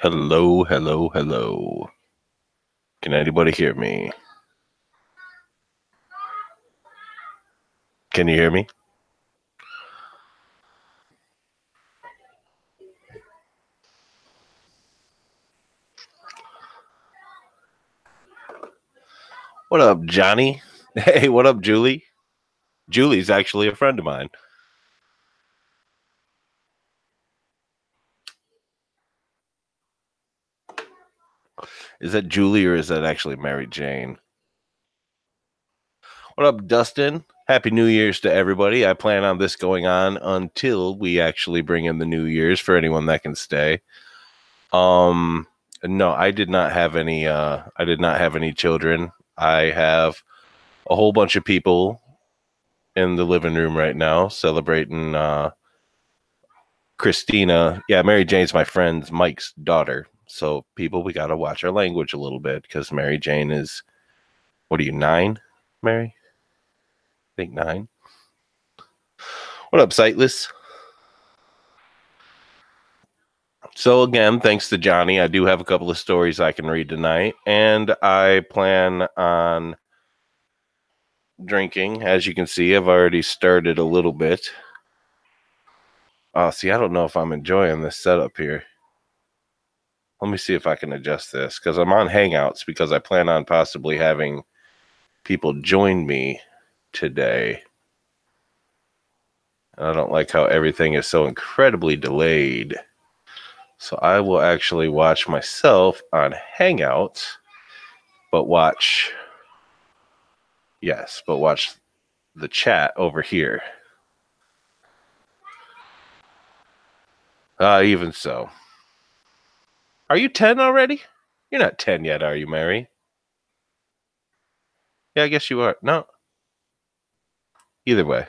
Hello, hello, hello. Can anybody hear me? Can you hear me? What up, Johnny? Hey, what up, Julie? Julie's actually a friend of mine. Is that Julie or is that actually Mary Jane? What up, Dustin? Happy New Year's to everybody. I plan on this going on until we actually bring in the New Year's for anyone that can stay. No, I did not have any children. I have a whole bunch of people in the living room right now celebrating Christina. Yeah, Mary Jane's my friend's Mike's daughter. So people, we got to watch our language a little bit because Mary Jane is, what are you, 9, Mary? I think 9. What up, Sightless? So again, thanks to Johnny, I do have a couple of stories I can read tonight, and I plan on drinking. As you can see, I've already started a little bit. Oh, see, I don't know if I'm enjoying this setup here. Let me see if I can adjust this because I'm on Hangouts because I plan on possibly having people join me today. And I don't like how everything is so incredibly delayed. So I will actually watch myself on Hangouts, but watch the chat over here. Even so. Are you 10 already? You're not 10 yet, are you, Mary? Yeah, I guess you are. No. Either way.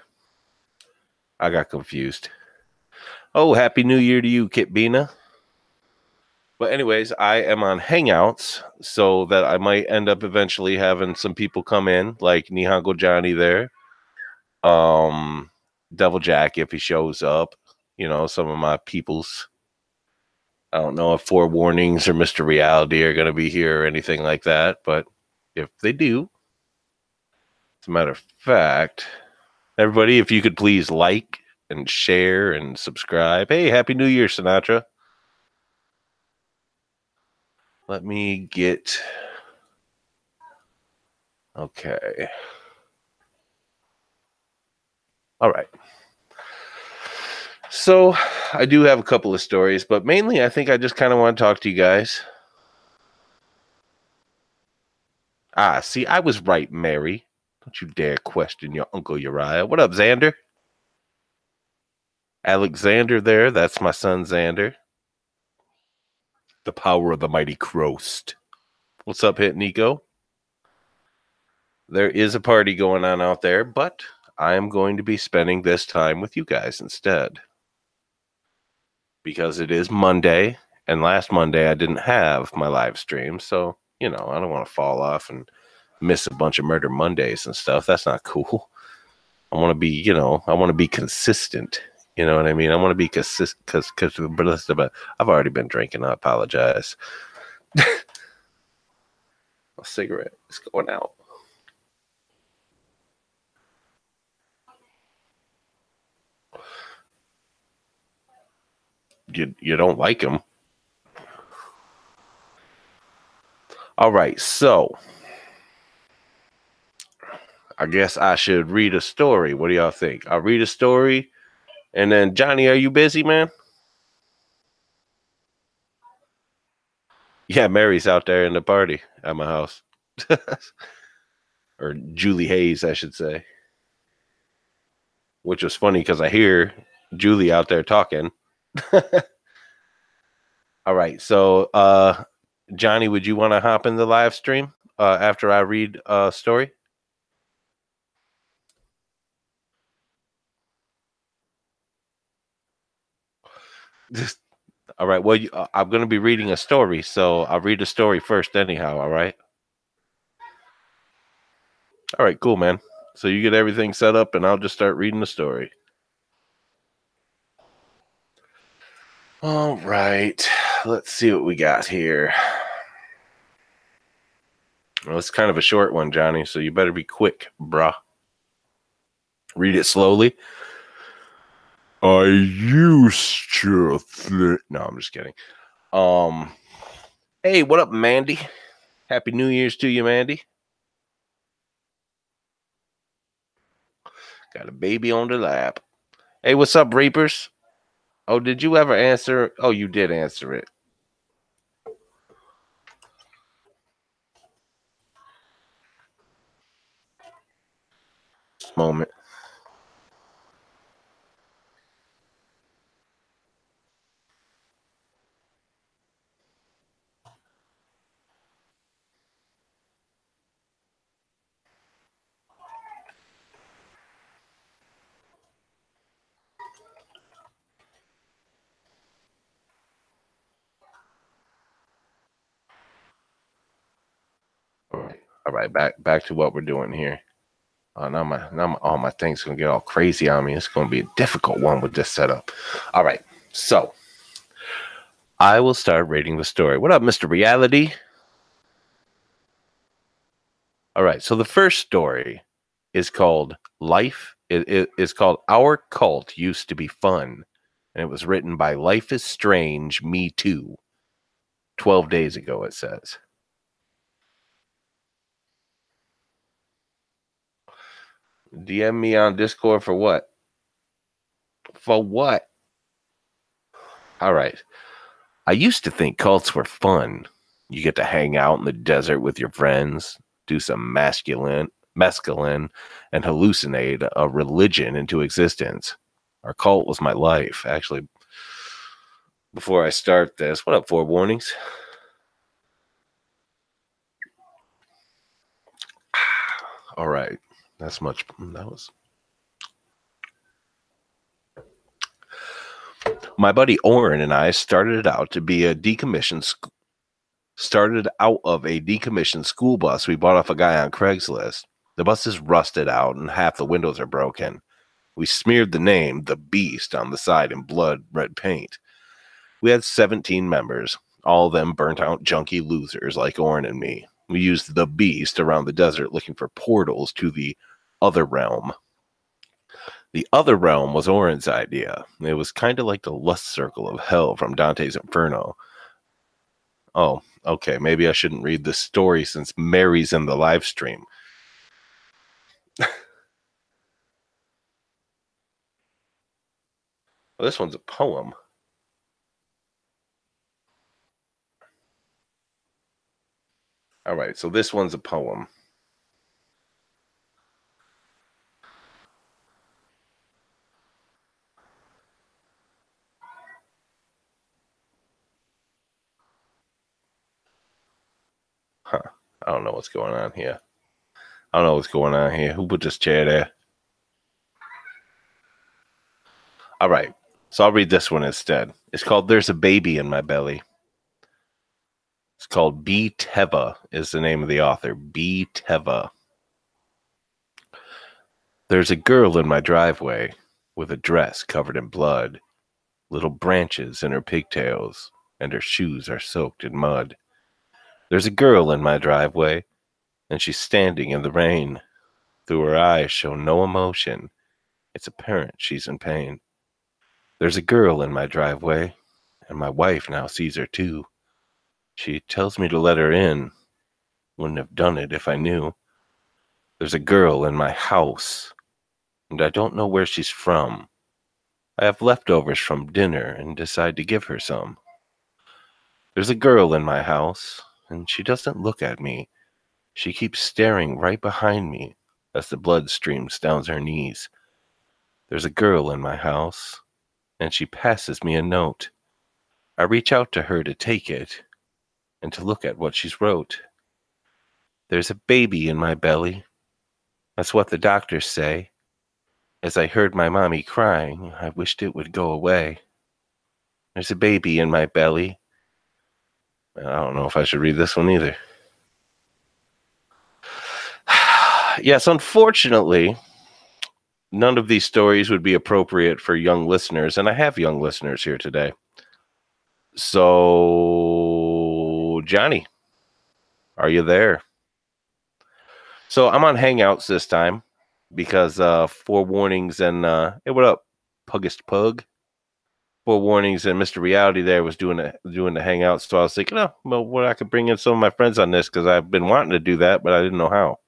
I got confused. Oh, Happy New Year to you, Kit Bina. But anyways, I am on Hangouts so that I might end up eventually having some people come in, like Nihongo Johnny there. Devil Jack if he shows up. You know, some of my peoples. I don't know if Four Warnings or Mr. Reality are going to be here or anything like that, but if they do, as a matter of fact, everybody, if you could please like and share and subscribe. Hey, Happy New Year, Sinatra. Let me get... Okay. All right. So I do have a couple of stories, but mainly I think I just kind of want to talk to you guys. See, I was right, Mary. Don't you dare question your Uncle Uriah. What up, Xander? Alexander there. That's my son, Xander. The power of the mighty Croast. What's up, Hit Nico? There is a party going on out there, but I am going to be spending this time with you guys instead. Because it is Monday, and last Monday I didn't have my live stream, so, you know, I don't want to fall off and miss a bunch of Murder Mondays and stuff. That's not cool. I want to be, you know, I want to be consistent. You know what I mean? I want to be consistent because I've already been drinking. I apologize. A cigarette is going out. You don't like him. All right, so I guess I should read a story. What do y'all think? I'll read a story, and then Johnny, are you busy, man? Yeah, Mary's out there in the party at my house. Or Julie Hayes, I should say. Which was funny because I hear Julie out there talking. All right, so Johnny, would you want to hop in the live stream after I read a story? All right, well, I'm going to be reading a story, so I'll read the story first anyhow, all right? All right, cool, man. So you get everything set up, and I'll just start reading the story. All right, let's see what we got here. Well, it's kind of a short one, Johnny, so you better be quick, bruh. Read it slowly. I used to think... No, I'm just kidding. Hey, what up, Mandy? Happy New Year's to you, Mandy. Got a baby on the lap. Hey, what's up, Reapers? Oh, did you ever answer? Oh, you did answer it. Moment. All right, back to what we're doing here. Now all my things gonna get all crazy on me. It's gonna be a difficult one with this setup. All right, so I will start reading the story. What up, Mr. Reality? All right, so the first story is called Life. It is called Our Cult Used to Be Fun, and it was written by Life is Strange, Me Too. 12 days ago, it says. DM me on Discord for what? For what? All right. I used to think cults were fun. You get to hang out in the desert with your friends, do some mescaline, and hallucinate a religion into existence. Our cult was my life. Actually, before I start this, what up, Four Warnings? All right. That was... My buddy Oren and I started out of a decommissioned school bus we bought off a guy on Craigslist. The bus is rusted out and half the windows are broken. We smeared the name, The Beast, on the side in blood red paint. We had 17 members, all of them burnt out junkie losers like Oren and me. We used The Beast around the desert looking for portals to the other realm. The other realm was Oren's idea. It was kind of like the lust circle of hell from Dante's Inferno. Oh, okay, maybe I shouldn't read this story since Mary's in the live stream. Well, this one's a poem. All right, so this one's a poem. Huh. I don't know what's going on here. Who put this chair there? All right, so I'll read this one instead. It's called There's a Baby in My Belly. It's called B. Teva is the name of the author. B. Teva. There's a girl in my driveway with a dress covered in blood, little branches in her pigtails, and her shoes are soaked in mud. There's a girl in my driveway, and she's standing in the rain. Through her eyes show no emotion. It's apparent she's in pain. There's a girl in my driveway, and my wife now sees her too. She tells me to let her in. Wouldn't have done it if I knew. There's a girl in my house, and I don't know where she's from. I have leftovers from dinner and decide to give her some. There's a girl in my house, and she doesn't look at me. She keeps staring right behind me as the blood streams down her knees. There's a girl in my house, and she passes me a note. I reach out to her to take it and to look at what she's wrote. There's a baby in my belly. That's what the doctors say. As I heard my mommy crying, I wished it would go away. There's a baby in my belly. I don't know if I should read this one either. Yes, unfortunately, none of these stories would be appropriate for young listeners, and I have young listeners here today. So, Johnny, are you there? So I'm on Hangouts this time because four warnings and hey, what up, Puggest Pug? Four warnings and Mr. Reality there was doing the Hangouts. So I was thinking, oh, well, what I could bring in some of my friends on this because I've been wanting to do that, but I didn't know how.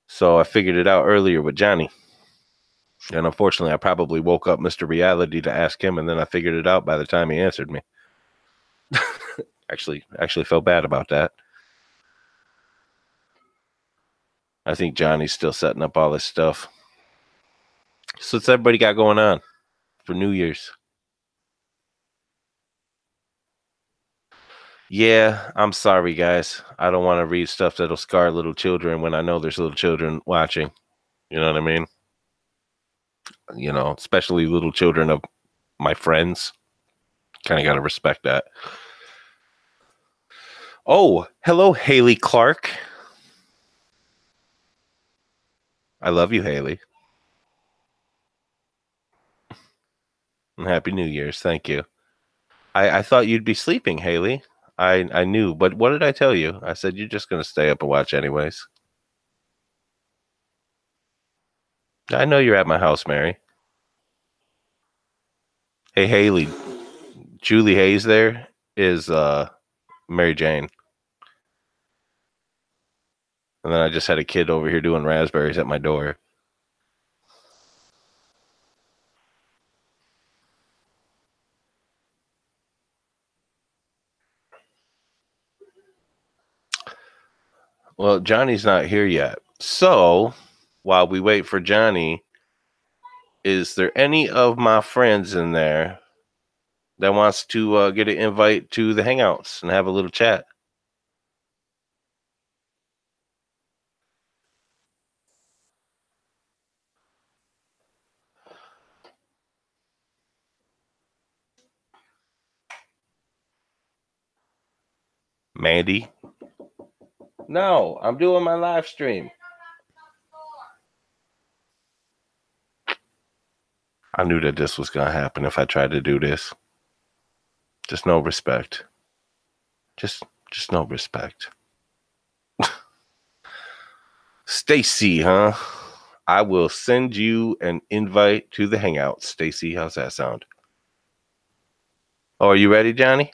So I figured it out earlier with Johnny. And unfortunately, I probably woke up Mr. Reality to ask him, and then I figured it out by the time he answered me. Actually felt bad about that. I think Johnny's still setting up all this stuff. So what's everybody got going on for New Year's? Yeah, I'm sorry, guys. I don't want to read stuff that'll scar little children when I know there's little children watching. You know what I mean? You know, especially little children of my friends. Kind of got to respect that. Oh, hello, Haley Clark. I love you, Haley. And Happy New Year's. Thank you. I thought you'd be sleeping, Haley. I knew, but what did I tell you? I said you're just going to stay up and watch anyways. I know you're at my house, Mary. Hey, Haley. Julie Hayes there is Mary Jane. And then I just had a kid over here doing raspberries at my door. Well, Johnny's not here yet. So while we wait for Johnny, is there any of my friends in there that wants to get an invite to the Hangouts and have a little chat? Mandy? No, I'm doing my live stream. I knew that this was going to happen if I tried to do this. Just no respect. Just no respect. Stacy, huh? I will send you an invite to the Hangouts. Stacy, how's that sound? Oh, are you ready, Johnny?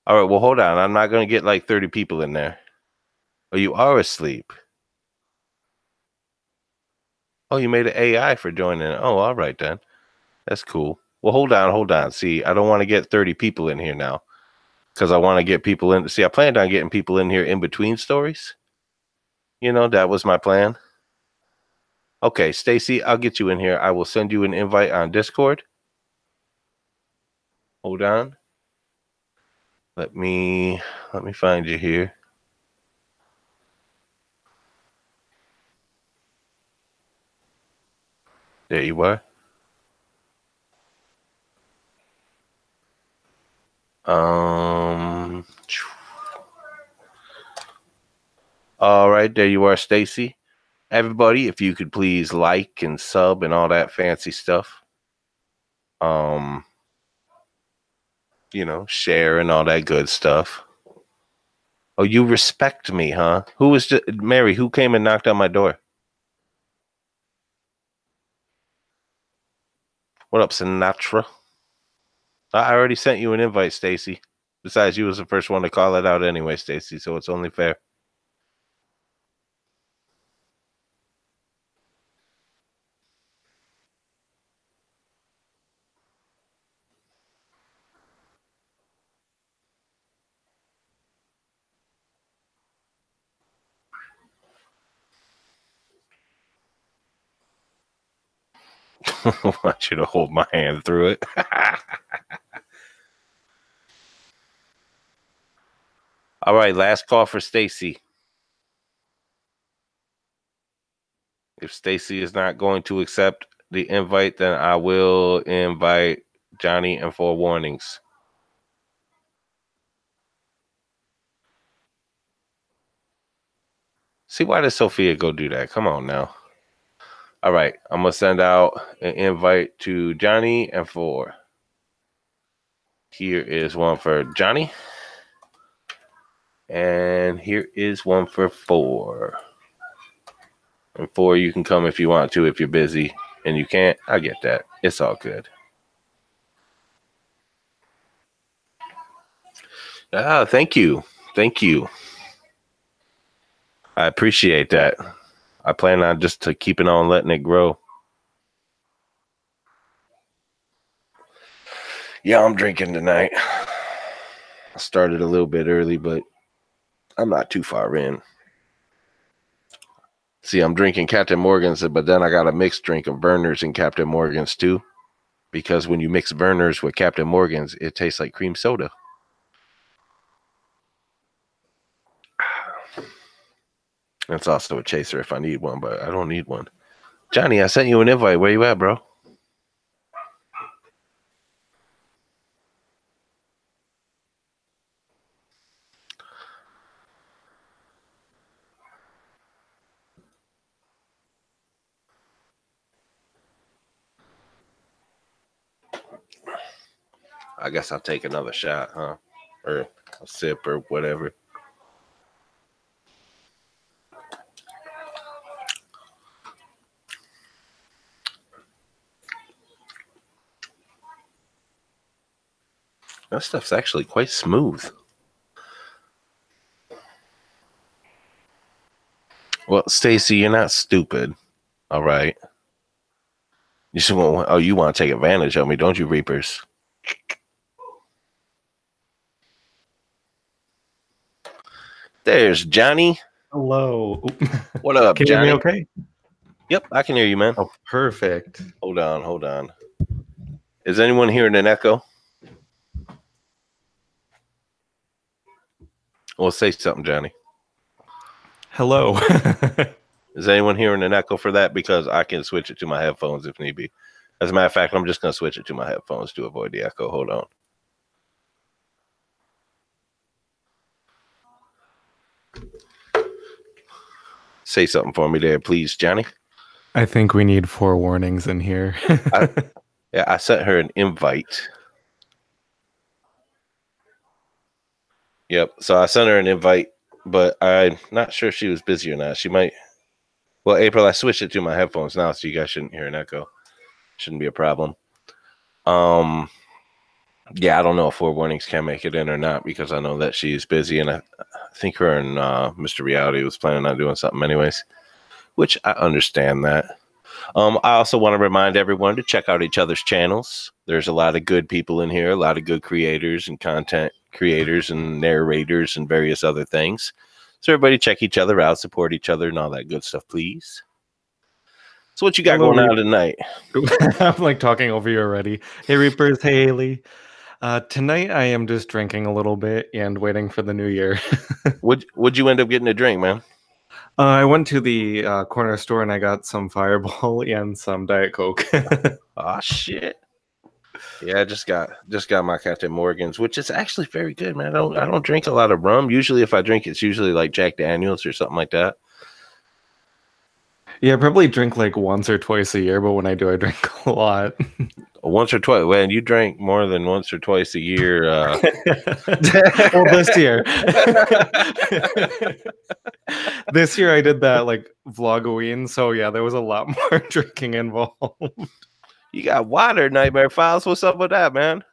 All right, well, hold on. I'm not going to get like 30 people in there. Oh, you are asleep. Oh, you made an AI for joining. Oh, all right then. That's cool. Well, hold on. See, I don't want to get 30 people in here now because I want to get people in. See, I planned on getting people in here in between stories. You know, that was my plan. Okay, Stacy, I'll get you in here. I will send you an invite on Discord. Hold on. Let me find you here. There you are. All right, there you are, Stacy. Everybody, if you could please like and sub and all that fancy stuff. You know, share and all that good stuff. Oh, you respect me, huh? Who was Mary? Who came and knocked on my door? What up, Sinatra? I already sent you an invite, Stacy. Besides, you was the first one to call it out anyway, Stacy, so it's only fair. I want you to hold my hand through it. All right, last call for Stacy. If Stacy is not going to accept the invite, then I will invite Johnny and four warnings. See, why did Sophia go do that? Come on now. All right, I'm gonna send out an invite to Johnny and four. Here is one for Johnny. And here is one for 4. And 4, you can come if you want to, if you're busy. And you can't, I get that. It's all good. Thank you. Thank you. I appreciate that. I plan on just to keeping on letting it grow. Yeah, I'm drinking tonight. I started a little bit early, but I'm not too far in. See, I'm drinking Captain Morgan's, but then I got a mixed drink of Verner's and Captain Morgan's too. Because when you mix Verner's with Captain Morgan's, it tastes like cream soda. It's also a chaser if I need one, but I don't need one. Johnny, I sent you an invite. Where you at, bro? I guess I'll take another shot, huh? Or a sip or whatever. That stuff's actually quite smooth. Well, Stacy, you're not stupid. All right. You just want, you want to take advantage of me, don't you, Reapers? There's Johnny. Hello. What up, Can Johnny? you hear me okay? Yep, I can hear you, man. Oh, perfect. Hold on. Is anyone hearing an echo? Well, say something, Johnny. Hello. Is anyone hearing an echo for that? Because I can switch it to my headphones if need be. As a matter of fact, I'm just going to switch it to my headphones to avoid the echo. Hold on. Say something for me there, please, Johnny. I think we need 4 warnings in here. I sent her an invite. Yep. So I sent her an invite, but I'm not sure if she was busy or not. She might. Well, April, I switched it to my headphones now, so you guys shouldn't hear an echo. Shouldn't be a problem. Yeah, I don't know if 4 warnings can make it in or not because I know that she's busy, and I think her and Mr. Reality was planning on doing something anyways, which I understand that. I also want to remind everyone to check out each other's channels. There's a lot of good people in here, a lot of good creators and content creators and narrators and various other things. So everybody check each other out, support each other, and all that good stuff, please. So what you got going on tonight? I'm like talking over you already. Hey, Reapers. Hey, Haley. Tonight I am just drinking a little bit and waiting for the new year. What'd you end up getting to drink, man? I went to the corner store and I got some Fireball and some Diet Coke. Oh shit! Yeah, I just got my Captain Morgan's, which is actually very good, man. I don't drink a lot of rum. Usually, if I drink, it's usually like Jack Daniels or something like that. Yeah, I probably drink like once or twice a year, but when I do, I drink a lot. Once or twice. When you drank more than once or twice a year. Well, this year. This year I did that like vlogoween, so yeah, there was a lot more drinking involved. You got water, Nightmare Files. What's up with that, man?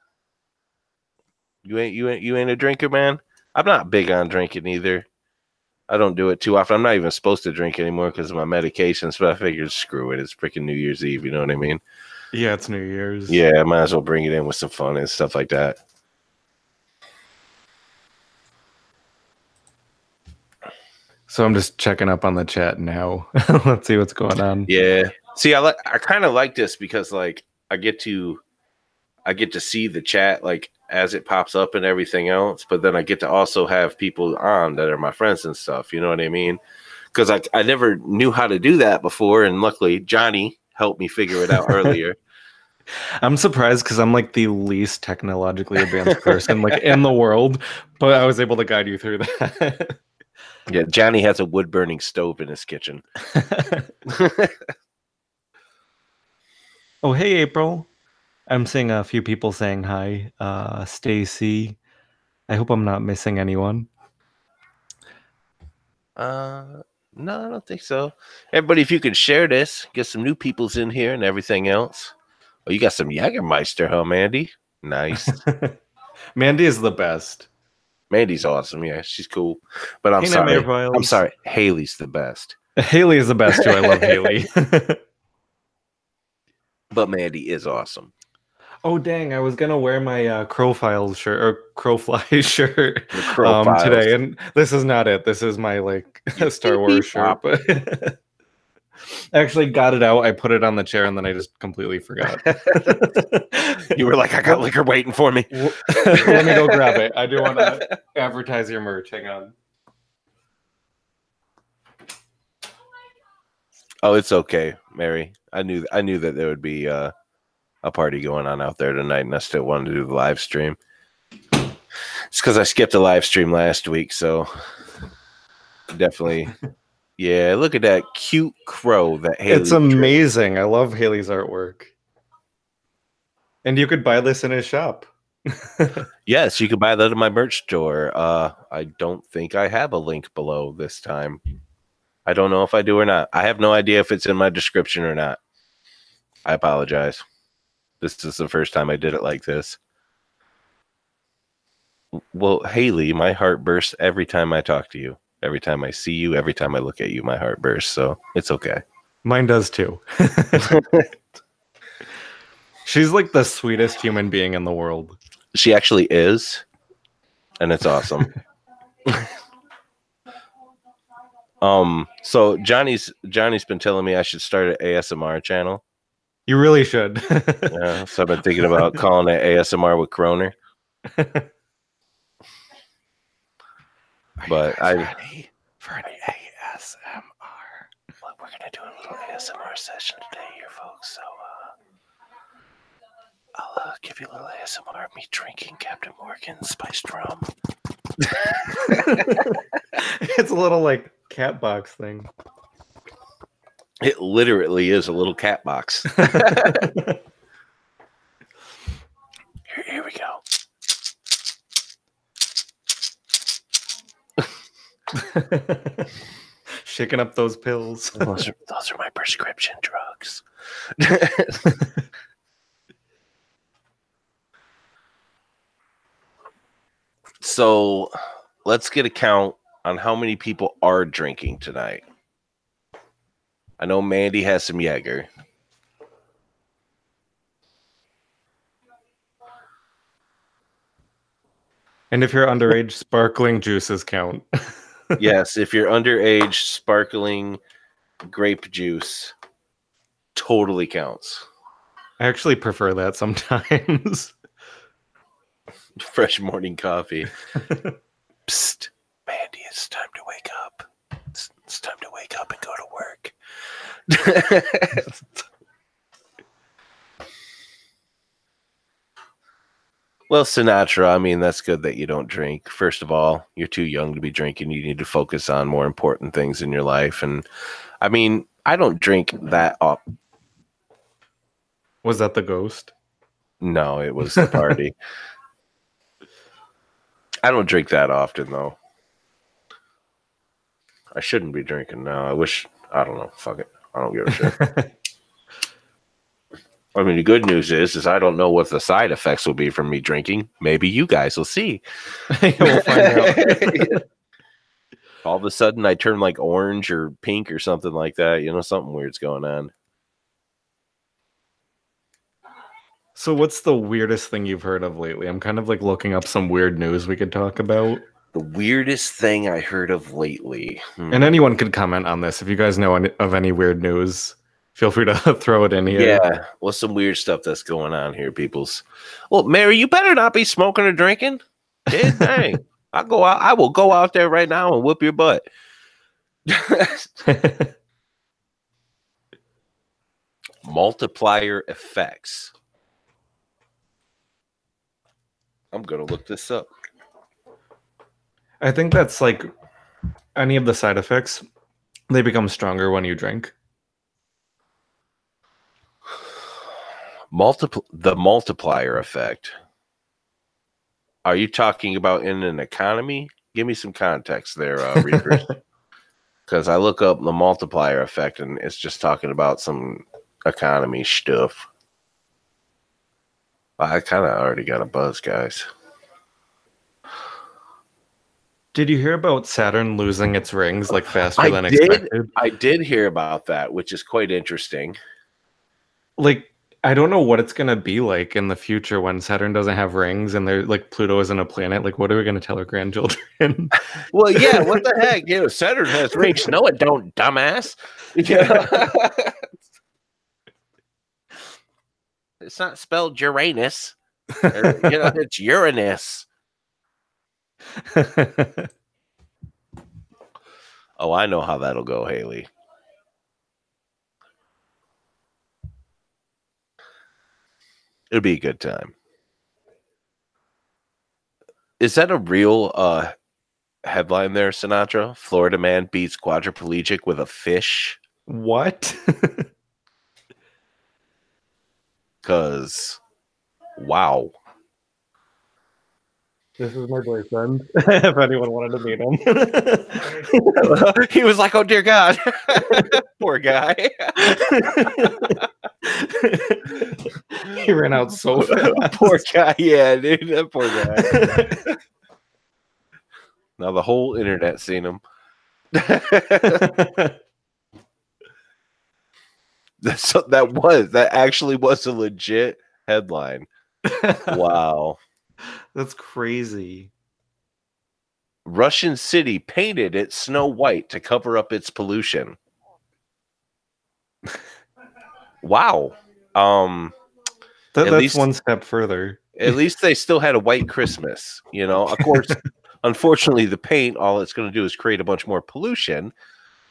You ain't a drinker, man? I'm not big on drinking either. I don't do it too often. I'm not even supposed to drink anymore because of my medications, but I figured screw it. It's freaking New Year's Eve, you know what I mean? Yeah, it's New Year's. Yeah, I might as well bring it in with some fun and stuff like that. So I'm just checking up on the chat now. Let's see what's going on. Yeah. See, I kind of like this because like I get to see the chat like as it pops up and everything else, but then I get to also have people on that are my friends and stuff. You know what I mean? Because I never knew how to do that before, and luckily Johnny helped me figure it out earlier. I'm surprised because I'm like the least technologically advanced person like in the world, but I was able to guide you through that. Yeah, Johnny has a wood burning stove in his kitchen. Oh, hey, April. I'm seeing a few people saying hi. Stacy. I hope I'm not missing anyone. No, I don't think so. Everybody, if you could share this, get some new peoples in here and everything else. Oh, you got some Jägermeister, huh, Mandy? Nice. Mandy is the best. Mandy's awesome. Yeah, she's cool. But I'm Hey, sorry. Nightmare Files. I'm sorry. Haley's the best. Haley is the best too. I love Haley. But Mandy is awesome. Oh dang! I was gonna wear my Crow Files shirt or Crow Fly shirt Crow Files. today, and this is not it. This is my like Star Wars shirt, but I actually got it out. I put it on the chair, and then I just completely forgot. You were like, I got liquor waiting for me. Let me go grab it. I do want to advertise your merch. Hang on. Oh, it's okay, Mary. I knew that there would be a party going on out there tonight, and I still wanted to do the live stream. It's because I skipped a live stream last week, so definitely. Yeah, look at that cute crow that Haley. It's amazing. I love Haley's artwork. And you could buy this in his shop. Yes, you can buy that in my merch store. I don't think I have a link below this time. I don't know if I do or not. I have no idea if it's in my description or not. I apologize. This is the first time I did it like this. Well, Haley, my heart bursts every time I talk to you. Every time I see you, every time I look at you, my heart bursts. So it's okay. Mine does too. She's like the sweetest human being in the world. She actually is. And it's awesome. So Johnny's been telling me I should start an ASMR channel. You really should. Yeah, so I've been thinking about calling it ASMR with Croner. But I ready for an ASMR. Well, we're gonna do a little ASMR session today here, folks. So I'll give you a little ASMR of me drinking Captain Morgan's spiced rum. It's a little like cat box thing. It literally is a little cat box. Here we go. Shaking up those pills. Those are my prescription drugs. So let's get a count on how many people are drinking tonight. I know Mandy has some Jaeger. And if you're underage, sparkling juices count. Yes, if you're underage, sparkling grape juice totally counts. I actually prefer that sometimes. Fresh morning coffee. Psst, Mandy, it's time to wake up. It's time to wake up and go to work. Well, Sinatra, I mean, that's good that you don't drink. First of all, you're too young to be drinking. You need to focus on more important things in your life. And I mean, I don't drink that often. Was that the ghost? No, it was the party. I don't drink that often, though. I shouldn't be drinking now. I don't know. Fuck it. I don't give a shit. I mean, the good news is I don't know what the side effects will be from me drinking. Maybe you guys will see. We'll find out. All of a sudden, I turn like orange or pink or something like that. You know, something weird's going on. So what's the weirdest thing you've heard of lately? I'm kind of like looking up some weird news we could talk about. The weirdest thing I heard of lately. And anyone could comment on this. If you guys know of any weird news, feel free to throw it in here. Yeah, well, some weird stuff that's going on here, peoples. Well, Mary, you better not be smoking or drinking. Kid, dang. I will go out there right now and whoop your butt. Multiplier effects. I'm going to look this up. I think that's like any of the side effects. They become stronger when you drink. The multiplier effect. Are you talking about in an economy? Give me some context there, Reapers. Because I look up the multiplier effect and it's just talking about some economy stuff. I kind of already got a buzz, guys. Did you hear about Saturn losing its rings like faster than expected? I did hear about that, which is quite interesting. Like, I don't know what it's gonna be like in the future when Saturn doesn't have rings and they're like Pluto isn't a planet. Like, what are we gonna tell our grandchildren? Well, yeah, what the heck? You know, Saturn has rings. No, it don't, dumbass. Yeah. It's not spelled Uranus. Or, it's Uranus. Oh, I know how that'll go, Haley. It'll be a good time. Is that a real headline there, Sinatra? Florida man beats quadriplegic with a fish? What? Because, wow. This is my boyfriend. If anyone wanted to meet him. He was like, oh, dear God. Poor guy. He ran out so fast. Poor guy. Yeah, dude. That poor guy. Now the whole internet seen him. That actually was a legit headline. Wow. That's crazy. Russian city painted it snow white to cover up its pollution. Wow. That's one step further. At least they still had a white Christmas. You know, of course, unfortunately, the paint, all it's going to do is create a bunch more pollution.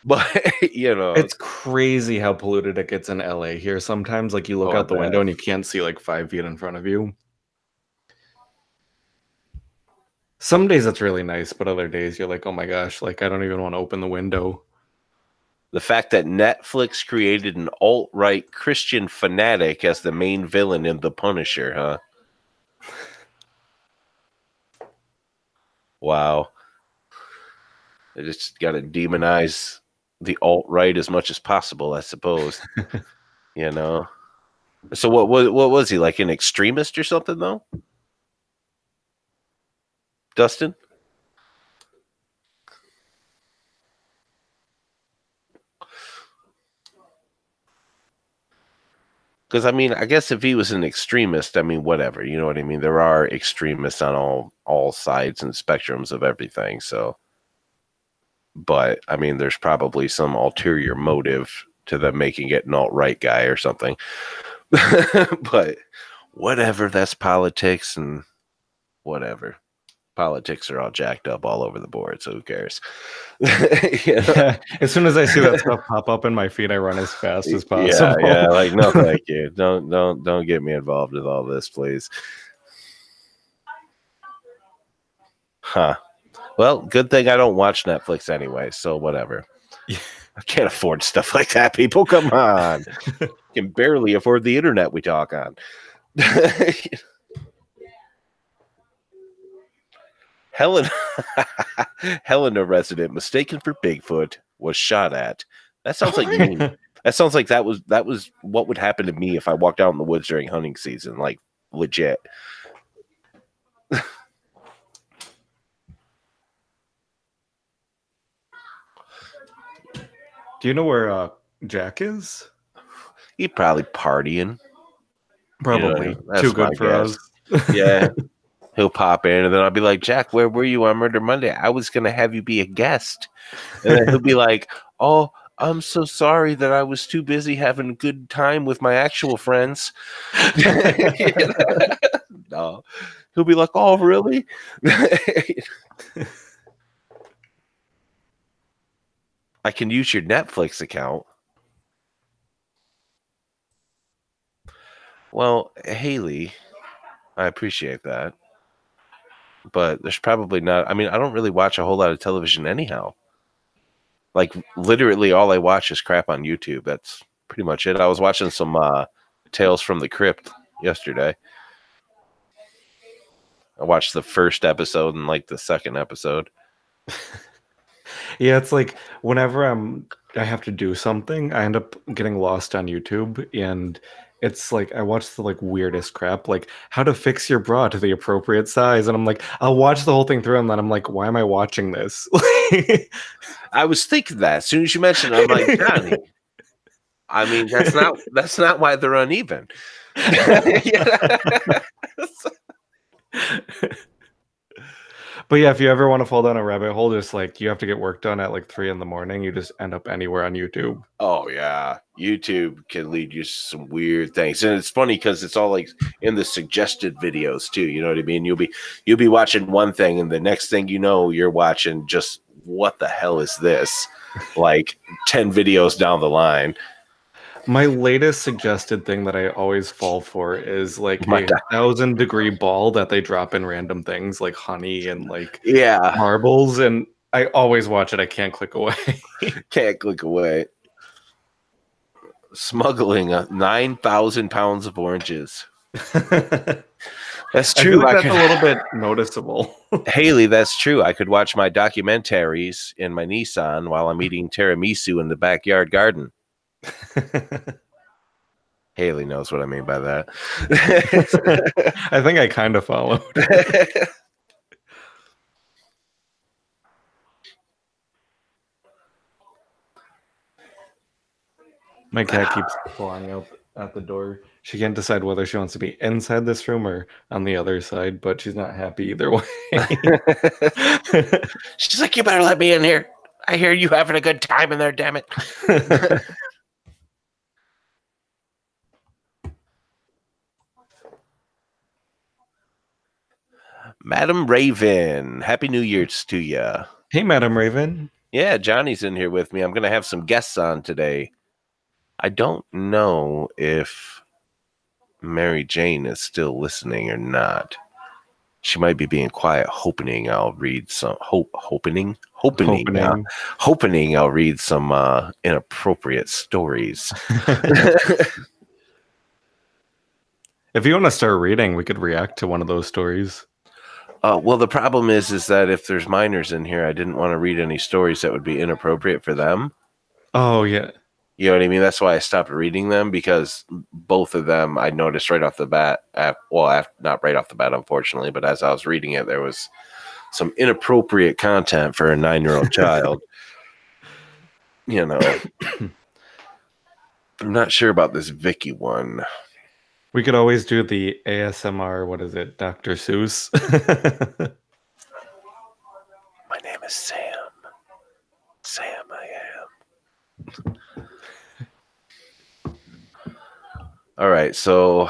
But, you know. It's crazy how polluted it gets in LA here. Sometimes, like, you look out the window and you can't see, like, 5 feet in front of you. Some days it's really nice, but other days you're like, oh my gosh, like, I don't even want to open the window. The fact that Netflix created an alt-right Christian fanatic as the main villain in The Punisher, huh? Wow. They just got to demonize the alt-right as much as possible, I suppose. You know? So what was he, like an extremist or something, though? Dustin? Because, I mean, I guess if he was an extremist, I mean, whatever. You know what I mean? There are extremists on all sides and spectrums of everything, so. But, I mean, there's probably some ulterior motive to them making it an alt-right guy or something. But, whatever, that's politics and whatever. Politics are all jacked up all over the board, so who cares? You know? Yeah, as soon as I see that stuff pop up in my feed, I run as fast as possible. Yeah, like, no, thank you. Don't get me involved with all this, please. Huh. Well, good thing I don't watch Netflix anyway, so whatever. I can't afford stuff like that, people. Come on. Can barely afford the internet we talk on. Helena resident mistaken for Bigfoot was shot at. That sounds like me. That sounds like that was what would happen to me if I walked out in the woods during hunting season, like legit. Do you know where Jack is? He probably partying. Probably. You know, too good for us. Yeah. He'll pop in, and then I'll be like, Jack, where were you on Murder Monday? I was going to have you be a guest. And then he'll be like, oh, I'm so sorry that I was too busy having a good time with my actual friends. No. He'll be like, oh, really? I can use your Netflix account. Well, Haley, I appreciate that. But there's probably not. I mean, I don't really watch a whole lot of television anyhow. Like, literally all I watch is crap on YouTube. That's pretty much it. I was watching some Tales from the Crypt yesterday. I watched the first episode and like the second episode. Yeah, it's like whenever I have to do something, I end up getting lost on YouTube, and it's like I watch the like weirdest crap, like how to fix your bra to the appropriate size, and I'm like, I'll watch the whole thing through, and then I'm like, why am I watching this? I was thinking that as soon as you mentioned it, I'm like, Johnny. I mean, that's not why they're uneven. But yeah, if you ever want to fall down a rabbit hole, just like you have to get work done at like 3 in the morning, you just end up anywhere on YouTube. Oh yeah, YouTube can lead you to some weird things, and it's funny because it's all like in the suggested videos too. You know what I mean? You'll be watching one thing, and the next thing you know, you're watching just what the hell is this? Like 10 videos down the line. My latest suggested thing that I always fall for is like a 1,000-degree ball that they drop in random things like honey and like marbles, and I always watch it. I can't click away. Can't click away. Smuggling 9,000 pounds of oranges. That's true. That's a little bit noticeable. Haley, that's true. I could watch my documentaries in my Nissan while I'm eating tiramisu in the backyard garden. Haley knows what I mean by that. I think I kind of followed. My cat keeps clawing out at the door. She can't decide whether she wants to be inside this room or on the other side, but she's not happy either way. She's like, you better let me in here. I hear you having a good time in there, damn it. Madam Raven, Happy New Year's to you. Hey, Madam Raven. Yeah, Johnny's in here with me. I'm going to have some guests on today. I don't know if Mary Jane is still listening or not. She might be being quiet, hoping I'll read some hoping I'll read some inappropriate stories. If you want to start reading, we could react to one of those stories. Well, the problem is that if there's minors in here, I didn't want to read any stories that would be inappropriate for them. Oh, yeah. You know what I mean? That's why I stopped reading them, because both of them I noticed right off the bat. Not right off the bat, unfortunately, but as I was reading it, there was some inappropriate content for a 9-year-old child. You know, I'm not sure about this Vicky one. We could always do the ASMR, what is it, Dr. Seuss? My name is Sam. Sam, I am. All right, so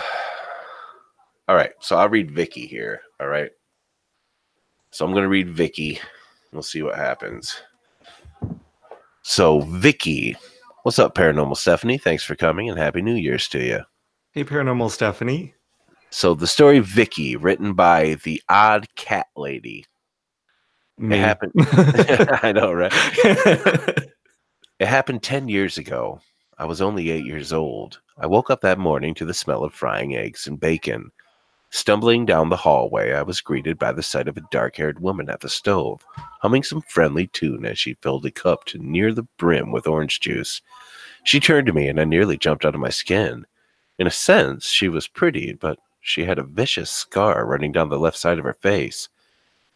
I'll read Vicky here, all right? So I'm going to read Vicky. We'll see what happens. So, Vicky, what's up, Paranormal Stephanie? Thanks for coming, and Happy New Year's to you. Hey, Paranormal Stephanie. So the story Vicky, written by the Odd Cat Lady. Me. It happened. I know, right? It happened 10 years ago. I was only 8 years old. I woke up that morning to the smell of frying eggs and bacon. Stumbling down the hallway, I was greeted by the sight of a dark-haired woman at the stove, humming some friendly tune as she filled a cup to near the brim with orange juice. She turned to me, and I nearly jumped out of my skin. In a sense, she was pretty, but she had a vicious scar running down the left side of her face.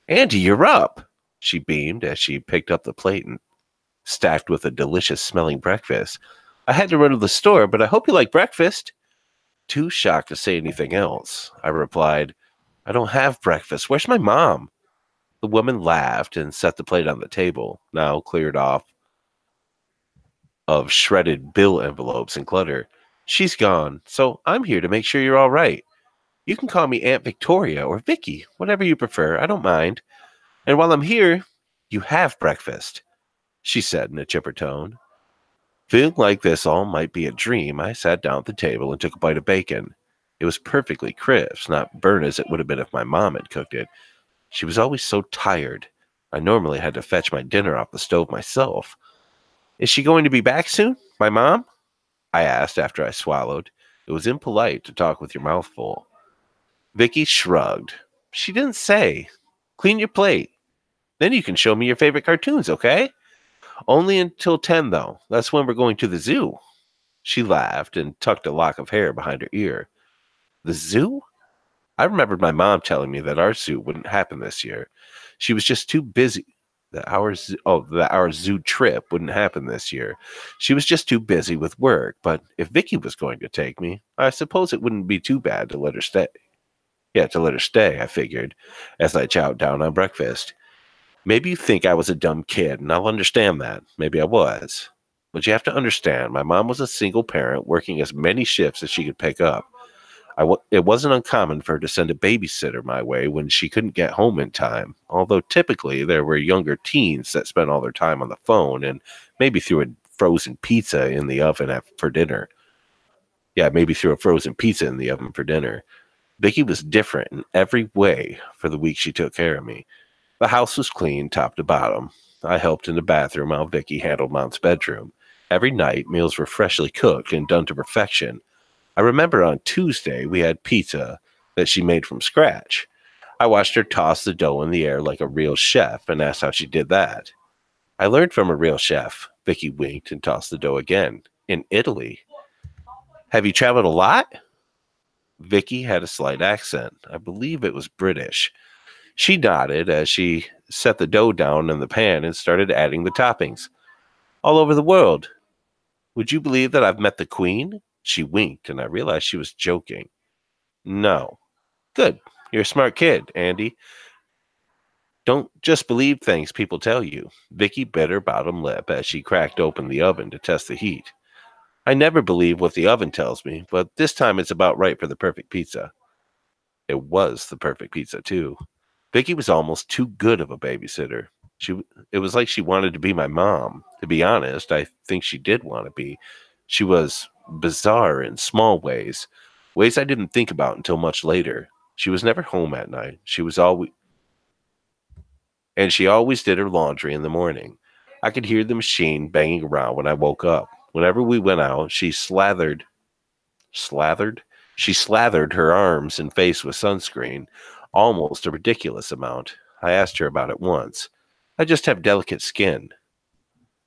Andy, you're up! She beamed as she picked up the plate and stacked with a delicious-smelling breakfast. I had to run to the store, but I hope you like breakfast. Too shocked to say anything else, I replied, I don't have breakfast. Where's my mom? The woman laughed and set the plate on the table, now cleared off of shredded bill envelopes and clutter. She's gone, so I'm here to make sure you're all right. You can call me Aunt Victoria or Vicky, whatever you prefer. I don't mind. And while I'm here, you have breakfast, she said in a chipper tone. Feeling like this all might be a dream, I sat down at the table and took a bite of bacon. It was perfectly crisp, not burnt as it would have been if my mom had cooked it. She was always so tired. I normally had to fetch my dinner off the stove myself. Is she going to be back soon, my mom? I asked after I swallowed. It was impolite to talk with your mouth full. Vicky shrugged. She didn't say. Clean your plate. Then you can show me your favorite cartoons, okay? Only until 10, though. That's when we're going to the zoo. She laughed and tucked a lock of hair behind her ear. The zoo? I remembered my mom telling me that our zoo wouldn't happen this year. She was just too busy. That our zoo trip wouldn't happen this year. She was just too busy with work. But if Vicky was going to take me, I suppose it wouldn't be too bad to let her stay. Yeah, to let her stay, I figured, as I chowed down on breakfast. Maybe you think I was a dumb kid, and I'll understand that. Maybe I was. But you have to understand, my mom was a single parent working as many shifts as she could pick up. It wasn't uncommon for her to send a babysitter my way when she couldn't get home in time, although typically there were younger teens that spent all their time on the phone and maybe threw a frozen pizza in the oven for dinner. Yeah, maybe threw a frozen pizza in the oven for dinner. Vicky was different in every way for the week she took care of me. The house was clean top to bottom. I helped in the bathroom while Vicky handled Mom's bedroom. Every night, meals were freshly cooked and done to perfection. I remember on Tuesday we had pizza that she made from scratch. I watched her toss the dough in the air like a real chef and asked how she did that. I learned from a real chef. Vicky winked and tossed the dough again. In Italy. Have you traveled a lot? Vicky had a slight accent. I believe it was British. She nodded as she set the dough down in the pan and started adding the toppings. All over the world. Would you believe that I've met the Queen? She winked, and I realized she was joking. No. Good. You're a smart kid, Andy. Don't just believe things people tell you. Vicky bit her bottom lip as she cracked open the oven to test the heat. I never believe what the oven tells me, but this time it's about right for the perfect pizza. It was the perfect pizza, too. Vicky was almost too good of a babysitter. It was like she wanted to be my mom. To be honest, I think she did want to be. She was bizarre in small ways, ways I didn't think about until much later. She was never home at night. She always did her laundry in the morning. I could hear the machine banging around when I woke up. Whenever we went out, slathered? She slathered her arms and face with sunscreen, almost a ridiculous amount. I asked her about it once. I just have delicate skin.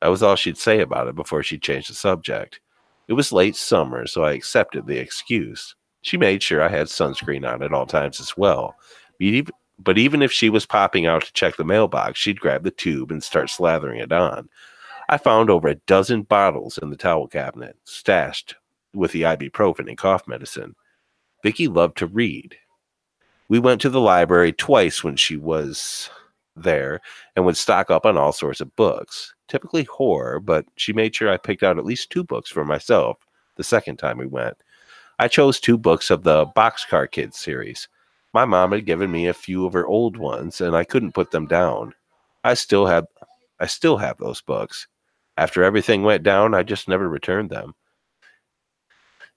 That was all she'd say about it before she changed the subject. It was late summer, so I accepted the excuse. She made sure I had sunscreen on at all times as well. But even if she was popping out to check the mailbox, she'd grab the tube and start slathering it on. I found over a dozen bottles in the towel cabinet, stashed with the ibuprofen and cough medicine. Vicky loved to read. We went to the library twice when she was there and would stock up on all sorts of books, typically horror, but she made sure I picked out at least 2 books for myself the second time we went. I chose 2 books of the Boxcar Kids series. My mom had given me a few of her old ones, and I couldn't put them down. I still have those books. After everything went down, I just never returned them.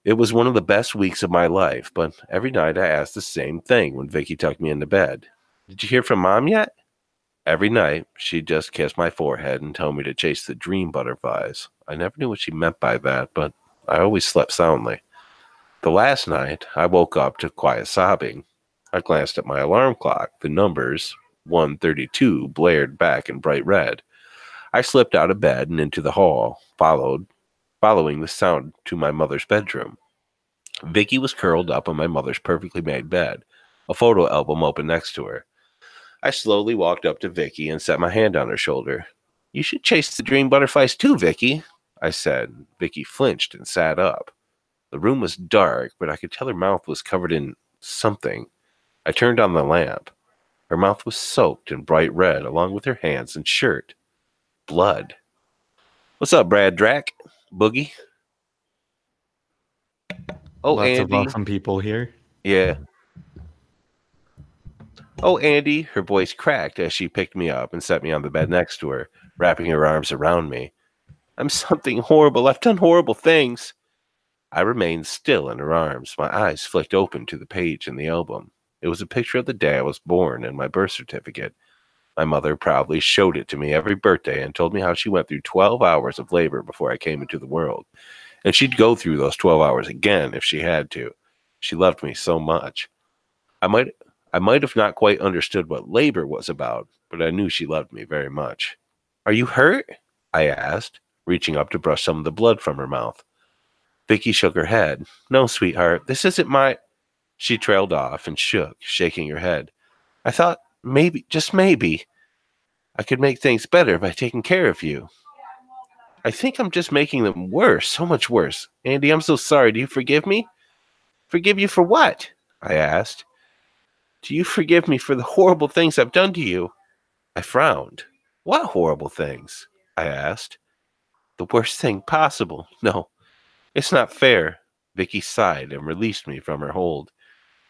It was one of the best weeks of my life, but every night I asked the same thing when Vicky tucked me into bed. Did you hear from Mom yet? Every night, she'd just kiss my forehead and tell me to chase the dream butterflies. I never knew what she meant by that, but I always slept soundly. The last night, I woke up to quiet sobbing. I glanced at my alarm clock. The numbers, 1:32, blared back in bright red. I slipped out of bed and into the hall, following the sound to my mother's bedroom. Vicky was curled up on my mother's perfectly made bed, a photo album open next to her. I slowly walked up to Vicky and set my hand on her shoulder. You should chase the dream butterflies too, Vicky, I said. Vicky flinched and sat up. The room was dark, but I could tell her mouth was covered in something. I turned on the lamp. Her mouth was soaked in bright red, along with her hands and shirt. Blood. What's up, Brad Drac? Boogie? Oh, Lots of Andy. awesome people here. Yeah. Oh, Andy. Her voice cracked as she picked me up and set me on the bed next to her, wrapping her arms around me. I'm something horrible. I've done horrible things. I remained still in her arms. My eyes flicked open to the page in the album. It was a picture of the day I was born and my birth certificate. My mother proudly showed it to me every birthday and told me how she went through 12 hours of labor before I came into the world. And she'd go through those 12 hours again if she had to. She loved me so much. I might have not quite understood what labor was about, but I knew she loved me very much. Are you hurt? I asked, reaching up to brush some of the blood from her mouth. Vicky shook her head. No, sweetheart, this isn't my... She trailed off and shook, shaking her head. I thought maybe, just maybe, I could make things better by taking care of you. I think I'm just making them worse, so much worse. Andy, I'm so sorry. Do you forgive me? Forgive you for what? I asked. Do you forgive me for the horrible things I've done to you? I frowned. What horrible things? I asked. The worst thing possible. No, it's not fair. Vicky sighed and released me from her hold.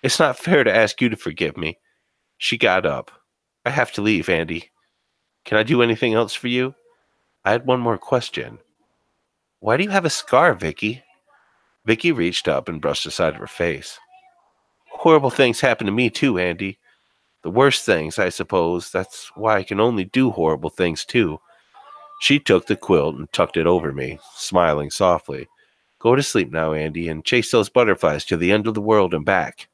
It's not fair to ask you to forgive me. She got up. I have to leave, Andy. Can I do anything else for you? I had one more question. Why do you have a scar, Vicky? Vicky reached up and brushed the side of her face. Horrible things happen to me too, Andy. The worst things, I suppose. That's why I can only do horrible things too. She took the quilt and tucked it over me, smiling softly. Go to sleep now, Andy, and chase those butterflies to the end of the world and back.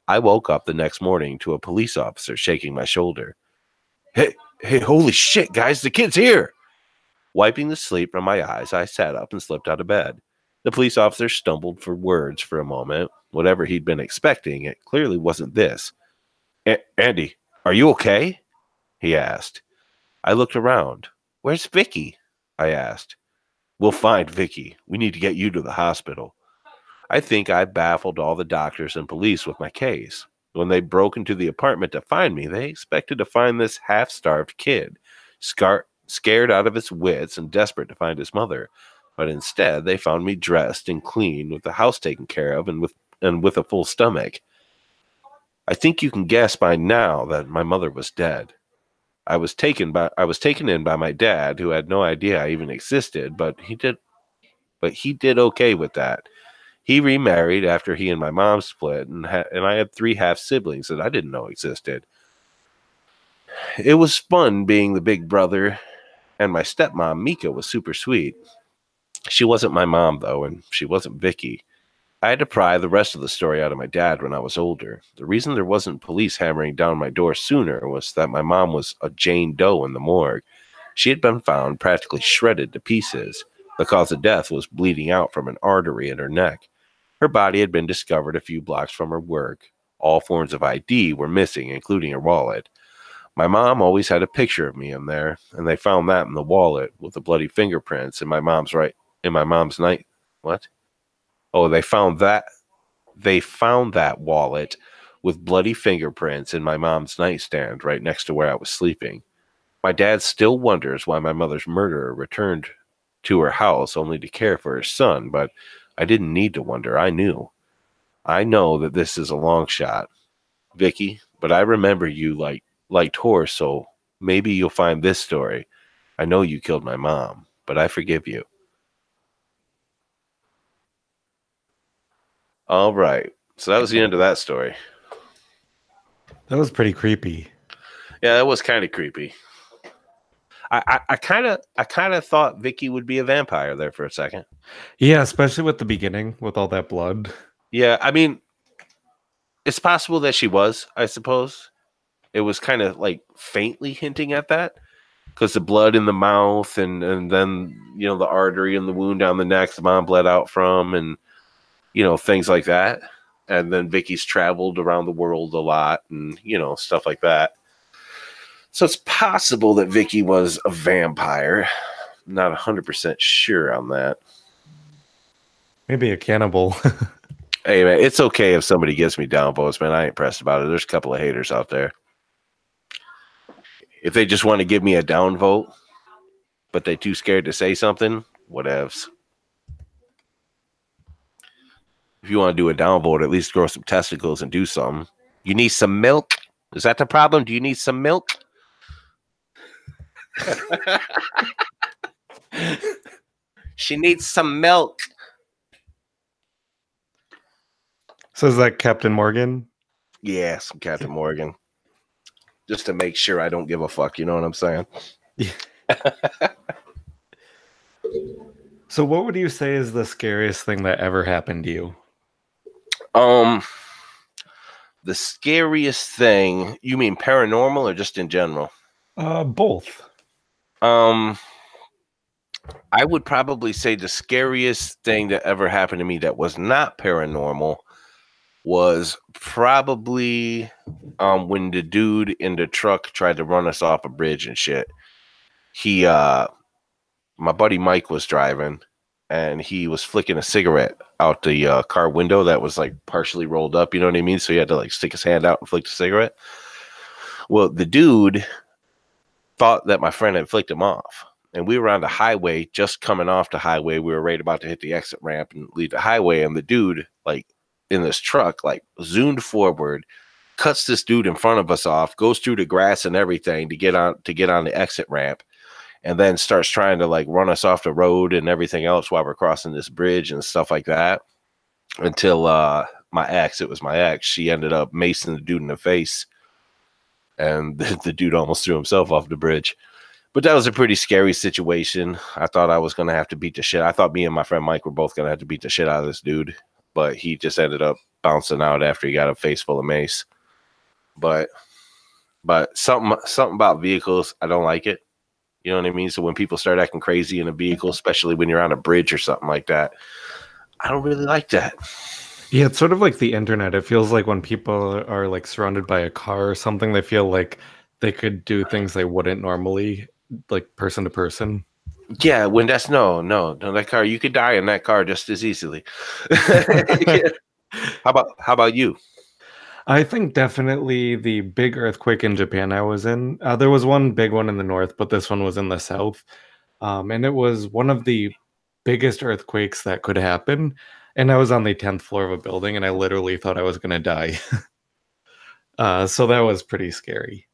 I woke up the next morning to a police officer shaking my shoulder. Hey, holy shit, guys, the kid's here! Wiping the sleep from my eyes, I sat up and slipped out of bed. The police officer stumbled for words for a moment. Whatever he'd been expecting, it clearly wasn't this. Andy, are you okay? He asked. I looked around. Where's Vicky? I asked. We'll find Vicky. We need to get you to the hospital. I think I baffled all the doctors and police with my case. When they broke into the apartment to find me, they expected to find this half-starved kid, scared out of his wits and desperate to find his mother. But instead, they found me dressed and clean, with the house taken care of, and with a full stomach. I think you can guess by now that my mother was dead. I was taken in by my dad, who had no idea I even existed, but he did okay with that. He remarried after he and my mom split, and I had 3 half siblings that I didn't know existed. It was fun being the big brother, and my stepmom, Mika, was super sweet. She wasn't my mom, though, and she wasn't Vicky. I had to pry the rest of the story out of my dad when I was older. The reason there wasn't police hammering down my door sooner was that my mom was a Jane Doe in the morgue. She had been found practically shredded to pieces. The cause of death was bleeding out from an artery in her neck. Her body had been discovered a few blocks from her work. All forms of ID were missing, including her wallet. My mom always had a picture of me in there, and they found that in the wallet with the bloody fingerprints in my mom's night. What? Oh, they found that wallet with bloody fingerprints in my mom's nightstand right next to where I was sleeping. My dad still wonders why my mother's murderer returned to her house only to care for her son, but I didn't need to wonder. I knew. I know that this is a long shot, Vicky, but I remember you liked horror, so maybe you'll find this story. I know you killed my mom, but I forgive you. All right. So that was the end of that story. That was pretty creepy. Yeah, that was kind of creepy. I kind of thought Vicky would be a vampire there for a second. Yeah, especially with the beginning, with all that blood. Yeah, I mean, it's possible that she was, I suppose. It was kind of like faintly hinting at that, because the blood in the mouth and then, the artery and the wound down the neck the mom bled out from, and, things like that. And then Vicky's traveled around the world a lot and, stuff like that. So it's possible that Vicky was a vampire. Not 100% sure on that. Maybe a cannibal. Hey, man, it's okay if somebody gives me downvotes, man. I ain't pressed about it. There's a couple of haters out there. If they just want to give me a downvote, but they too scared to say something, whatevs. If you want to do a downvote, at least grow some testicles and do something. You need some milk? Is that the problem? Do you need some milk? She needs some milk. So is that Captain Morgan? Yeah, some Captain Morgan. Just to make sure I don't give a fuck, you know what I'm saying? Yeah. So what would you say is the scariest thing that ever happened to you? Um, the scariest thing, you mean paranormal or just in general? Both. Um, I would probably say the scariest thing that ever happened to me that was not paranormal was probably when the dude in the truck tried to run us off a bridge and shit. He My buddy Mike was driving and he was flicking a cigarette out the car window that was like partially rolled up, you know what I mean? So he had to like stick his hand out and flick the cigarette. Well, the dude thought that my friend had flicked him off. And we were on the highway, just coming off the highway. We were right about to hit the exit ramp and leave the highway. And the dude, like in this truck, like zoomed forward, cuts this dude in front of us off, goes through the grass and everything to get on the exit ramp, and then starts trying to like run us off the road and everything else while we're crossing this bridge and stuff like that. Until it was my ex, she ended up macing the dude in the face, and the dude almost threw himself off the bridge. But that was a pretty scary situation. I thought I was going to have to beat the shit. I thought me and my friend Mike were both going to have to beat the shit out of this dude, but he just ended up bouncing out after he got a face full of mace. But something about vehicles, I don't like it. You know what I mean? So when people start acting crazy in a vehicle, especially when you're on a bridge or something like that, I don't really like that. Yeah, it's sort of like the internet. It feels like when people are like surrounded by a car or something, they feel like they could do things they wouldn't normally, like person to person. Yeah, when that's no, that car, you could die in that car just as easily. How about you? I think definitely the big earthquake in Japan I was in. There was one big one in the north, but this one was in the south. And it was one of the biggest earthquakes that could happen. And I was on the 10th floor of a building, and I literally thought I was going to die. So that was pretty scary.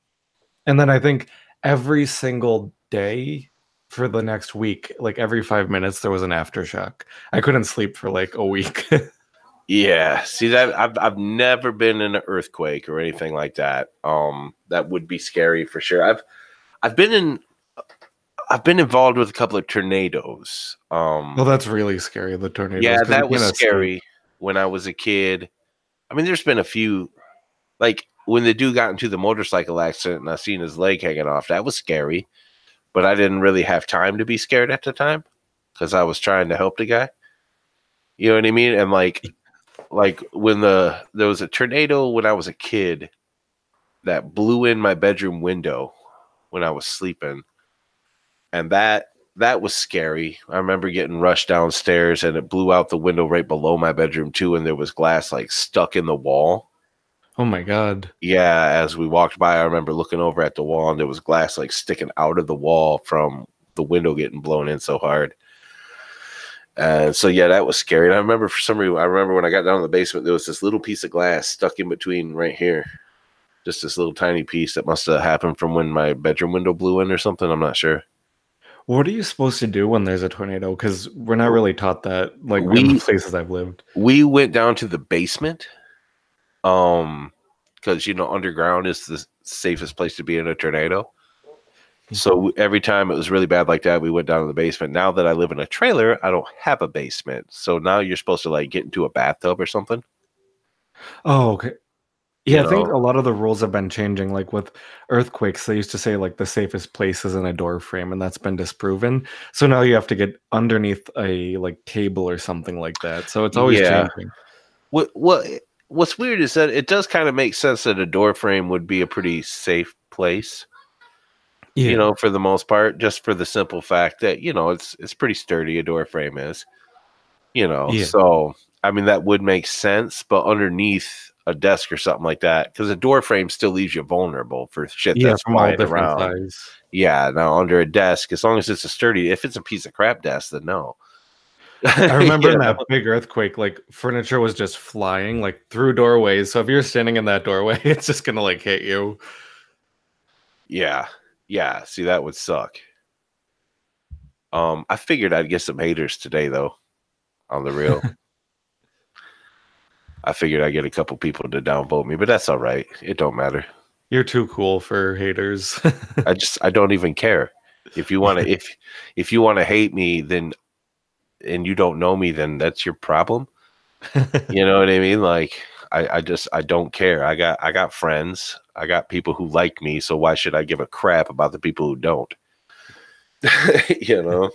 And then I think every single day for the next week, like every 5 minutes, there was an aftershock. I couldn't sleep for like a week. Yeah, see that I've never been in an earthquake or anything like that. That would be scary for sure. I've been in I've been involved with a couple of tornadoes. Well, that's really scary, the tornadoes, Yeah, because you that was can't escape. scary when I was a kid. I mean, there's been a few, like when the dude got into the motorcycle accident and I seen his leg hanging off. That was scary, but I didn't really have time to be scared at the time because I was trying to help the guy. You know what I mean? And like when there was a tornado when I was a kid that blew in my bedroom window when I was sleeping, and that was scary. I remember getting rushed downstairs and it blew out the window right below my bedroom too, and there was glass like stuck in the wall. Oh my God. Yeah, as we walked by, I remember looking over at the wall and there was glass like sticking out of the wall from the window getting blown in so hard. And so yeah, that was scary. And I remember for some reason, I remember when I got down in the basement, there was this little piece of glass stuck in between right here. Just this little tiny piece that must have happened from when my bedroom window blew in or something. I'm not sure. What are you supposed to do when there's a tornado? Because we're not really taught that, like in the We places I've lived. we went down to the basement, because underground is the safest place to be in a tornado. So every time it was really bad like that, we went down to the basement. Now that I live in a trailer, I don't have a basement. So now you're supposed to like get into a bathtub or something. Oh, okay. You Yeah, I think know, a lot of the rules have been changing. Like with earthquakes, they used to say like the safest place is in a door frame, and that's been disproven. So now you have to get underneath a like table or something like that. So it's always yeah. changing. What's weird is that it does kind of make sense that a door frame would be a pretty safe place. Yeah, For the most part, just for the simple fact that it's pretty sturdy. A door frame is. yeah, So I mean that would make sense, but underneath a desk or something like that, because a door frame still leaves you vulnerable for shit yeah, that's from all flying different around. size. Yeah, now under a desk, as long as it's a sturdy, if it's a piece of crap desk, then no. I remember you in know? that big earthquake, like furniture was just flying like through doorways. So if you're standing in that doorway, it's just gonna like hit you. Yeah, yeah. See, that would suck. I figured I'd get some haters today, though. On the real, I figured I'd get a couple people to downvote me, but that's all right. It don't matter. You're too cool for haters. I don't even care. If you want to, if you want to hate me, then and you don't know me, then that's your problem. You know what I mean? Like I don't care. I got friends. I got people who like me, so why should I give a crap about the people who don't? You know,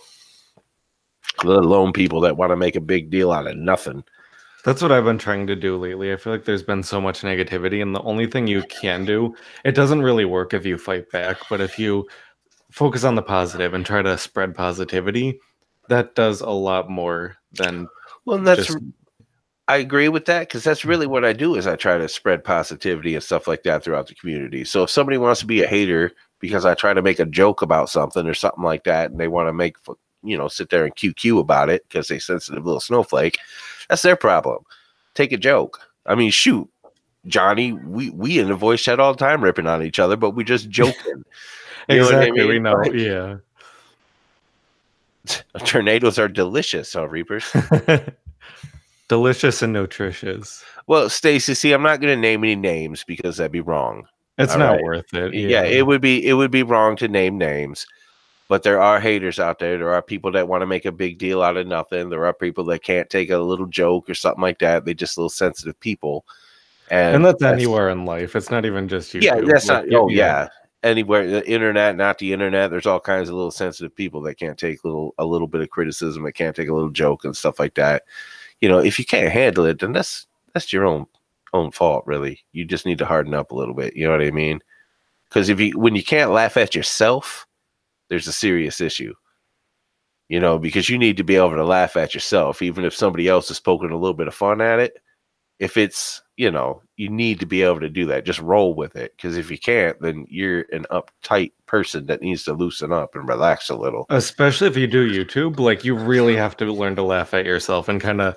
let alone people that want to make a big deal out of nothing. That's what I've been trying to do lately. I feel like there's been so much negativity, and the only thing you can do, it doesn't really work if you fight back, but if you focus on the positive and try to spread positivity, that does a lot more than Well, just. I agree with that because that's really what I do is I try to spread positivity and stuff like that throughout the community. So if somebody wants to be a hater because I try to make a joke about something or something like that, and they want to make sit there and QQ about it because they sensitive little snowflake, that's their problem. Take a joke. I mean, shoot, Johnny, we in the voice chat all the time ripping on each other, but we just joking. You know what I Exactly, we mean? know, Like, yeah. tornadoes are delicious, huh, Reapers? Delicious and nutritious. Well, Stacy, see, I'm not going to name any names because that'd be wrong. It's All not right. worth it. Yeah, Yeah. it would be wrong to name names, but there are haters out there. There are people that want to make a big deal out of nothing. There are people that can't take a little joke or something like that. They're just little sensitive people. And And that's anywhere in life. It's not even just yeah, YouTube. that's Like, not oh yeah. yeah. Anywhere the internet, not the internet, there's all kinds of little sensitive people that can't take a little bit of criticism, that can't take a little joke and stuff like that. You know, if you can't handle it, then that's your own fault, really. You just need to harden up a little bit. You know what I mean? Because when you can't laugh at yourself, there's a serious issue. You know, because you need to be able to laugh at yourself, even if somebody else is poking a little bit of fun at it. If it's, you need to be able to do that. Just roll with it. Because if you can't, then you're an uptight person that needs to loosen up and relax a little. Especially if you do YouTube, like you really have to learn to laugh at yourself and kind of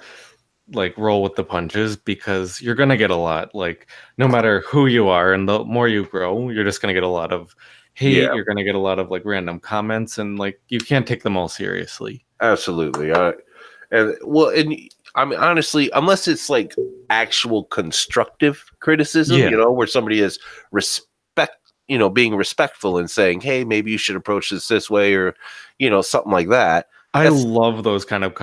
like roll with the punches because you're gonna get a lot. Like no matter who you are, and the more you grow, you're just gonna get a lot of hate. Yeah, You're gonna get a lot of like random comments, and like you can't take them all seriously. absolutely. And I mean, honestly, unless it's like actual constructive criticism, Yeah. where somebody is being respectful and saying, hey, maybe you should approach this way, or, something like that. I love those kind of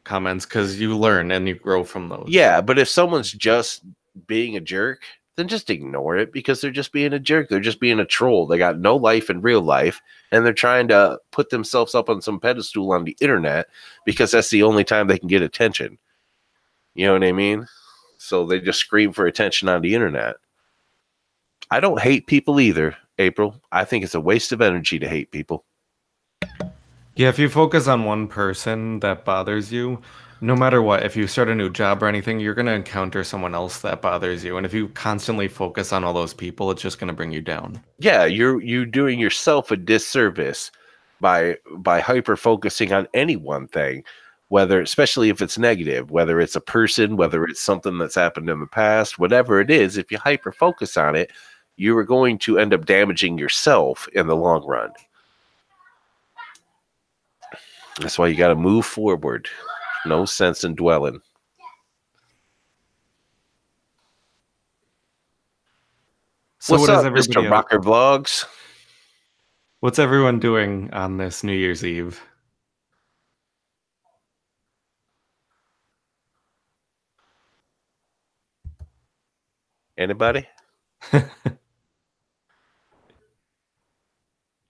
comments because you learn and you grow from those. Yeah, but if someone's just being a jerk, then just ignore it because they're just being a jerk. They're just being a troll. They got no life in real life, and they're trying to put themselves up on some pedestal on the internet because that's the only time they can get attention. You know what I mean? So they just scream for attention on the internet. I don't hate people either, April. I think it's a waste of energy to hate people. Yeah, if you focus on one person that bothers you, no matter what, if you start a new job or anything, you're going to encounter someone else that bothers you. And if you constantly focus on all those people, it's just going to bring you down. Yeah, you're doing yourself a disservice by hyper focusing on any one thing, whether especially if it's negative, whether it's a person, whether it's something that's happened in the past, whatever it is, if you hyper focus on it, you are going to end up damaging yourself in the long run. That's why you got to move forward. No sense in dwelling. So What's what is up, everybody Mr. Rocker Vlogs? What's everyone doing on this New Year's Eve? Anybody?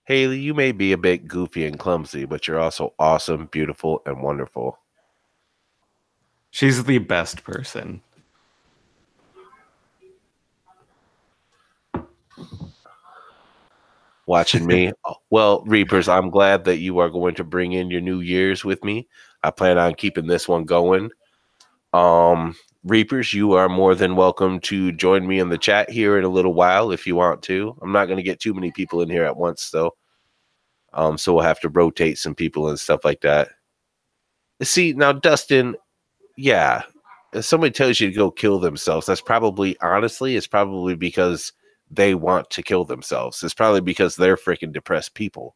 Haley, you may be a bit goofy and clumsy, but you're also awesome, beautiful, and wonderful. She's the best person. Watching me. Well, Reapers, I'm glad that you are going to bring in your New Year's with me. I plan on keeping this one going. Reapers, you are more than welcome to join me in the chat here in a little while if you want to. I'm not going to get too many people in here at once, though. So we'll have to rotate some people and stuff like that. See, now, Dustin, yeah, if somebody tells you to go kill themselves, that's probably, honestly, it's probably because they want to kill themselves. It's probably because they're freaking depressed people.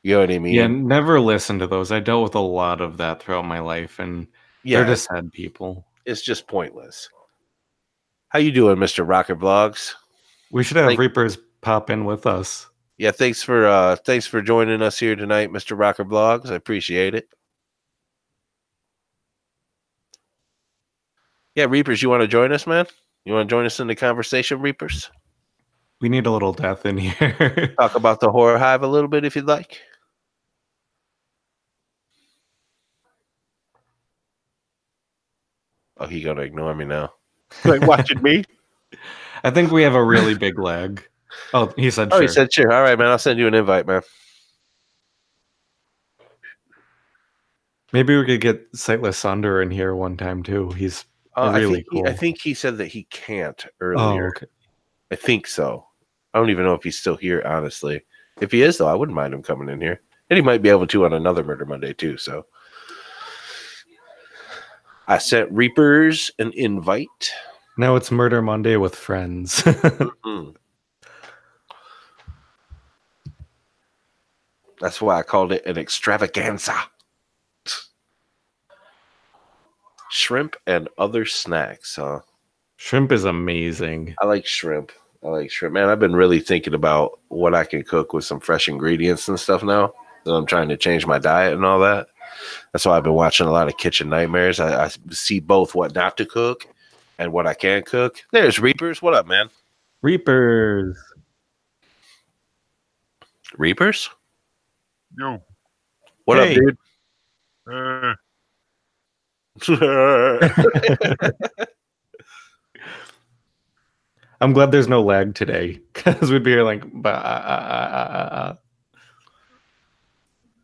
You know what I mean? Yeah, never listen to those. I dealt with a lot of that throughout my life, and they're just sad people. It's just pointless. How you doing, Mr. Rocker Vlogs? We should have Reapers pop in with us. Yeah, thanks for joining us here tonight, Mr. Rocker Vlogs. I appreciate it. Yeah, Reapers, you want to join us, man? You want to join us in the conversation, Reapers? We need a little death in here. Talk about the horror hive a little bit if you'd like. Oh, he gonna ignore me now. Like watching me? I think we have a really big lag. Oh, he said Oh, he sure. said sure. All right, man. I'll send you an invite, man. Maybe we could get Sightless Sunder in here one time too. He's really cool. I think he said that he can't earlier. Oh, okay. I think so. I don't even know if he's still here, honestly. If he is, though, I wouldn't mind him coming in here, and he might be able to on another Murder Monday too. So I sent Reapers an invite. Now it's Murder Monday with friends. Mm-hmm. That's why I called it an extravaganza. Shrimp and other snacks, huh? Shrimp is amazing. I like shrimp. Man, I've been really thinking about what I can cook with some fresh ingredients and stuff now. So I'm trying to change my diet and all that. That's why I've been watching a lot of Kitchen Nightmares. I see both what not to cook and what I can cook. There's Reapers. What up, man? Reapers. Reapers? Yo. What Hey. up, dude? I'm glad there's no lag today because we'd be here like. Bah.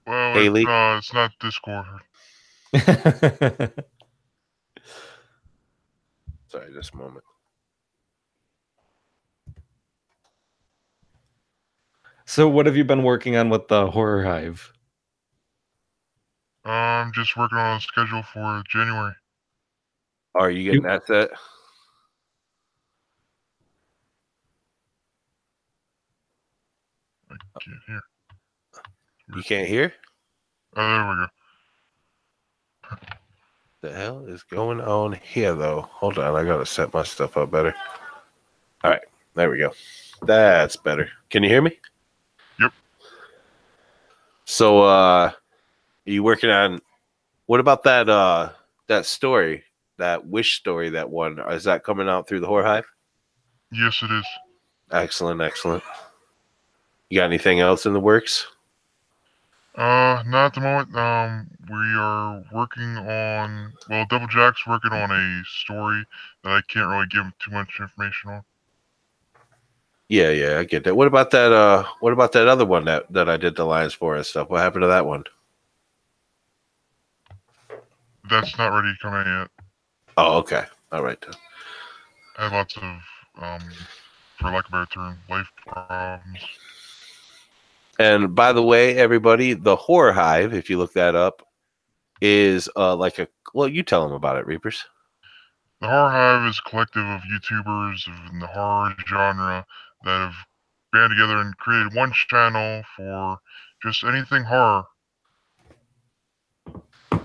Well, Haley? it's not Discord. Sorry, just a moment. So, what have you been working on with the Horror Hive? I'm just working on a schedule for January. Are you getting that set? I can't hear. You can't hear? Oh, there we go. The hell is going on here, though? Hold on, I gotta set my stuff up better. All right, there we go. That's better. Can you hear me? Yep. So, are you working on? What about that story, that Wish story, that one? Is that coming out through the Horror Hive? Yes, it is. Excellent, excellent. You got anything else in the works? Not at the moment. We are working on. Well, Double Jack's working on a story that I can't really give too much information on. Yeah, I get that. What about that? What about that other one that I did the lines for and stuff? What happened to that one? That's not ready to come in yet. Oh, okay. All right. I had lots of, for lack of a better term, life problems. And by the way, everybody, the Horror Hive, if you look that up, is like a. Well, you tell them about it, Reapers. The Horror Hive is a collective of YouTubers in the horror genre that have band together and created one channel for just anything horror.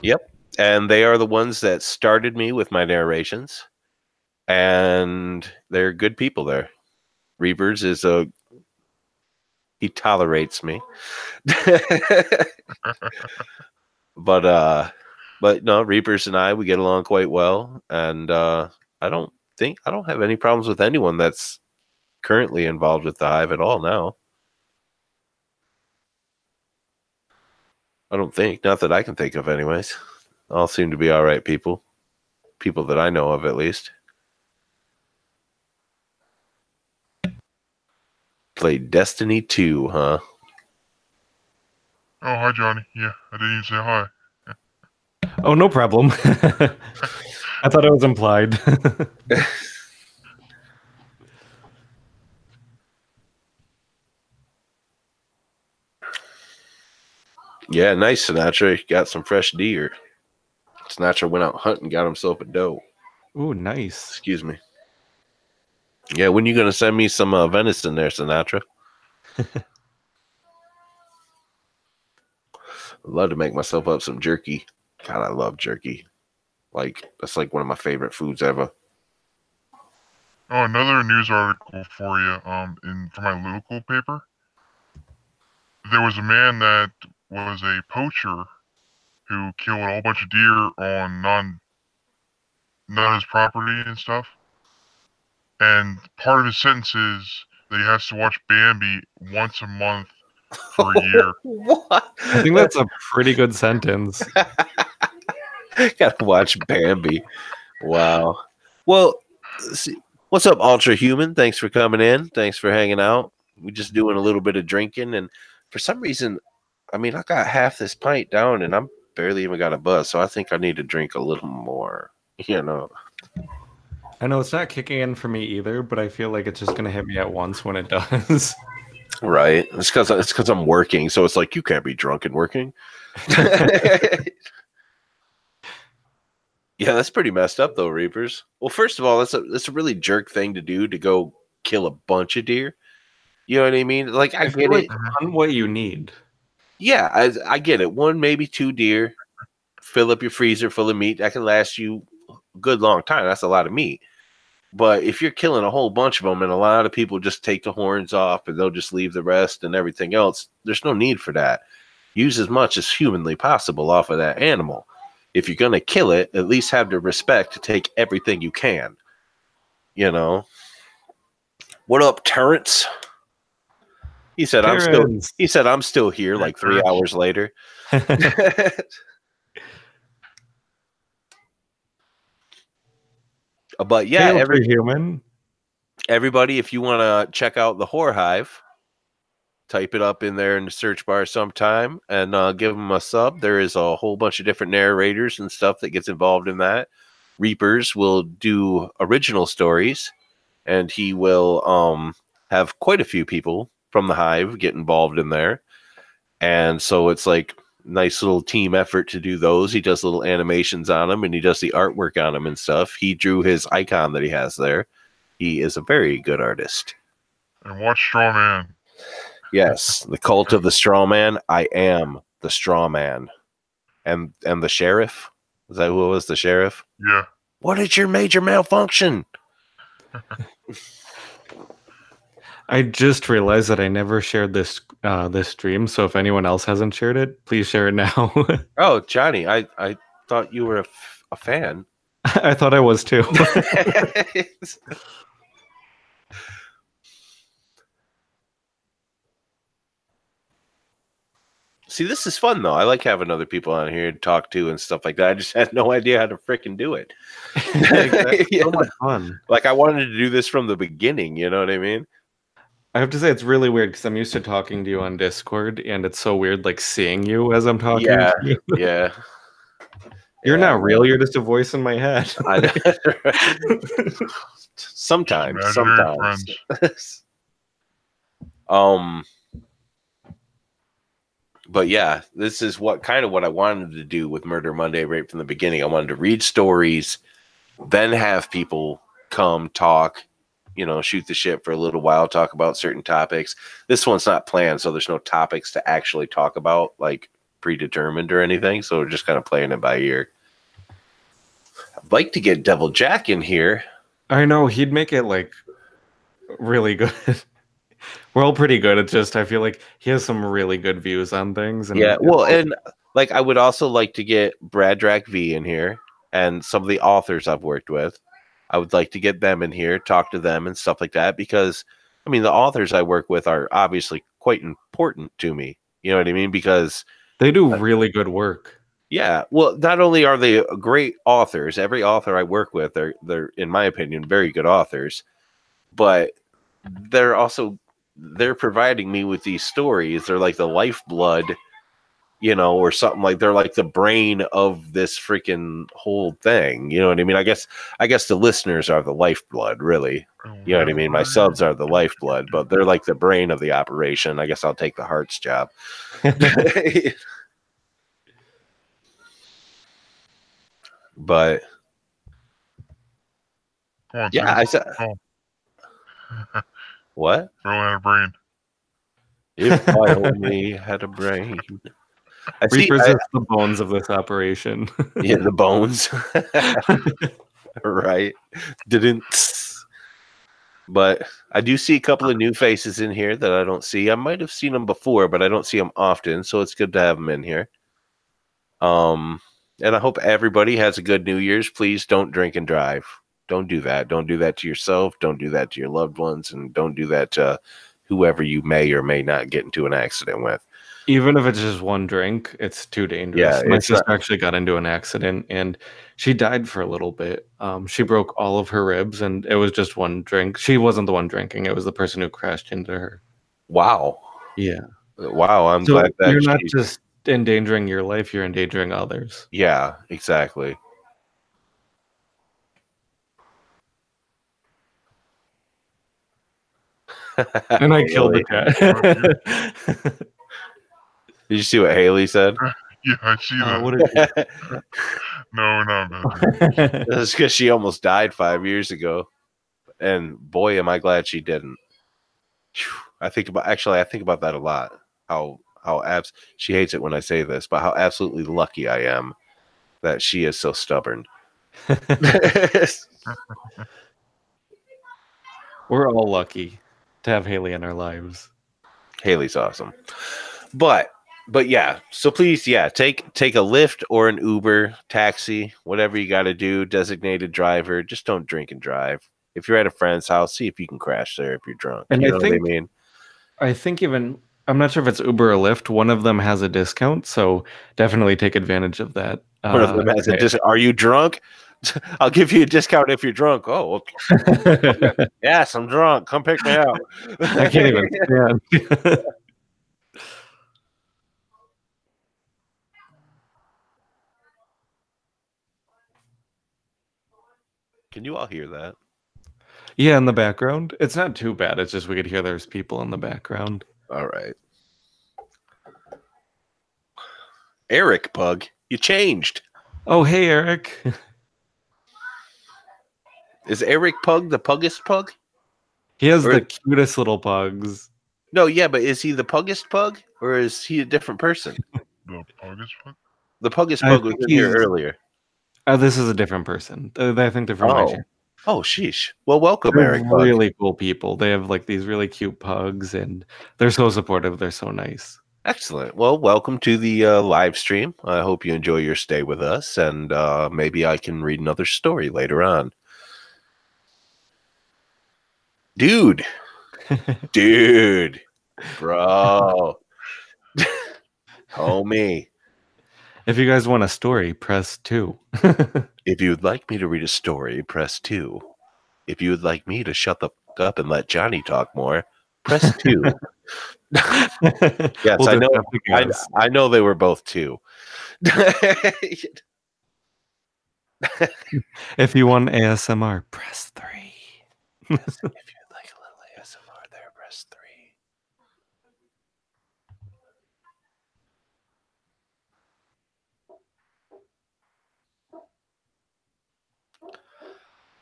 Yep. And they are the ones that started me with my narrations. And they're good people there. Reapers is he tolerates me. but no, Reapers and I, we get along quite well. And I don't have any problems with anyone that's currently involved with the Hive at all now. I don't think. Not that I can think of anyways. All seem to be all right people. People that I know of, at least. Played Destiny 2, huh? Oh, hi, Johnny. Yeah, I didn't even say hi. Oh, no problem. I thought it was implied. Yeah, nice, Sinatra. He got some fresh deer. Sinatra went out hunting, got himself a doe. Ooh, nice. Excuse me. Yeah, when you gonna send me some venison there, Sinatra? I'd love to make myself up some jerky. God, I love jerky. Like, that's like one of my favorite foods ever. Oh, another news article for you. For my local paper, there was a man that was a poacher who killed a whole bunch of deer on not his property and stuff. And part of his sentence is that he has to watch Bambi once a month for a year. What? I think that's a pretty good sentence. Gotta watch Bambi. Wow. Well, see, what's up, Ultra Human? Thanks for coming in. Thanks for hanging out. We're just doing a little bit of drinking, and for some reason, I mean, I got half this pint down, and I'm barely even got a buzz. So I think I need to drink a little more. You know. I know it's not kicking in for me either, but I feel like it's just gonna hit me at once when it does. Right. It's because I'm working, so it's like you can't be drunk and working. Yeah, that's pretty messed up though, Reapers. Well, first of all, that's a really jerk thing to do, to go kill a bunch of deer. You know what I mean? Like I feel get like it. on what you need. Yeah, I get it. One, maybe two deer. Fill up your freezer full of meat. That can last you a good long time. That's a lot of meat. But if you're killing a whole bunch of them, and a lot of people just take the horns off and they'll just leave the rest and everything else, there's no need for that. Use as much as humanly possible off of that animal. If you're going to kill it, at least have the respect to take everything you can. You know? What up, Terrence? He said, I'm still here like 3 hours later. But yeah, everybody, if you want to check out the Whore Hive, type it up in there in the search bar sometime and give them a sub. There is a whole bunch of different narrators and stuff that gets involved in that. Reapers will do original stories, and he will have quite a few people from the Hive get involved in there. And so it's like nice little team effort to do those. He does little animations on them, and he does the artwork on them and stuff. He drew his icon that he has there. He is a very good artist. And watch Straw Man. Yes, the cult of the straw man. I am the straw man. And the sheriff? Is that who was the sheriff? Yeah. What is your major malfunction? I just realized that I never shared this stream, so if anyone else hasn't shared it, please share it now. Oh, Johnny, I thought you were a fan. I thought I was too. See, this is fun, though. I like having other people on here to talk to and stuff like that. I just had no idea how to freaking do it. So much fun. Like, I wanted to do this from the beginning, you know what I mean? I have to say, it's really weird because I'm used to talking to you on Discord, and it's so weird, like, seeing you as I'm talking to you. Yeah. You're not real. You're just a voice in my head. Sometimes. But yeah, this is what I wanted to do with Murder Monday right from the beginning. I wanted to read stories, then have people come talk, shoot the shit for a little while, talk about certain topics. This one's not planned, so there's no topics to actually talk about, like predetermined or anything. So we're just kind of playing it by ear. I'd like to get Devil Jack in here. I know, he'd make it like really good. We're all pretty good. It's just I feel like he has some really good views on things. And yeah, well, and like I would also like to get Brad Drac V in here and some of the authors I've worked with. I would like to get them in here, talk to them and stuff like that, because I mean the authors I work with are obviously quite important to me. You know what I mean? Because they do really good work. Yeah, well, not only are they great authors, every author I work with, they're in my opinion very good authors, but they're providing me with these stories. They're like the lifeblood, or something, like they're like the brain of this freaking whole thing. You know what I mean? I guess the listeners are the lifeblood, really. You know what I mean? My subs are the lifeblood, but they're like the brain of the operation. I guess I'll take the heart's job. But yeah, I said, what? If I only had a brain. If I only had a brain. Reapers is the bones of this operation. Yeah, the bones. Right. Didn't. But I do see a couple of new faces in here that I don't see. I might have seen them before, but I don't see them often, so it's good to have them in here. And I hope everybody has a good New Year's. Please don't drink and drive. Don't do that. Don't do that to yourself. Don't do that to your loved ones. And don't do that to whoever you may or may not get into an accident with. Even if it's just one drink, it's too dangerous. Yeah, My it's sister not- actually got into an accident and she died for a little bit. She broke all of her ribs and it was just one drink. She wasn't the one drinking, it was the person who crashed into her. Wow. Yeah. Wow. I'm So glad that you're not just endangering your life, you're endangering others. Yeah, exactly. And I killed the Haley. cat. Did you see what Haley said? Yeah, I see that. What did No, not bad. That's because she almost died 5 years ago. And boy, am I glad she didn't. Phew. I think about that a lot. She hates it when I say this, but how absolutely lucky I am that she is so stubborn. We're all lucky to have Haley in our lives. Haley's awesome. But yeah, so please, yeah, take a Lyft or an Uber, taxi, whatever you got to do, designated driver. Just don't drink and drive. If you're at a friend's house, see if you can crash there if you're drunk. And you I know think, what I mean? I think even, I'm not sure if it's Uber or Lyft, one of them has a discount, so definitely take advantage of that. One of them has a discount. Are you drunk? I'll give you a discount if you're drunk. Oh, okay. Yes, I'm drunk. Come pick me up. I can't even stand. Can you all hear that? Yeah, in the background. It's not too bad. It's just we could hear there's people in the background. All right. Eric Pug, you changed. Oh, hey, Eric. Is Eric Pug the puggest pug? He has the cutest little pugs. No, yeah, but is he the puggest pug or is he a different person? The puggest one? The puggest pug was in here earlier. This is a different person. I think they're from my channel. Oh, sheesh. Well, welcome, They're Eric Pug. really cool people. They have like these really cute pugs and they're so supportive. They're so nice. Excellent. Well, welcome to the live stream. I hope you enjoy your stay with us, and maybe I can read another story later on. Dude, bro, homie. If you guys want a story, press 2. If you would like me to read a story, press 2. If you would like me to shut the fuck up and let Johnny talk more, press 2. Yes, I know. I know they were both 2. If you want ASMR, press 3. If you'd like a little ASMR there, press 3.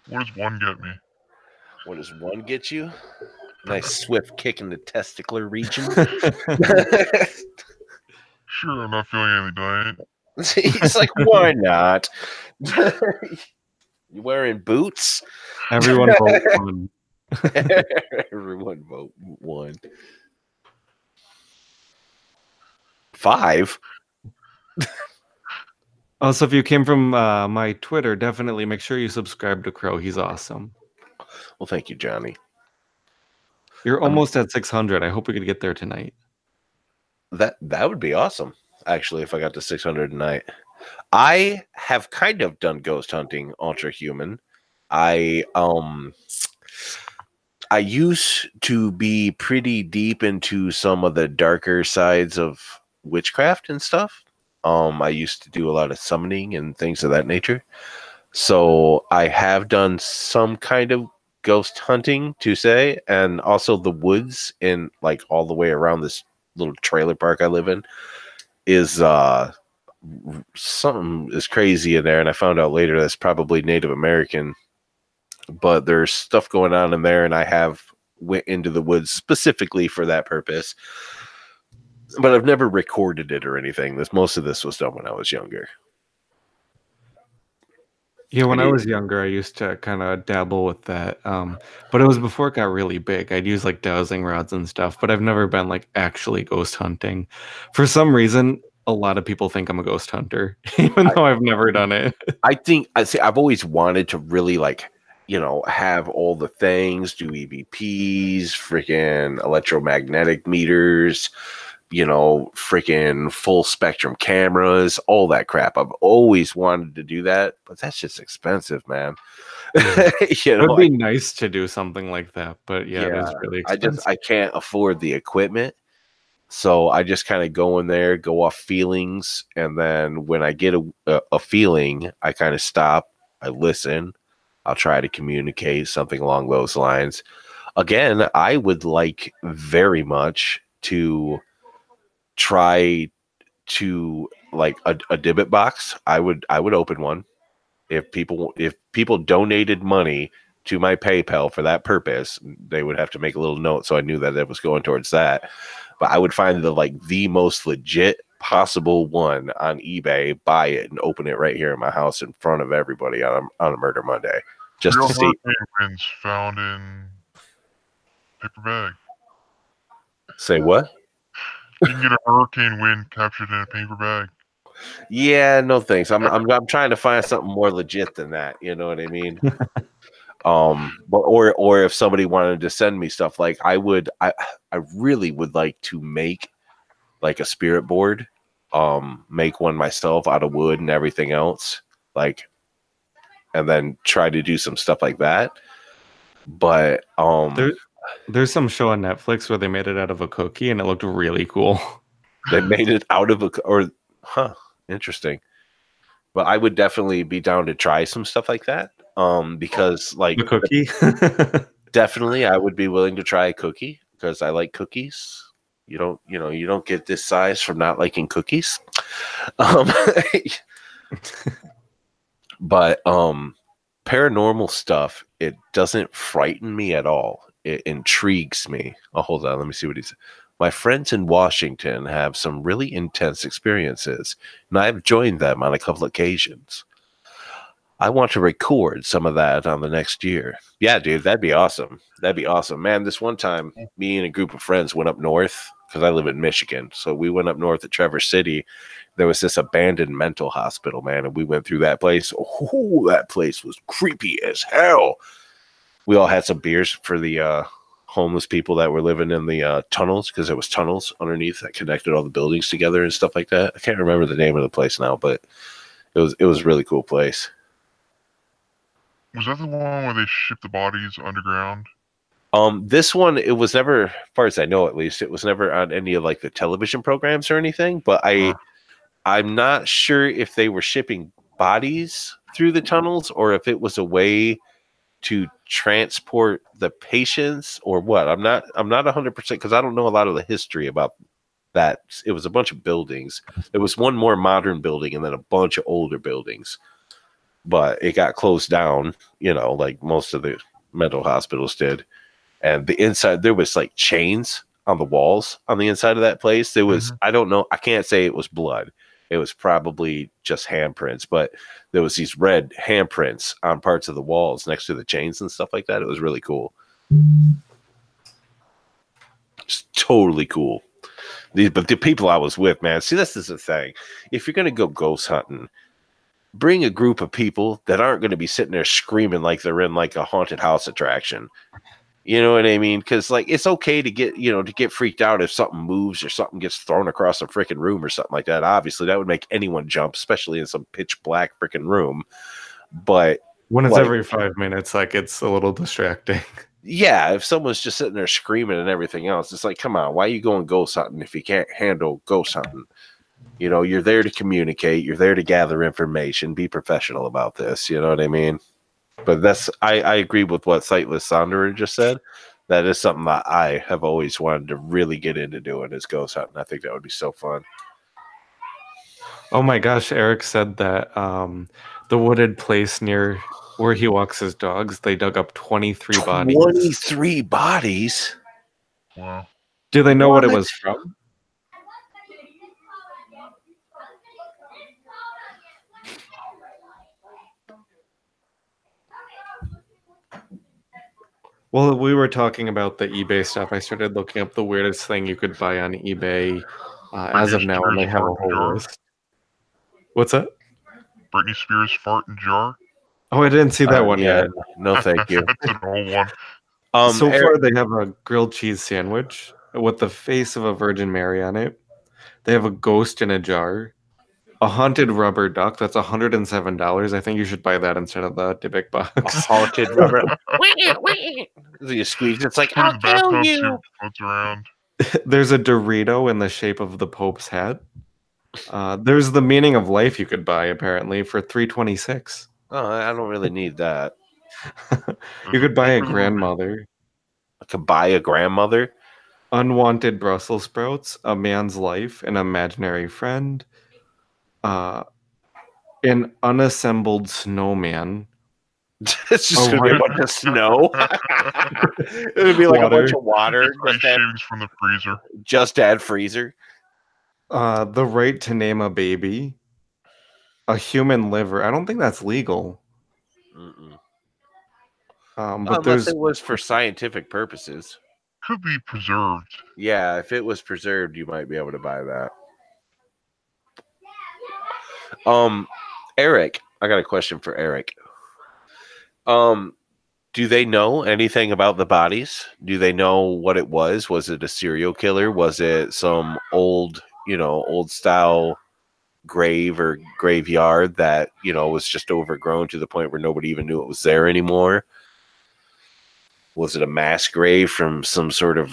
What does 1 get me? What does 1 get you? Nice swift kick in the testicular region. Sure, I'm not feeling anything tonight. He's like, why not? You wearing boots? Everyone vote 1. Everyone vote 1. 5? Also, if you came from my Twitter, definitely make sure you subscribe to Crow. He's awesome. Well, thank you, Johnny. You're almost at 600. I hope we could get there tonight. That would be awesome, actually, if I got to 600 tonight. I have kind of done ghost hunting, Ultra Human. I used to be pretty deep into some of the darker sides of witchcraft and stuff. I used to do a lot of summoning and things of that nature. So I have done some kind of ghost hunting, to say, and also the woods in like all the way around this little trailer park I live in is something is crazy in there, and I found out later that's probably Native American, but there's stuff going on in there, and I have went into the woods specifically for that purpose, but I've never recorded it or anything. Most of this was done when I was younger. Yeah, when I was younger, I used to kind of dabble with that, but it was before it got really big. I'd use like dowsing rods and stuff, but I've never been like actually ghost hunting. For some reason, a lot of people think I'm a ghost hunter, even though I've never done it. I think I've always wanted to really like, have all the things, do EVPs, freaking electromagnetic meters, freaking full spectrum cameras, all that crap. I've always wanted to do that, but that's just expensive, man. It would be nice to do something like that, but yeah, it is really expensive. I can't afford the equipment. So I just kind of go in there, go off feelings, and then when I get a feeling, I kind of stop, I listen, I'll try to communicate something along those lines. Again, I would like very much to try to like a Dibbit box. I would open one if people donated money to my PayPal for that purpose. They would have to make a little note so I knew that it was going towards that. But I would find the most legit possible one on eBay, buy it, and open it right here in my house in front of everybody on a Murder Monday, just Real to see. hurricane winds found in paper bag. Say what? You can get a hurricane wind captured in a paper bag. Yeah, no thanks. I'm trying to find something more legit than that. You know what I mean? But or if somebody wanted to send me stuff, like I really would like to make like a spirit board, make one myself out of wood and everything else, like, and then try to do some stuff like that. But there's some show on Netflix where they made it out of a cookie and it looked really cool. They made it out of interesting. But I would definitely be down to try some stuff like that. Because like the cookie, definitely I would be willing to try a cookie because I like cookies. You don't get this size from not liking cookies. But paranormal stuff, it doesn't frighten me at all. It intrigues me. Oh, hold on, let me see what he said. My friends in Washington have some really intense experiences, and I've joined them on a couple occasions. I want to record some of that on the next year. Yeah, dude, that'd be awesome. That'd be awesome. Man, this one time, me and a group of friends went up north, because I live in Michigan. So we went up north to Traverse City. There was this abandoned mental hospital, man, and we went through that place. Oh, that place was creepy as hell. We all had some beers for the homeless people that were living in the tunnels, because there was tunnels underneath that connected all the buildings together and stuff like that. I can't remember the name of the place now, but it was a really cool place. Was that the one where they shipped the bodies underground? This one, it was never, as far as I know, at least, it was never on any of like the television programs or anything. But I'm not sure if they were shipping bodies through the tunnels or if it was a way to transport the patients or what. I'm not 100% because I don't know a lot of the history about that. It was a bunch of buildings. There was one more modern building and then a bunch of older buildings. But it got closed down, like most of the mental hospitals did. And the inside, there was like chains on the walls on the inside of that place. There was, I don't know, I can't say it was blood. It was probably just handprints, but there was these red handprints on parts of the walls next to the chains and stuff like that. It was really cool. It's totally cool. But the people I was with, man, see, this is the thing. If you're going to go ghost hunting, bring a group of people that aren't going to be sitting there screaming like they're in like a haunted house attraction. You know what I mean? Because like it's okay to get freaked out if something moves or something gets thrown across a freaking room or something like that. Obviously, that would make anyone jump, especially in some pitch black freaking room. But when it's every 5 minutes, like it's a little distracting. Yeah, if someone's just sitting there screaming and everything else, it's like, come on, why are you going ghost hunting if you can't handle ghost hunting? You're there to communicate. You're there to gather information. Be professional about this. You know what I mean? But I agree with what Sightless Sonderer just said. That is something that I have always wanted to really get into doing is ghost hunting. I think that would be so fun. Oh my gosh, Eric said that the wooded place near where he walks his dogs, they dug up 23 bodies. 23 bodies? Wow. Do they know what it was from? Well, we were talking about the eBay stuff. I started looking up the weirdest thing you could buy on eBay As of now, I may have a whole list. What's that? Britney Spears fart in jar. Oh, I didn't see that one yeah, yet. no, thank you. That's an old one. So Eric, far, they have a grilled cheese sandwich with the face of a Virgin Mary on it. They have a ghost in a jar, a haunted rubber duck. That's $107. I think you should buy that instead of the big box. haunted rubber. You squeeze, it's like, Put in I'll the kill bathtub, see you. what floats around. There's a Dorito in the shape of the Pope's hat. There's the meaning of life you could buy apparently for $326. Oh, I don't really need that. You could buy a grandmother, I could buy a grandmother. unwanted Brussels sprouts, a man's life, an imaginary friend, an unassembled snowman. It's just gonna be a bunch of snow. It'll be like a bunch of water. Ice shavings from the freezer. Just add freezer. The right to name a baby, a human liver. I don't think that's legal. But unless it was for scientific purposes. Could be preserved. Yeah, if it was preserved, you might be able to buy that. Eric, I got a question for Eric. Do they know anything about the bodies? Do they know what it was? Was it a serial killer? Was it some old style grave or graveyard that, was just overgrown to the point where nobody even knew it was there anymore? Was it a mass grave from some sort of,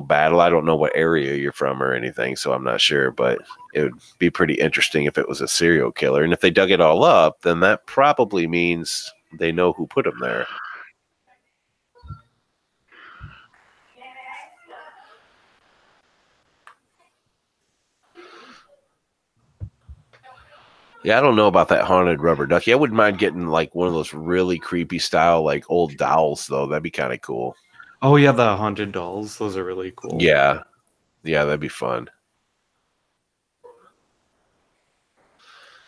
battle? I don't know what area you're from or anything, so I'm not sure, but it would be pretty interesting if it was a serial killer. And if they dug it all up, then that probably means they know who put them there. Yeah, I don't know about that haunted rubber ducky. I wouldn't mind getting like one of those really creepy style, like old dolls, though. That'd be kind of cool. Oh yeah, the haunted dolls. Those are really cool. Yeah, that'd be fun.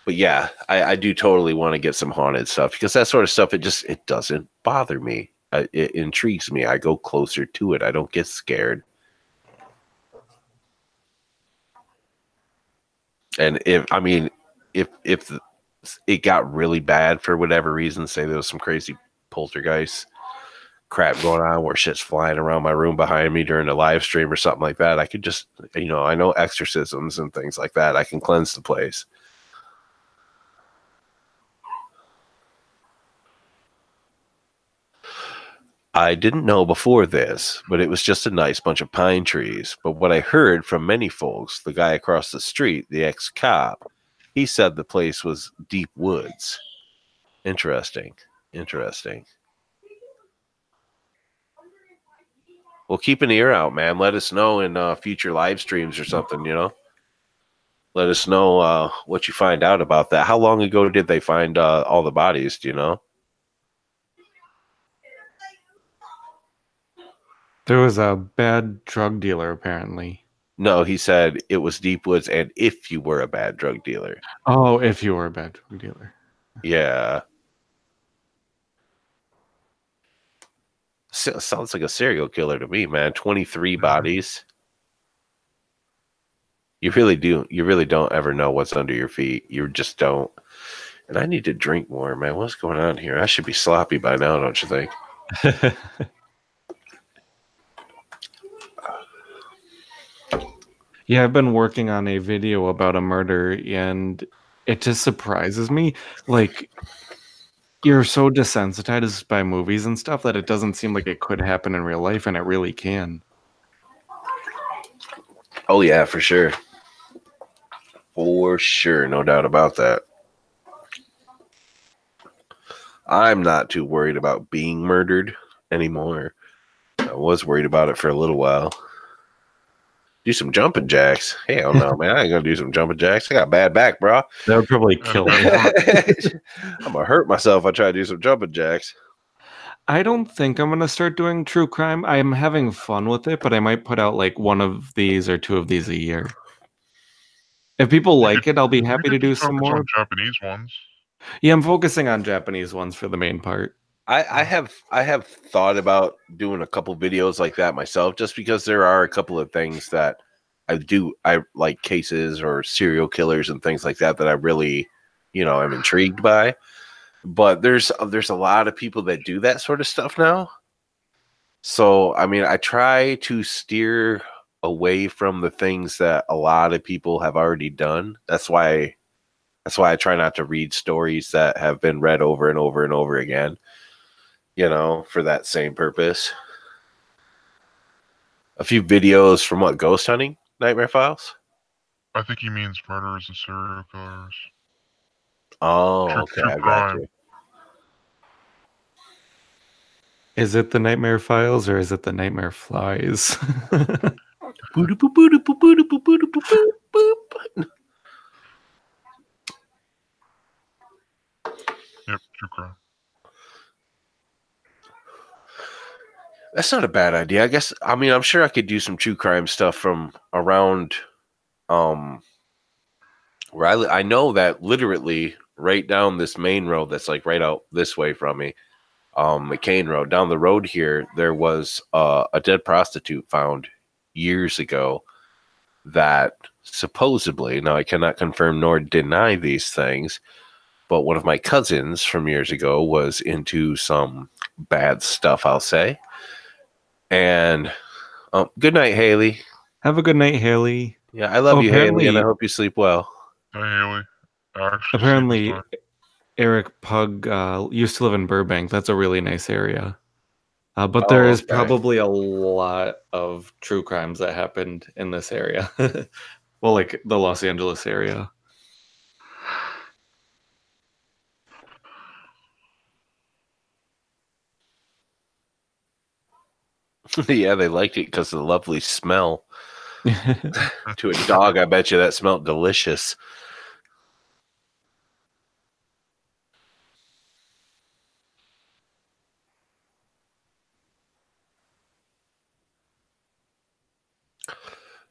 But yeah, I do totally want to get some haunted stuff because that sort of stuff, it doesn't bother me. It intrigues me. I go closer to it. I don't get scared. And if it got really bad for whatever reason, say there was some crazy poltergeist crap going on where shit's flying around my room behind me during a live stream or something like that, I could just, I know exorcisms and things like that. I can cleanse the place. I didn't know before this, but it was just a nice bunch of pine trees. But what I heard from many folks, the guy across the street, the ex-cop, he said the place was deep woods. Interesting. Well, keep an ear out, man. Let us know in future live streams or something, Let us know what you find out about that. How long ago did they find all the bodies, do you know? There was a bad drug dealer, apparently. No, he said it was deep woods, and if you were a bad drug dealer. Oh, if you were a bad drug dealer. Yeah. Sounds like a serial killer to me, man. 23 bodies. You really do. You really don't ever know what's under your feet. You just don't. And I need to drink more, man. What's going on here? I should be sloppy by now, don't you think? Yeah, I've been working on a video about a murder, and it just surprises me. Like, you're so desensitized by movies and stuff that it doesn't seem like it could happen in real life, and it really can. Oh, yeah, for sure. For sure. No doubt about that. I'm not too worried about being murdered anymore. I was worried about it for a little while. Do some jumping jacks. Hell no, man. I ain't gonna do some jumping jacks. I got a bad back, bro. That would probably kill me. I'm gonna hurt myself if I try to do some jumping jacks. I don't think I'm gonna start doing true crime. I'm having fun with it, but I might put out like one of these or two of these a year. If people like it, I'll be happy to do some more. Japanese ones. Yeah, I'm focusing on Japanese ones for the main part. I have thought about doing a couple videos like that myself, just because there are a couple of things that I like cases or serial killers and things like that I really, am intrigued by. But there's a lot of people that do that sort of stuff now. So, I mean, I try to steer away from the things that a lot of people have already done. That's why I try not to read stories that have been read over and over and over again, for that same purpose. A few videos from ghost hunting, Nightmare Files? I think he means murderers and serial killers. Oh, True okay, I got crime. you. Is it the Nightmare Files or is it the Nightmare Flies? Yep, true crime. That's not a bad idea. I guess, I mean, I'm sure I could do some true crime stuff from around where I know that literally right down this main road that's like right out this way from me, McCain Road, down the road here, there was a dead prostitute found years ago that supposedly, now I cannot confirm nor deny these things, but one of my cousins from years ago was into some bad stuff, I'll say. And good night, Haley. Have a good night, Haley. Yeah, I love you, Haley, and I hope you sleep well. Hey, Haley. Apparently, Eric Pug used to live in Burbank. That's a really nice area. But there is probably a lot of true crimes that happened in this area. Well, like the Los Angeles area. Yeah, they liked it because of the lovely smell. To a dog, I bet you that smelled delicious.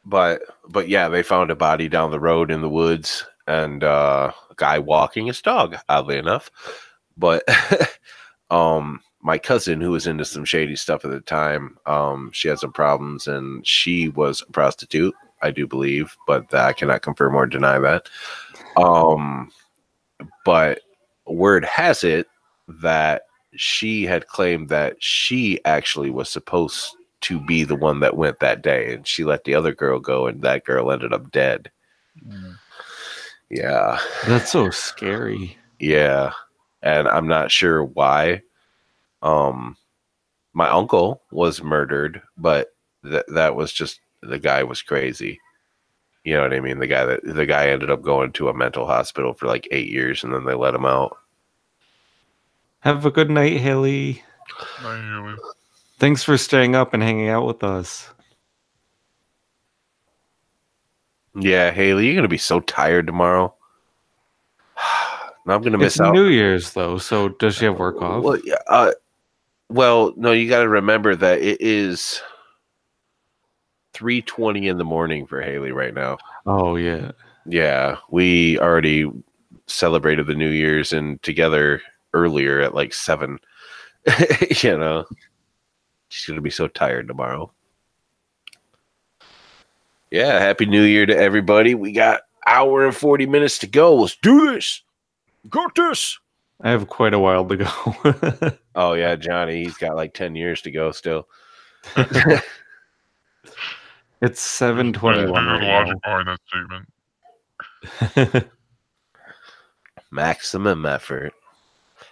But yeah, they found a body down the road in the woods, and a guy walking his dog, oddly enough. But my cousin, who was into some shady stuff at the time, she had some problems, and she was a prostitute, I do believe, but I cannot confirm or deny that. But word has it that she had claimed that she actually was supposed to be the one that went that day, and she let the other girl go, and that girl ended up dead. Yeah. That's so scary. Yeah. And I'm not sure why. My uncle was murdered, but that was just, the guy was crazy. You know what I mean? The guy ended up going to a mental hospital for like 8 years, and then they let him out. Have a good night, Haley. Night, Haley. Thanks for staying up and hanging out with us. Yeah, Haley, you're gonna be so tired tomorrow. Now I'm gonna miss out. It's New Year's though, so does she have work off? Well, no, you got to remember that it is 3:20 in the morning for Haley right now. Oh yeah. Yeah, we already celebrated the New Year's and together earlier at like 7. You know, she's gonna be so tired tomorrow. Yeah, Happy New Year to everybody. We got hour and 40 minutes to go. Let's do this. Got this. I have quite a while to go. Oh yeah, Johnny, he's got like 10 years to go still. It's 7:21 right the logic behind that statement. Maximum effort.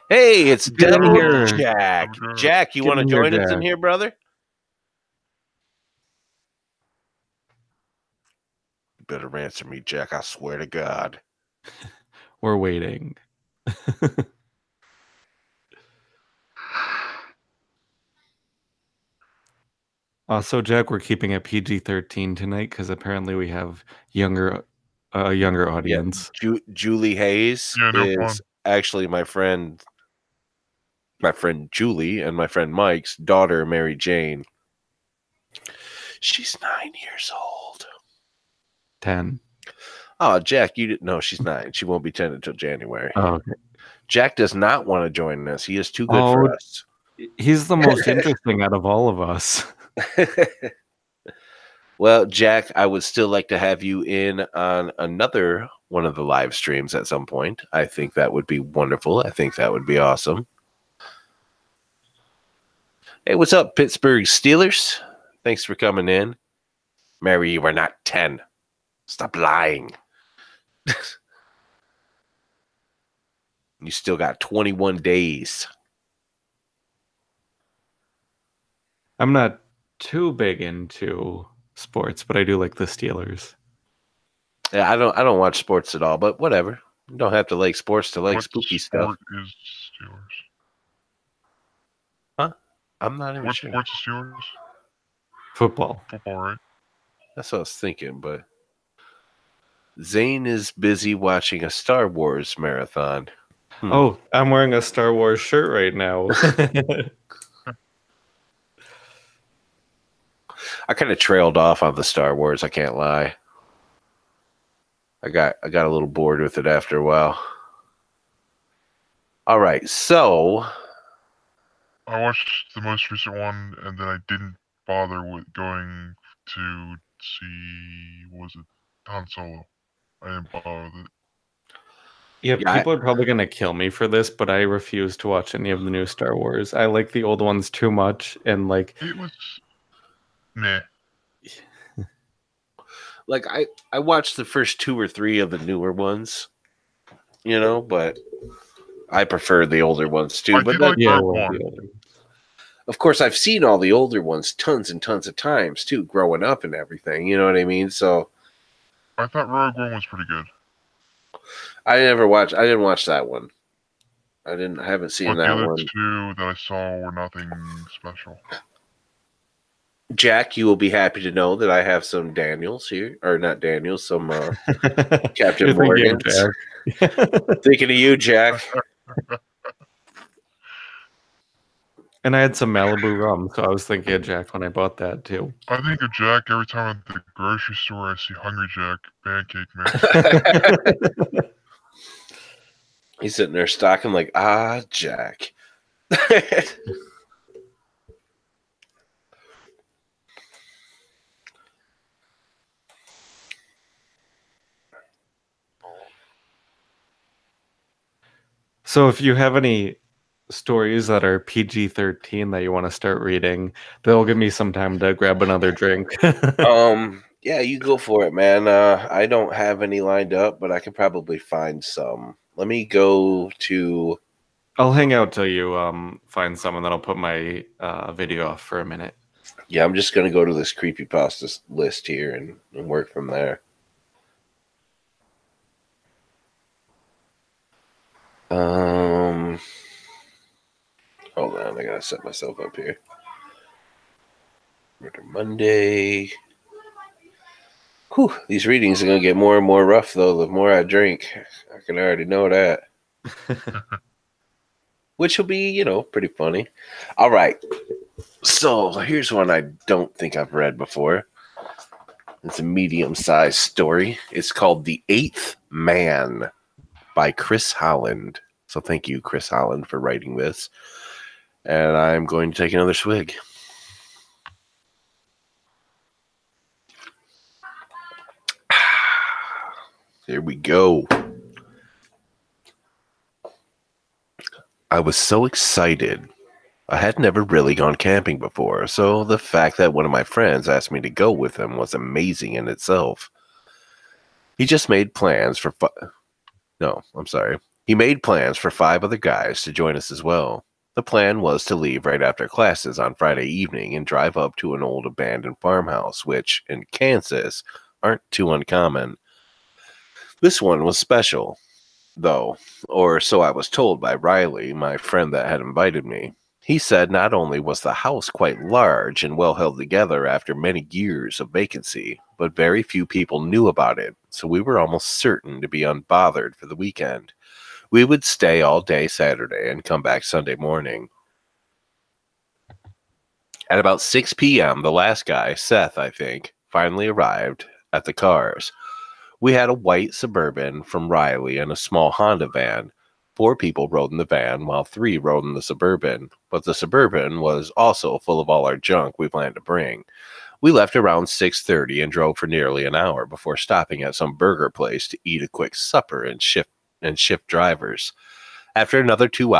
Hey, it's Devil Jack. Jack, you want to join us in here, brother? You better answer me, Jack. I swear to God. We're waiting. So, Jack, we're keeping it PG-13 tonight because apparently we have younger audience. Yeah, Julie Hayes is actually my friend Julie and my friend Mike's daughter, Mary Jane. She's 9 years old. 10. Oh, Jack, you didn't know she's 9. She won't be 10 until January. Oh, okay. Jack does not want to join us. He is too good for us. He's the most interesting out of all of us. Well, Jack, I would still like to have you in on another one of the live streams at some point. I think that would be wonderful. I think that would be awesome. Hey, what's up, Pittsburgh Steelers? Thanks for coming in. Mary, you are not 10. Stop lying. You still got 21 days. I'm not too big into sports, but I do like the Steelers. Yeah, I don't watch sports at all, but whatever. You don't have to like sports to like What spooky sport stuff. is Steelers? Huh? I'm not even What sure. sport's the Steelers? Football. Football, right? That's what I was thinking, but Zane is busy watching a Star Wars marathon. Oh, I'm wearing a Star Wars shirt right now. I kind of trailed off on the Star Wars, I can't lie. I got a little bored with it after a while. All right, so I watched the most recent one, and then I didn't bother with going to see, what was it, Han Solo. I didn't bother with it. Yeah, Yeah, people are probably going to kill me for this, but I refuse to watch any of the new Star Wars. I like the old ones too much, and like It was meh. like I watched the first 2 or 3 of the newer ones, you know, but I prefer the older ones too. I But did then, like yeah, I Rogue love One. the older. of course, I've seen all the older ones tons and tons of times too, growing up and everything. You know what I mean? So I thought Rogue One was pretty good. I didn't watch that one. I haven't seen But the that other one. two that I saw were nothing special. Jack, you will be happy to know that I have some Daniels here, or not Daniels, some Captain You're thinking of Morgan's. Jack. Thinking of you, Jack. And I had some Malibu rum, so I was thinking of Jack when I bought that too. I think of Jack every time at the grocery store I see Hungry Jack pancake mix. He's sitting there stocking like, Jack. So if you have any stories that are PG-13 that you want to start reading, that'll give me some time to grab another drink. Yeah, you go for it, man. I don't have any lined up, but I can probably find some. Let me go to. I'll hang out till you find some, and then I'll put my video off for a minute. Yeah, I'm just gonna go to this creepypasta list here and work from there. Hold on, I gotta set myself up here. Murder Monday. Whew, these readings are gonna get more and more rough though. The more I drink, I can already know that. Which will be, you know, pretty funny. All right. So here's one I don't think I've read before. It's a medium-sized story. It's called The Eighth Man by Chris Holland. So thank you, Chris Holland, for writing this. And I'm going to take another swig. Here we go. I was so excited. I had never really gone camping before, so the fact that one of my friends asked me to go with him was amazing in itself. He just made plans for He made plans for 5 other guys to join us as well. The plan was to leave right after classes on Friday evening and drive up to an old abandoned farmhouse, which, in Kansas, aren't too uncommon. This one was special, though, or so I was told by Riley, my friend that had invited me. He said not only was the house quite large and well held together after many years of vacancy, but very few people knew about it, so we were almost certain to be unbothered for the weekend. We would stay all day Saturday and come back Sunday morning. At about 6 p.m., the last guy, Seth, I think, finally arrived at the cars. We had a white Suburban from Riley and a small Honda van. 4 people rode in the van, while 3 rode in the Suburban, but the Suburban was also full of all our junk we planned to bring. We left around 6:30 and drove for nearly an hour before stopping at some burger place to eat a quick supper and shift drivers. After another 2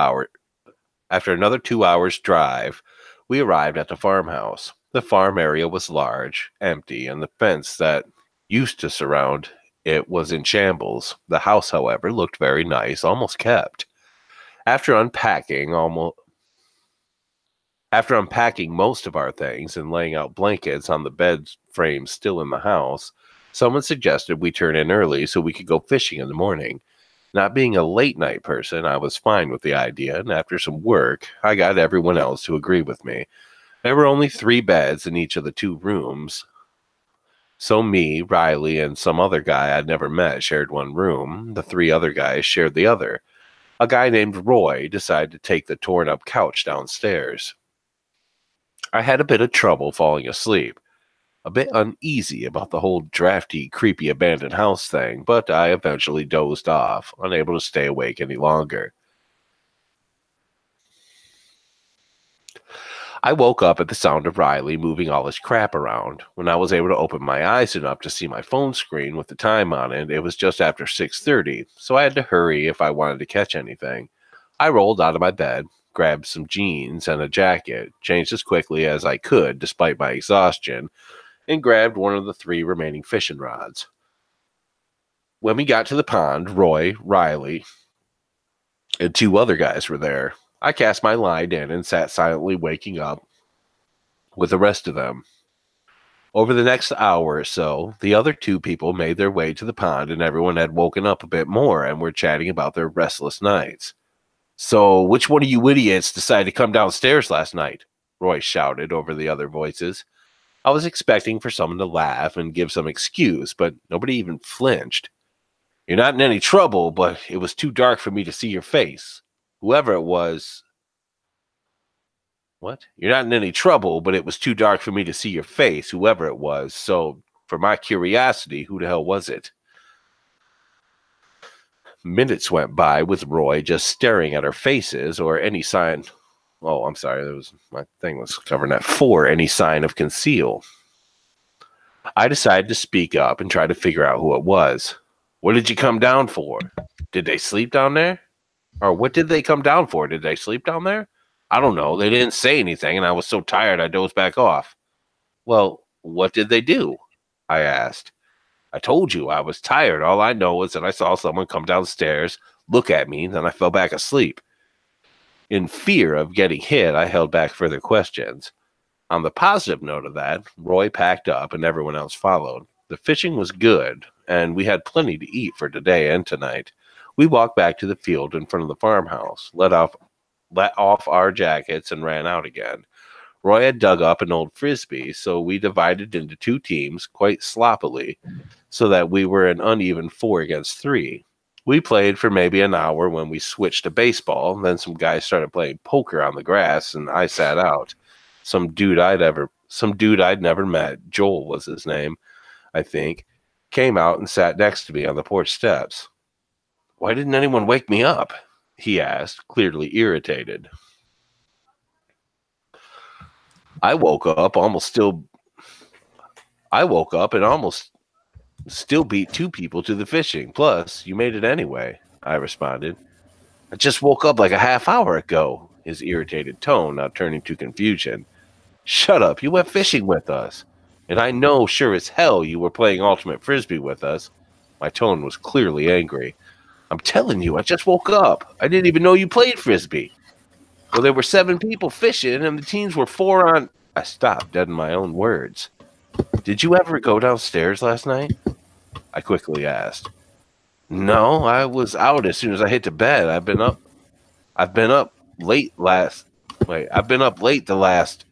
hours drive, we arrived at the farmhouse. The farm area was large, empty, and the fence that used to surround it was in shambles. The house, however, looked very nice, almost kept. After unpacking most of our things and laying out blankets on the bed frames still in the house, someone suggested we turn in early so we could go fishing in the morning. Not being a late night person, I was fine with the idea, and after some work, I got everyone else to agree with me. There were only 3 beds in each of the 2 rooms, so me, Riley, and some other guy I'd never met shared one room. The 3 other guys shared the other. A guy named Roy decided to take the torn-up couch downstairs. I had a bit of trouble falling asleep. A bit uneasy about the whole drafty, creepy abandoned house thing, but I eventually dozed off, unable to stay awake any longer. I woke up at the sound of Riley moving all his crap around. When I was able to open my eyes enough to see my phone screen with the time on it, it was just after 6:30, so I had to hurry if I wanted to catch anything. I rolled out of my bed, grabbed some jeans and a jacket, changed as quickly as I could despite my exhaustion, and grabbed one of the 3 remaining fishing rods. When we got to the pond, Roy, Riley, and 2 other guys were there. I cast my line in and sat silently waking up with the rest of them. Over the next hour or so, the other 2 people made their way to the pond and everyone had woken up a bit more and were chatting about their restless nights. "So, which one of you idiots decided to come downstairs last night?" Roy shouted over the other voices. I was expecting for someone to laugh and give some excuse, but nobody even flinched. "You're not in any trouble, but it was too dark for me to see your face. Whoever it was..." What? "You're not in any trouble, but it was too dark for me to see your face, whoever it was. So, for my curiosity, who the hell was it?" Minutes went by with Roy just staring at our faces or any sign... Oh, I'm sorry. My thing was covering that. "For any sign of conceal." I decided to speak up and try to figure out who it was. "What did you come down for? Did they sleep down there? Or what did they come down for? Did they sleep down there? I don't know. They didn't say anything, and I was so tired I dozed back off." "Well, what did they do?" I asked. "I told you I was tired. All I know is that I saw someone come downstairs, look at me, and then I fell back asleep." In fear of getting hit, I held back further questions. On the positive note of that, Roy packed up and everyone else followed. The fishing was good, and we had plenty to eat for today and tonight. We walked back to the field in front of the farmhouse, let off our jackets, and ran out again. Roy had dug up an old frisbee, so we divided into 2 teams quite sloppily, so that we were an uneven 4 against 3. We played for maybe an hour when we switched to baseball. Then some guys started playing poker on the grass, and I sat out. Some dude I'd never met, Joel was his name, I think, came out and sat next to me on the porch steps. "Why didn't anyone wake me up?" he asked, clearly irritated. I woke up and almost still beat 2 people to the fishing. Plus, you made it anyway, I responded. "I just woke up like a half hour ago," his irritated tone now turning to confusion. "Shut up, you went fishing with us. And I know sure as hell you were playing ultimate frisbee with us." My tone was clearly angry. "I'm telling you, I just woke up. I didn't even know you played frisbee." "Well, there were 7 people fishing, and the teams were 4 on..." I stopped dead in my own words. "Did you ever go downstairs last night?" I quickly asked. "No, I was out as soon as I hit the bed. I've been up late the last..."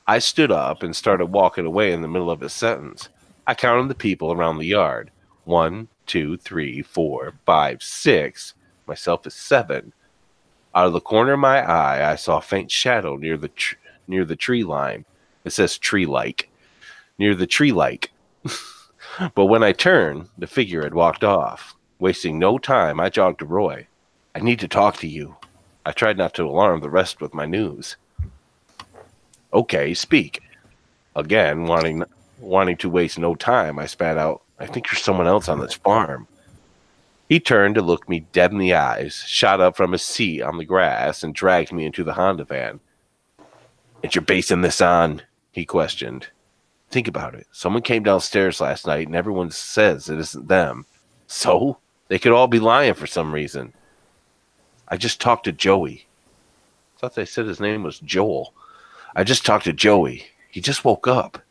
I stood up and started walking away in the middle of his sentence. I counted the people around the yard. 1, 2, 3, 4, 5, 6. Myself is 7. Out of the corner of my eye, I saw a faint shadow near the tree line. It says tree-like. Near the tree-like. But when I turned, the figure had walked off. Wasting no time, I jogged to Roy. "I need to talk to you." I tried not to alarm the rest with my news. "Okay, speak." Again, wanting to waste no time, I spat out, "I think you're someone else on this farm." He turned to look me dead in the eyes, shot up from his seat on the grass, and dragged me into the Honda van. "And you're basing this on?" he questioned. "Think about it. Someone came downstairs last night and everyone says it isn't them. So? They could all be lying for some reason." "I just talked to Joey." I thought they said his name was Joel. "I just talked to Joey. He just woke up."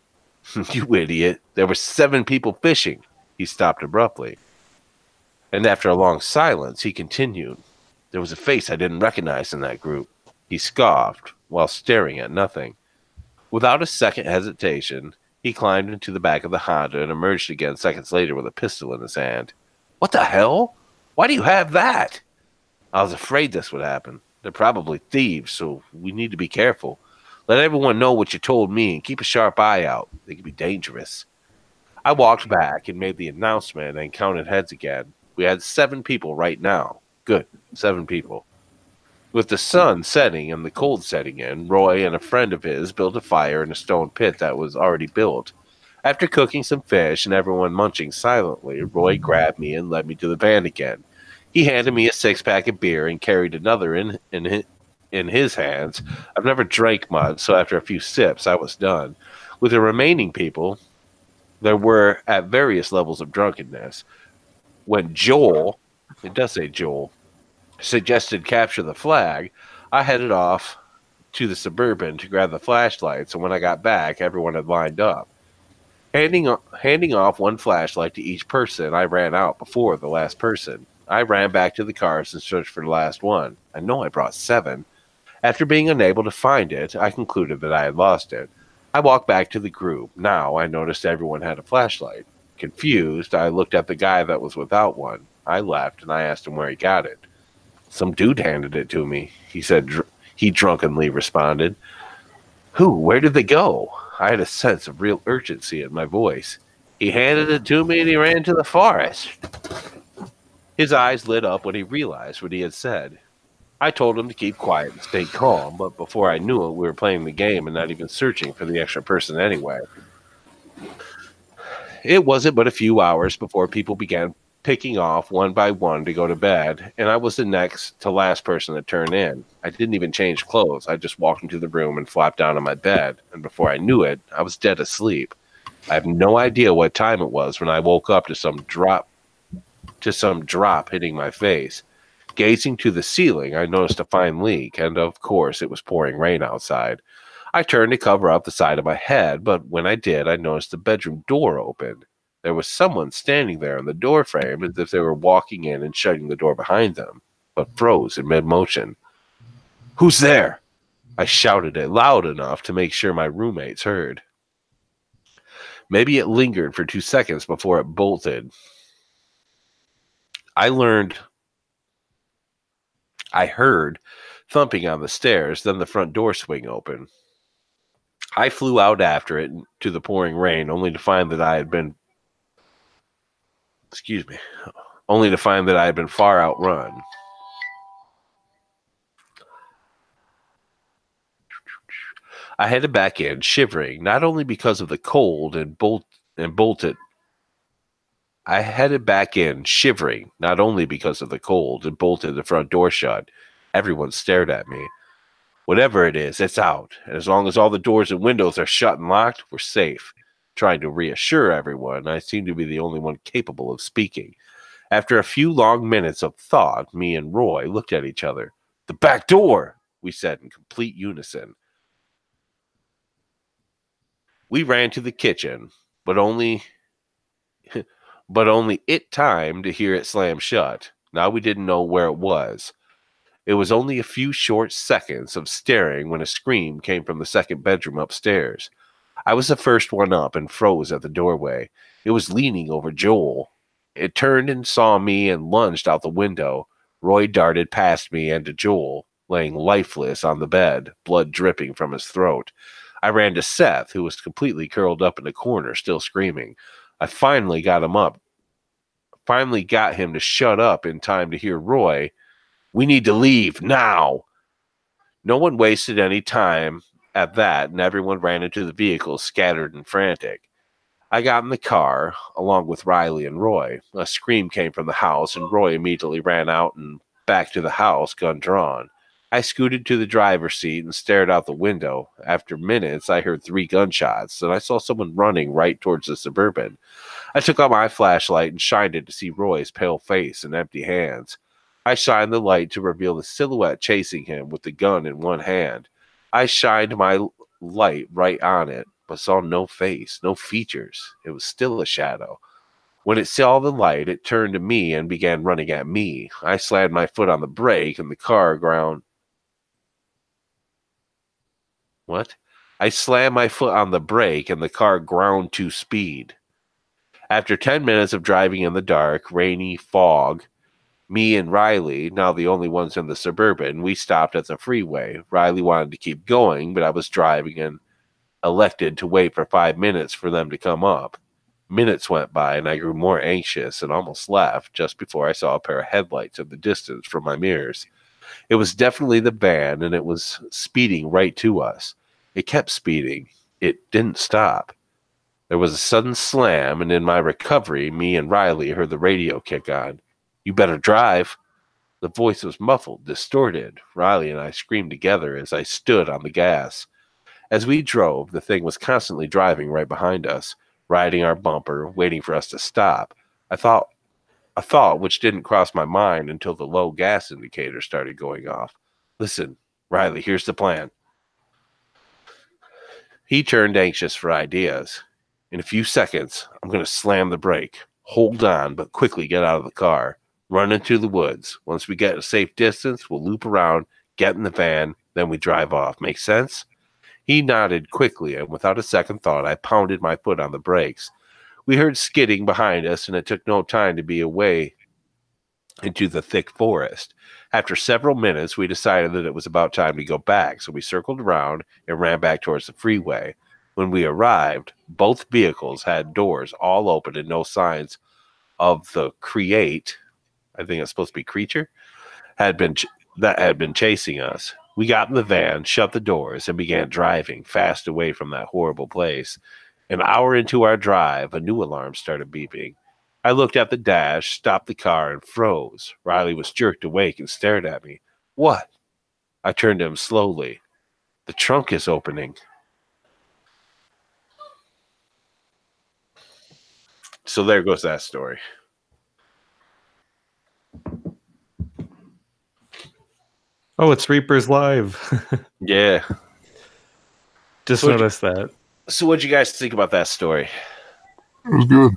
"You idiot. There were 7 people fishing." He stopped abruptly. And after a long silence, he continued. "There was a face I didn't recognize in that group." He scoffed while staring at nothing. Without a second hesitation, he climbed into the back of the Honda and emerged again seconds later with a pistol in his hand. "What the hell? Why do you have that?" "I was afraid this would happen. They're probably thieves, so we need to be careful. Let everyone know what you told me and keep a sharp eye out. They can be dangerous." I walked back and made the announcement and counted heads again. We had 7 people right now. Good, 7 people. With the sun setting and the cold setting in, Roy and a friend of his built a fire in a stone pit that was already built. After cooking some fish and everyone munching silently, Roy grabbed me and led me to the van again. He handed me a 6-pack of beer and carried another in his hands. I've never drank much, so after a few sips, I was done. With the remaining people, there were at various levels of drunkenness. When Joel, it does say Joel, suggested capture the flag, I headed off to the Suburban to grab the flashlights, and when I got back, everyone had lined up. Handing off one flashlight to each person, I ran out before the last person. I ran back to the cars and searched for the last one. I know I brought 7. After being unable to find it, I concluded that I had lost it. I walked back to the group. Now I noticed everyone had a flashlight. Confused, I looked at the guy that was without one. I left, and I asked him where he got it. "Some dude handed it to me," he said. He drunkenly responded. "Who? Where did they go?" I had a sense of real urgency in my voice. "He handed it to me and he ran to the forest." His eyes lit up when he realized what he had said. I told him to keep quiet and stay calm, but before I knew it, we were playing the game and not even searching for the extra person anyway. It wasn't but a few hours before people began picking off one by one to go to bed, and I was the next to last person to turn in. I didn't even change clothes. I just walked into the room and flopped down on my bed, and before I knew it, I was dead asleep. I have no idea what time it was when I woke up to some drop hitting my face. Gazing to the ceiling, I noticed a fine leak, and of course it was pouring rain outside. I turned to cover up the side of my head, but when I did, I noticed the bedroom door opened. There was someone standing there in the door frame as if they were walking in and shutting the door behind them, but froze in mid-motion. "Who's there?" I shouted it loud enough to make sure my roommates heard. Maybe it lingered for 2 seconds before it bolted. I heard thumping on the stairs, then the front door swing open. I flew out after it to the pouring rain, only to find that I had been far outrun. I headed back in, shivering, not only because of the cold and bolted. I headed back in, shivering, not only because of the cold, and bolted the front door shut. Everyone stared at me. Whatever it is, it's out, and as long as all the doors and windows are shut and locked, we're safe. Trying to reassure everyone, I seem to be the only one capable of speaking. After a few long minutes of thought, me and Roy looked at each other. "The back door," we said in complete unison. We ran to the kitchen, but only it time to hear it slam shut. Now we didn't know where it was. It was only a few short seconds of staring when a scream came from the second bedroom upstairs. I was the first one up and froze at the doorway. It was leaning over Joel. It turned and saw me and lunged out the window. Roy darted past me and to Joel, laying lifeless on the bed, blood dripping from his throat. I ran to Seth, who was completely curled up in the corner, still screaming. I finally got him to shut up in time to hear Roy, "We need to leave, now!" No one wasted any time at that, and everyone ran into the vehicle, scattered and frantic. I got in the car, along with Riley and Roy. A scream came from the house, and Roy immediately ran out and back to the house, gun drawn. I scooted to the driver's seat and stared out the window. After minutes, I heard 3 gunshots, and I saw someone running right towards the Suburban. I took out my flashlight and shined it to see Roy's pale face and empty hands. I shined the light to reveal the silhouette chasing him with the gun in one hand. I shined my light right on it, but saw no face, no features. It was still a shadow. When it saw the light, it turned to me and began running at me. I slammed my foot on the brake and the car ground. What? I slammed my foot on the brake and the car ground to speed. After 10 minutes of driving in the dark, rainy fog, me and Riley, now the only ones in the Suburban, we stopped at the freeway. Riley wanted to keep going, but I was driving and elected to wait for 5 minutes for them to come up. Minutes went by and I grew more anxious and almost left just before I saw a pair of headlights in the distance from my mirrors. It was definitely the van, and it was speeding right to us. It kept speeding. It didn't stop. There was a sudden slam, and in my recovery, me and Riley heard the radio kick on. "You better drive." The voice was muffled, distorted. Riley and I screamed together as I stood on the gas. As we drove, the thing was constantly driving right behind us, riding our bumper, waiting for us to stop. A thought which didn't cross my mind until the low gas indicator started going off. "Listen, Riley, here's the plan." He turned anxious for ideas. "In a few seconds, I'm going to slam the brake. Hold on, but quickly get out of the car. Run into the woods. Once we get a safe distance, we'll loop around, get in the van, then we drive off. Make sense?" He nodded quickly, and without a second thought, I pounded my foot on the brakes. We heard skidding behind us, and it took no time to be away into the thick forest. After several minutes, we decided that it was about time to go back, so we circled around and ran back towards the freeway. When we arrived, both vehicles had doors all open and no signs of the I think it's supposed to be creature, had been chasing us. We got in the van, shut the doors, and began driving fast away from that horrible place. An hour into our drive, a new alarm started beeping. I looked at the dash, stopped the car, and froze. Riley was jerked awake and stared at me. "What?" I turned to him slowly. "The trunk is opening." So there goes that story. Oh, it's Reapers Live. Yeah. Just noticed that. So what'd you guys think about that story? It was good.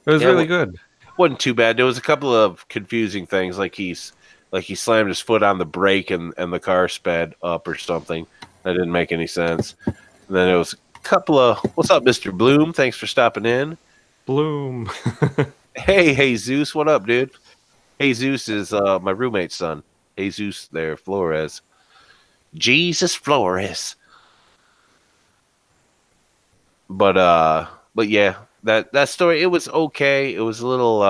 It was really good. Wasn't too bad. There was a couple of confusing things, like he slammed his foot on the brake and the car sped up or something. That didn't make any sense. And then there was a couple of, "What's up, Mr. Bloom? Thanks for stopping in." Bloom. Hey, Jesus, what up, dude? Jesus is my roommate's son. Jesus there, Flores. Jesus Flores. But yeah, that story, it was okay. It was a little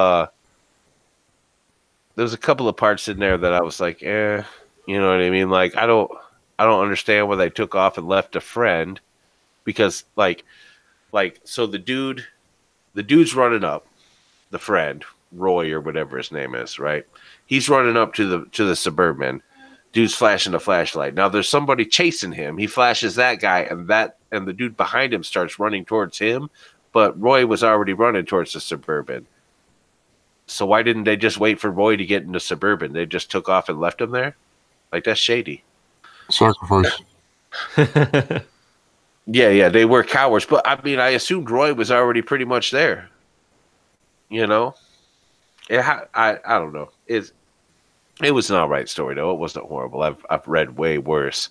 there was a couple of parts in there that I was like, you know what I mean? Like I don't understand why they took off and left a friend, because like so the dude's running up, the friend, Roy or whatever his name is, right? He's running up to the Suburban. Dude's flashing a flashlight. Now there's somebody chasing him. He flashes that guy, and the dude behind him starts running towards him, but Roy was already running towards the Suburban. So why didn't they just wait for Roy to get into Suburban? They just took off and left him there? Like, that's shady. Sacrifice. Yeah, they were cowards, but I mean, I assumed Roy was already pretty much there. You know? I don't know. It was an alright story though. It wasn't horrible. I've read way worse.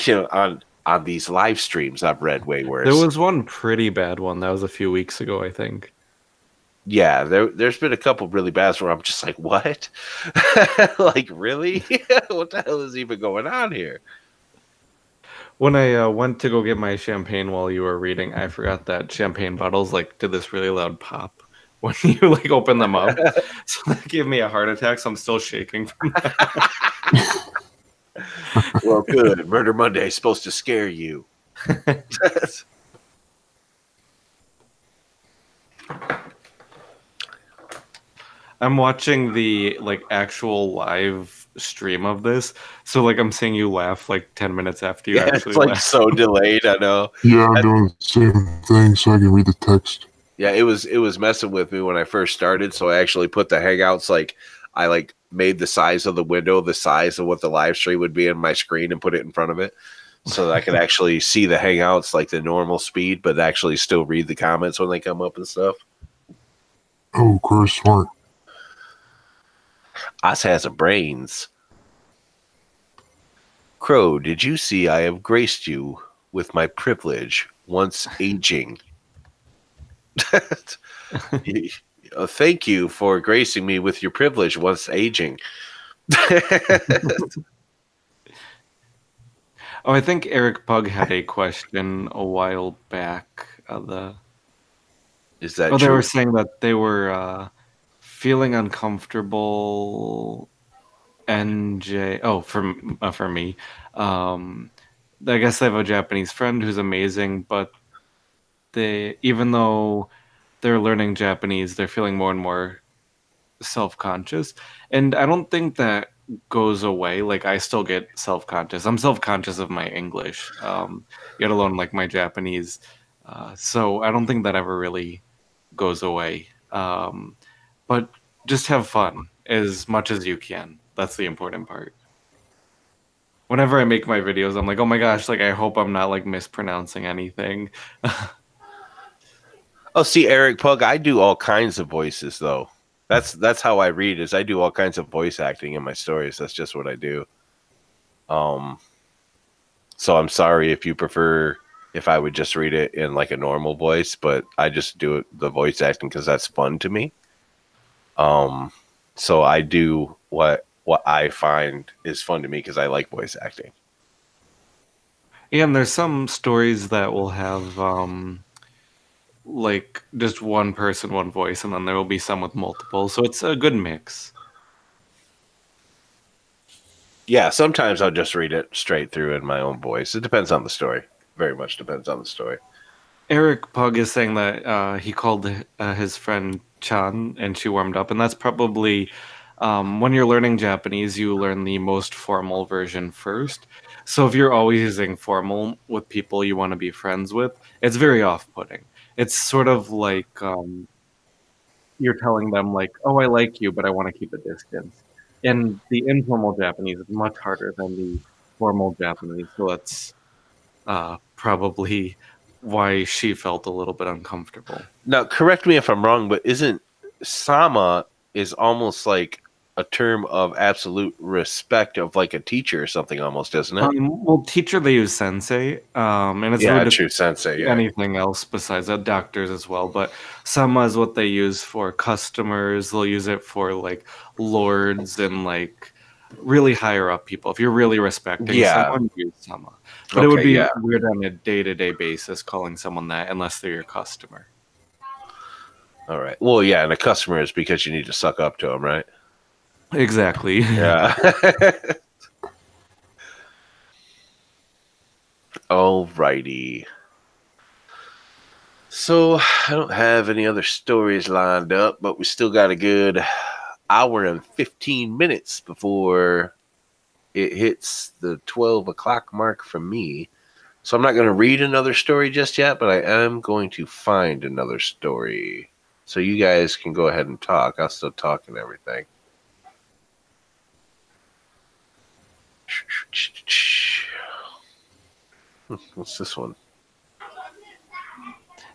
You know, on these live streams, I've read way worse. There was one pretty bad one that was a few weeks ago, I think. Yeah, there's been a couple really bad ones where I'm just like, what? Like, really? What the hell is even going on here? When I went to go get my champagne while you were reading, I forgot that champagne bottles like did this really loud pop when you like open them up. So that gave me a heart attack. So I'm still shaking from that. Well, good. Murder Monday is supposed to scare you. I'm watching the actual live stream of this, so I'm seeing you laugh 10 minutes after you Yeah, it's actually laugh. so delayed. I know. Yeah, I'm doing the same thing so I can read the text. Yeah, it was messing with me when I first started, so I actually put the Hangouts I made the size of the window the size of what the live stream would be in my screen and put it in front of it so that I could actually see the Hangouts the normal speed, but actually still read the comments when they come up and stuff. Oh, of course, smart. Us has a brains. Crow, did you see I have graced you with my privilege once aging? Thank you for gracing me with your privilege once aging. Oh, I think Eric Pug had a question a while back. Is that they true? were saying that they were feeling uncomfortable. NJ. Oh, for me, I guess I have a Japanese friend who's amazing, but even though they're learning Japanese, they're feeling more and more self-conscious, and I don't think that goes away. I still get self-conscious. I'm self-conscious of my English, yet alone my Japanese. So I don't think that ever really goes away. But just have fun as much as you can. That's the important part. Whenever I make my videos, I'm like, oh my gosh, I hope I'm not mispronouncing anything. Oh, see, Eric Pug, I do all kinds of voices though. That's how I read is I do all kinds of voice acting in my stories. That's just what I do. So I'm sorry if you prefer if I would just read it in a normal voice, but I just do the voice acting because that's fun to me. So I do what I find is fun to me because I like voice acting. Yeah, and there's some stories that will have just one person, one voice, and then there will be some with multiple. So it's a good mix. Yeah, sometimes I'll just read it straight through in my own voice. It depends on the story. Very much depends on the story. Eric Pug is saying that he called his friend Chan and she warmed up, and that's probably when you're learning Japanese, you learn the most formal version first. So if you're always using formal with people you want to be friends with, it's very off-putting. It's sort of like you're telling them "Oh, I like you, but I want to keep a distance." And the informal Japanese is much harder than the formal Japanese, so that's probably why she felt a little bit uncomfortable. Now, correct me if I'm wrong, but isn't sama is almost like a term of absolute respect of a teacher or something almost, isn't it? Well, teacher they use sensei, and it's Yeah, true sensei. Yeah. anything else besides that, doctors as well. But sama is what they use for customers. They'll use it for lords and really higher up people. If you're really respecting someone, use sama. But it would be weird on a day-to-day basis calling someone that unless they're your customer. All right. Well, yeah, and a customer is because you need to suck up to them, right? Exactly. Yeah. Alrighty. So I don't have any other stories lined up, but we still got a good hour and 15 minutes before it hits the 12 o'clock mark for me. So I'm not going to read another story just yet, but I am going to find another story. So you guys can go ahead and talk. I'll still talk and everything. What's this one?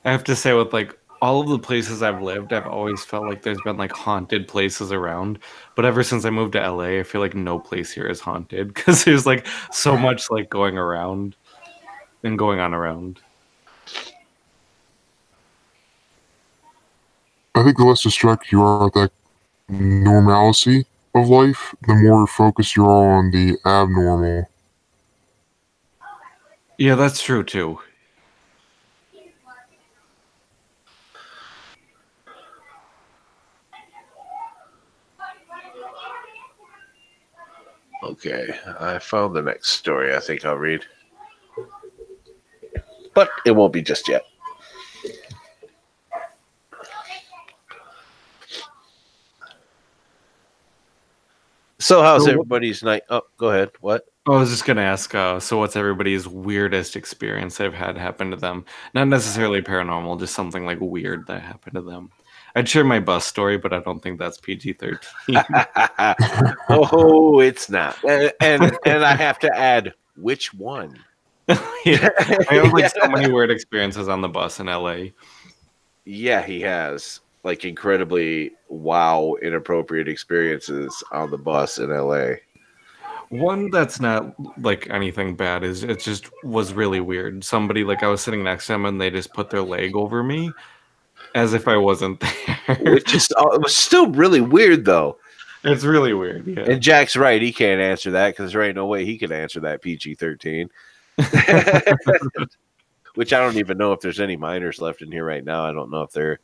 I have to say, with all of the places I've lived, I've always felt like there's been haunted places around. But ever since I moved to LA, I feel like no place here is haunted because there's so much going around and going on around. I think the less distracted you are with that normalcy of life, the more focused you are on the abnormal. Yeah, that's true too. Okay, I found the next story I think I'll read. But it won't be just yet. So how's everybody's night? Oh, go ahead. What? I was just gonna ask, so what's everybody's weirdest experience they've had happen to them? Not necessarily paranormal, just something like weird that happened to them. I'd share my bus story, but I don't think that's PG-13. Oh, it's not. And I have to add, which one? Yeah. I have like so many weird experiences on the bus in LA. Yeah, he has like incredibly inappropriate experiences on the bus in LA. One that's not like anything bad is it just was really weird. Somebody, like, I was sitting next to him and they just put their leg over me as if I wasn't there. Which is it was still really weird though. It's really weird, yeah. And Jack's right, he can't answer that because there ain't no way he can answer that PG-13. Which I don't even know if there's any minors left in here right now. I don't know if they're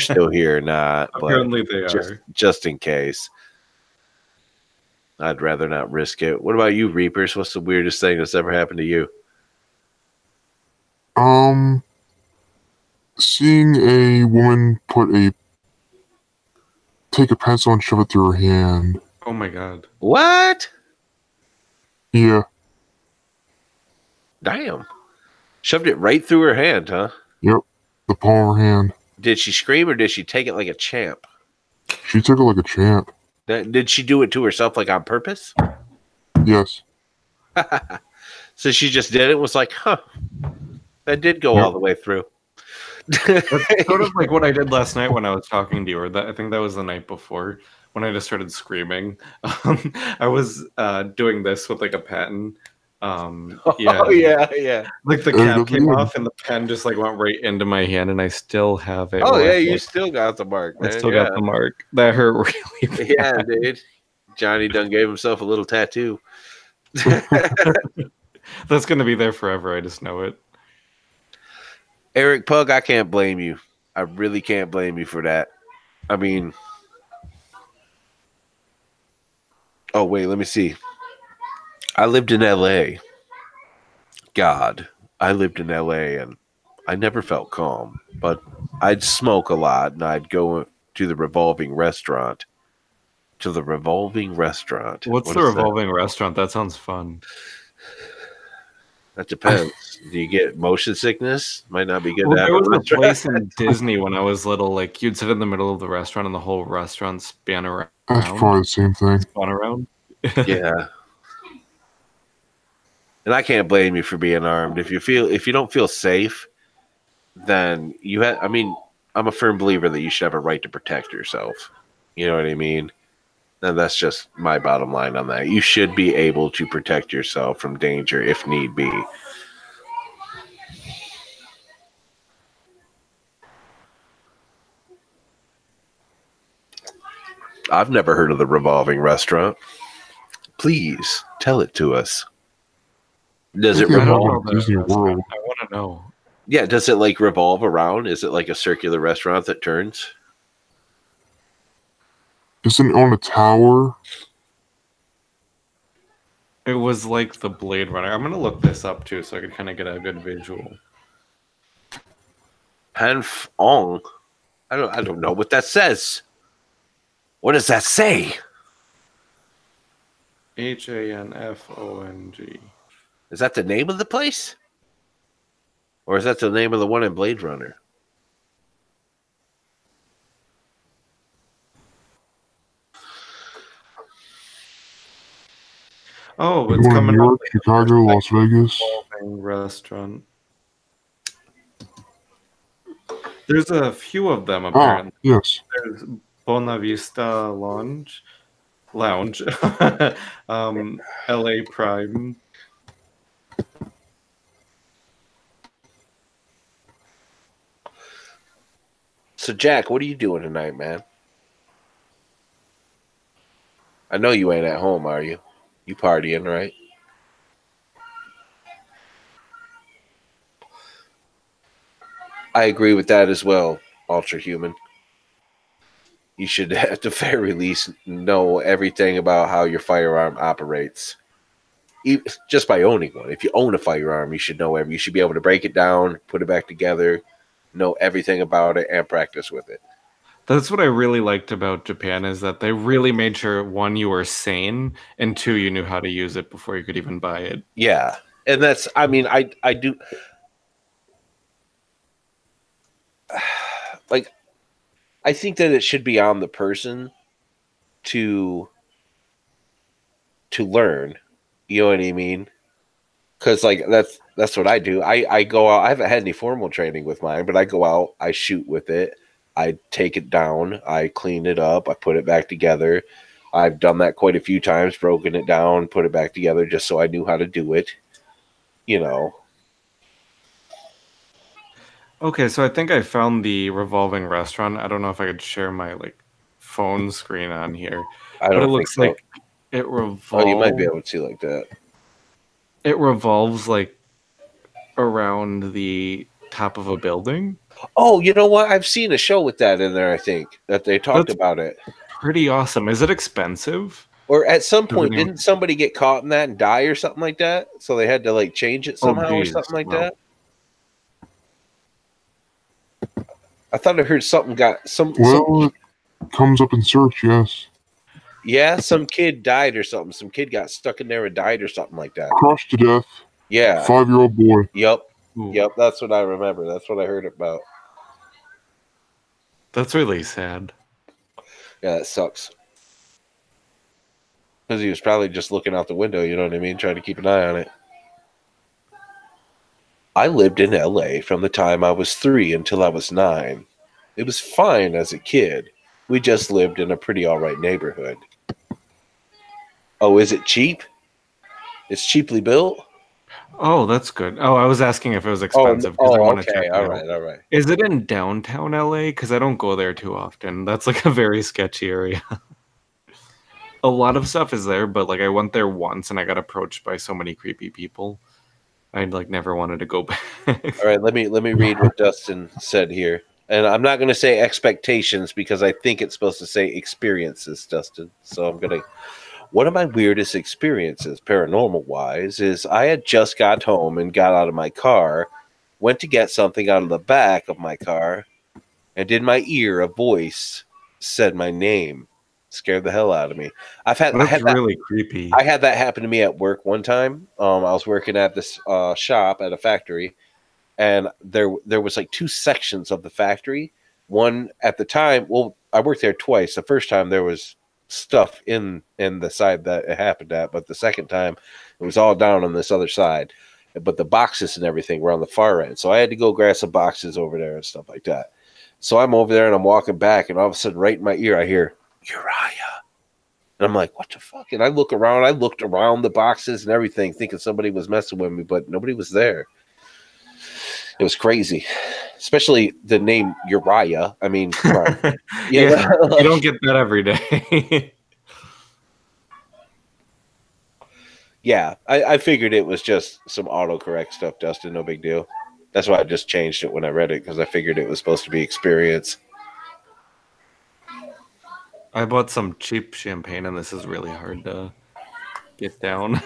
still here or not. Apparently but they are. Just in case. I'd rather not risk it. What about you, Reapers? What's the weirdest thing that's ever happened to you? Seeing a woman take a pencil and shove it through her hand. Oh my god. What? Yeah. Damn. Shoved it right through her hand, huh? Yep. The palm of her hand. Did she scream or did she take it like a champ? She took it like a champ. Did she do it to herself like on purpose? Yes. So she just did it and was like, huh, that did go all the way through. That's sort of like what I did last night when I was talking to you, or I think that was the night before when I just started screaming. I was doing this with like a pen. Yeah. Oh yeah. Like the cap came off and the pen just like went right into my hand, and I still have it. Oh yeah, you still got the mark, man. I still got the mark. That hurt really bad. Yeah, dude. Johnny done gave himself a little tattoo. That's gonna be there forever. I just know it. Eric Pug, I can't blame you. I really can't blame you for that. I mean, oh wait, let me see. I lived in LA. God, I lived in LA and I never felt calm, but I'd smoke a lot and I'd go to the revolving restaurant. What's the revolving restaurant? That sounds fun. That depends. Do you get motion sickness? Might not be good. Well, there was a place in Disney when I was little. Like you'd sit in the middle of the restaurant and the whole restaurant span around. That's probably the same thing. Spun around. Yeah. And I can't blame you for being armed. If you don't feel safe, then you have. I mean, I'm a firm believer that you should have a right to protect yourself. You know what I mean? And that's just my bottom line on that. You should be able to protect yourself from danger if need be. I've never heard of the revolving restaurant. Please tell it to us. Does it revolve? Disney World. I want to know. Yeah, does it like revolve around? Is it like a circular restaurant that turns? Isn't it on a tower? It was like the Blade Runner. I'm gonna look this up too, so I can kind of get a good visual. Hanfong. I don't know what that says. What does that say? Hanfong. Is that the name of the place? Or is that the name of the one in Blade Runner? Oh, it's coming New York, up. Chicago, Las Vegas. Restaurant. There's a few of them apparently. Yes. There's Bona Vista Lounge, LA Prime. So, Jack, what are you doing tonight, man? I know you ain't at home, are you? You partying, right? I agree with that as well, Ultra Human. you should at the very least know everything about how your firearm operates. Just by owning one. If you own a firearm, you should know you should be able to break it down, put it back together, know everything about it, and practice with it. That's what I really liked about Japan is that they really made sure, one, you were sane, and two, you knew how to use it before you could even buy it. Yeah. And that's, I mean, I do, like, I think that it should be on the person to learn. You know what I mean? Because like that's what I do. I go out. I haven't had any formal training with mine, but I go out. I shoot with it. I take it down. I clean it up. I put it back together. I've done that quite a few times. Broken it down, put it back together, just so I knew how to do it. You know. Okay, so I think I found the revolving restaurant. I don't know if I could share my like phone screen on here, I but don't it think looks so. like it revolves. Oh, you might be able to see like that. It revolves like around the top of a building. Oh, you know what? I've seen a show with that in there. I think that they talked That's about it. pretty awesome. Is it expensive? Or at some Does point, anyone- didn't somebody get caught in that and die or something like that? So they had to like change it Oh, somehow or geez. something like Wow. that. I thought I heard something got some. Well, it comes up in search, yes. Yeah, some kid died or something. Some kid got stuck in there and died or something like that. Crushed to death. Yeah. 5-year-old boy. Yep. Ooh, Yep. That's what I remember. That's what I heard about. that's really sad. Yeah, that sucks. Because he was probably just looking out the window, you know what I mean? Trying to keep an eye on it. I lived in LA from the time I was 3 until I was 9. It was fine as a kid. We just lived in a pretty alright neighborhood. Oh, is it cheap? It's cheaply built? Oh, that's good. Oh, I was asking if it was expensive because I want to check it All out. right, all right. Is it in downtown LA? Because I don't go there too often. That's like a very sketchy area. A lot of stuff is there, but like I went there once and I got approached by so many creepy people. I like never wanted to go back. All right, let me read what Dustin said here. And I'm not going to say expectations because I think it's supposed to say experiences, Dustin. So I'm going to. One of my weirdest experiences, paranormal wise, is I had just got home and got out of my car, went to get something out of the back of my car, and in my ear, a voice said my name. Scared the hell out of me. I had That's that. really creepy. I had that happen to me at work one time. I was working at this shop at a factory, and there was like 2 sections of the factory. One at the time, well, I worked there twice. The first time there was stuff in the side that it happened at, but the second time it was all down on this other side. But the boxes and everything were on the far end, so I had to go grab some boxes over there and stuff like that. So I'm over there and I'm walking back, and all of a sudden, right in my ear, I hear Uriah. And I'm like, what the fuck? And I look around. I looked around the boxes and everything, thinking somebody was messing with me, but nobody was there. It was crazy, especially the name Uriah. I mean, come on. Yeah, you don't get that every day. Yeah, I figured it was just some autocorrect stuff, Dustin. No big deal. That's why I just changed it when I read it, because I figured it was supposed to be experience. I bought some cheap champagne, and this is really hard to get down.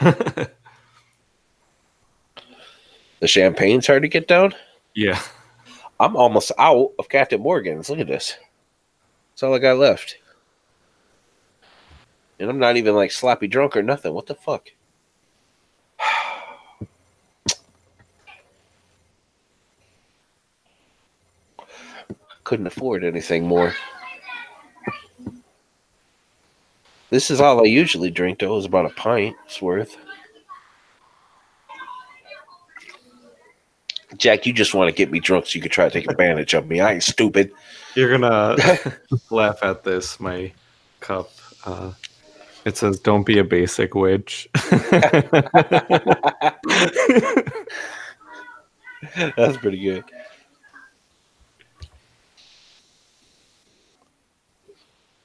The champagne's hard to get down. Yeah. I'm almost out of Captain Morgan's. Look at this. That's all I got left. And I'm not even like sloppy drunk or nothing. What the fuck? Couldn't afford anything more. This is all I usually drink, though, is about a pint's worth. Jack, you just want to get me drunk so you can try to take advantage of me. I ain't stupid. You're gonna laugh at this, my cup. It says, "Don't be a basic witch." That's pretty good.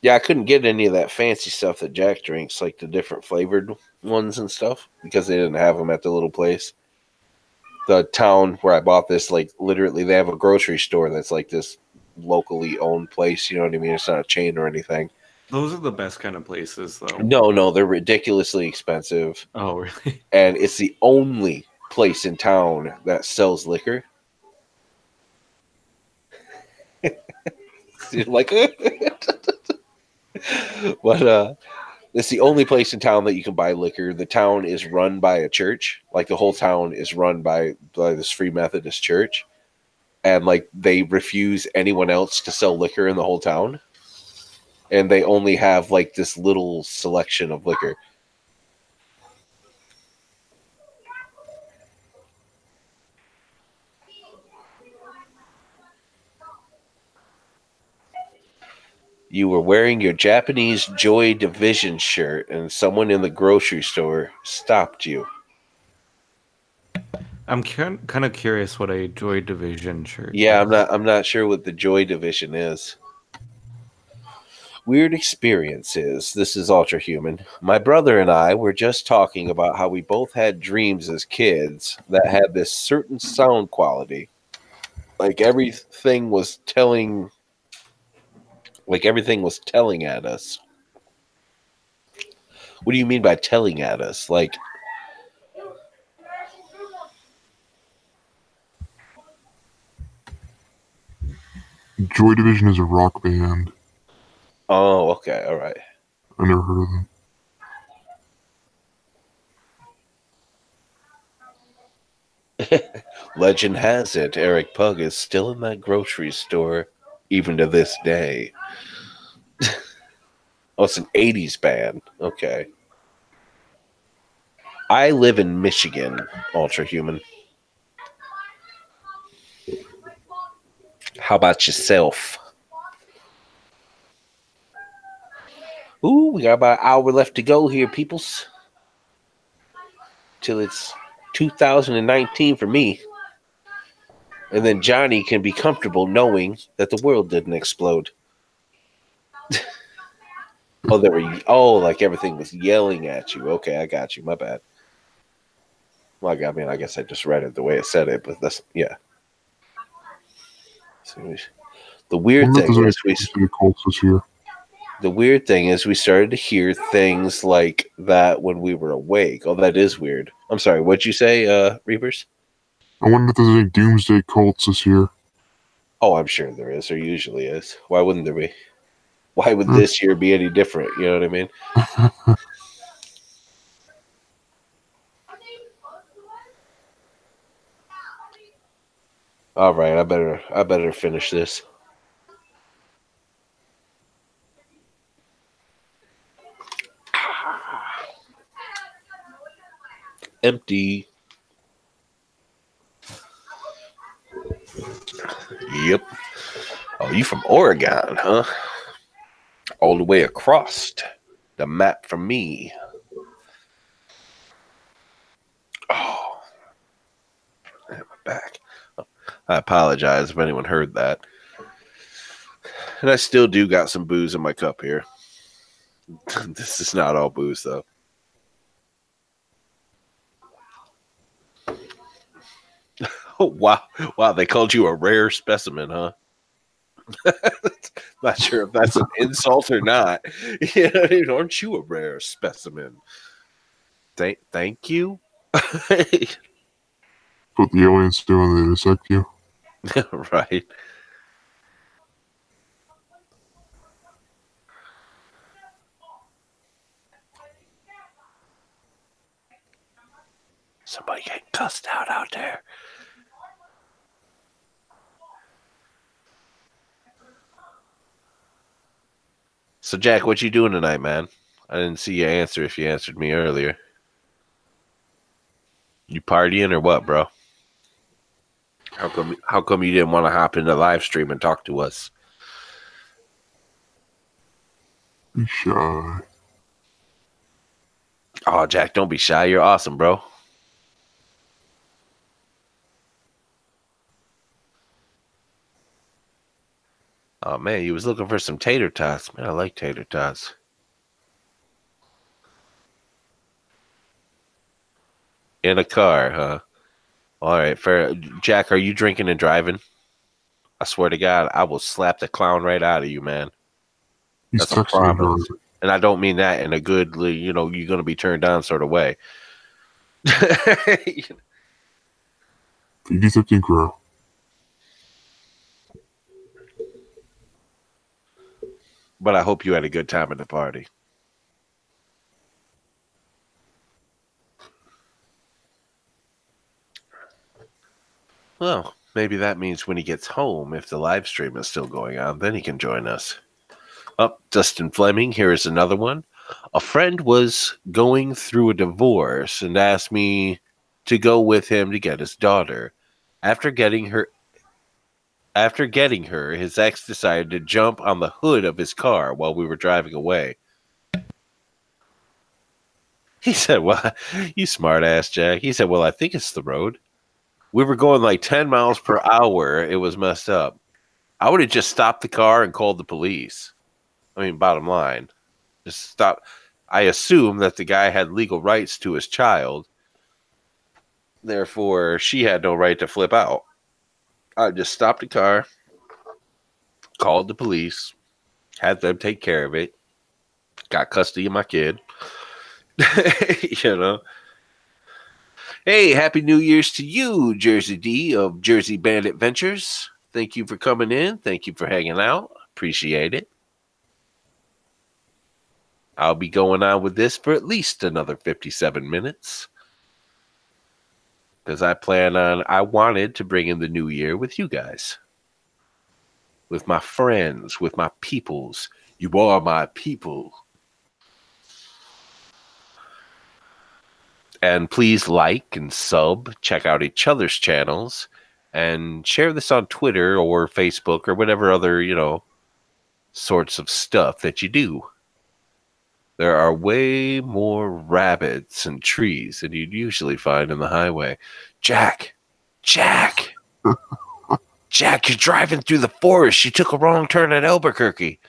Yeah, I couldn't get any of that fancy stuff that Jack drinks, like the different flavored ones and stuff, because they didn't have them at the little place. The town where I bought this, like literally, they have a grocery store that's like this locally owned place. You know what I mean? It's not a chain or anything. Those are the best kind of places, though. No, they're ridiculously expensive, Oh, really? and it's the only place in town that sells liquor. Like, but it's the only place in town that you can buy liquor. The town is run by a church. Like the whole town is run by this Free Methodist church, and like they refuse anyone else to sell liquor in the whole town, and they only have like this little selection of liquor. You were wearing your Japanese Joy Division shirt, and someone in the grocery store stopped you. I'm kind of curious what a Joy Division shirt Yeah, is. I'm not sure what the Joy Division is. Weird experiences. This is Ultra Human. My brother and I were just talking about how we both had dreams as kids that had this certain sound quality. Like everything was telling at us. What do you mean by telling at us? Like, Joy Division is a rock band. oh, okay, all right. I never heard of them. Legend has it Eric Pug is still in that grocery store even to this day. Oh, it's an 80s band. Okay. I live in Michigan, Ultra Human. How about yourself? Ooh, we got about an hour left to go here, peoples. Till it's 2019 for me. And then Johnny can be comfortable knowing that the world didn't explode. Like everything was yelling at you. Okay, I got you. My bad. Well, I mean, I guess I just read it the way it said it, but that's, yeah. So the weird thing is the weird thing is we started to hear things like that when we were awake. Oh, that is weird. I'm sorry. What'd you say, Reapers? I wonder if there's any doomsday cults this year. Oh, I'm sure there is. There usually is. Why wouldn't there be? Why would this year be any different? You know what I mean? All right, I better finish this. Empty. Yep. Oh, you from Oregon, huh? All the way across the map from me. Oh, my back. I apologize if anyone heard that. And I still do got some booze in my cup here. This is not all booze, though. Oh, wow. Wow, they called you a rare specimen, huh? Not sure if that's an insult or not. Aren't you a rare specimen? Thank you. What the aliens do when they dissect you. Right. Somebody getting cussed out there. So, Jack, what you doing tonight, man? I didn't see you answer if you answered me earlier. You partying or what, bro? How come you didn't want to hop into live stream and talk to us? Be shy. Oh, Jack, don't be shy. You're awesome, bro. Oh, man, you was looking for some tater tots. Man, I like tater tots. In a car, huh? All right, fair. Jack, are you drinking and driving? I swear to God, I will slap the clown right out of you, man. He's That's a texting me promise. about it. And I don't mean that in a good, you're going to be turned down sort of way. PD-13 Crow. But I hope you had a good time at the party. Well, maybe that means when he gets home, if the live stream is still going on, then he can join us. Dustin Fleming, here is another one. A friend was going through a divorce and asked me to go with him to get his daughter. After getting her, his ex decided to jump on the hood of his car while we were driving away. He said, well, you smart ass, Jack. He said, well, I think it's the road. We were going like 10 miles per hour. It was messed up. I would have just stopped the car and called the police. I mean, bottom line, just stop. I assume that the guy had legal rights to his child. Therefore, she had no right to flip out. I just stopped the car, called the police, had them take care of it, got custody of my kid. You know. Hey, Happy New Year's to you, Jersey D of Jersey Bandit Ventures. Thank you for coming in. Thank you for hanging out. Appreciate it. I'll be going on with this for at least another 57 minutes. Because I wanted to bring in the new year with you guys. With my friends, with my peoples. You are my people. And please like and sub, check out each other's channels, and share this on Twitter or Facebook or whatever other, sorts of stuff that you do. There are way more rabbits and trees than you'd usually find in the highway. Jack, you're driving through the forest. You took a wrong turn at Albuquerque.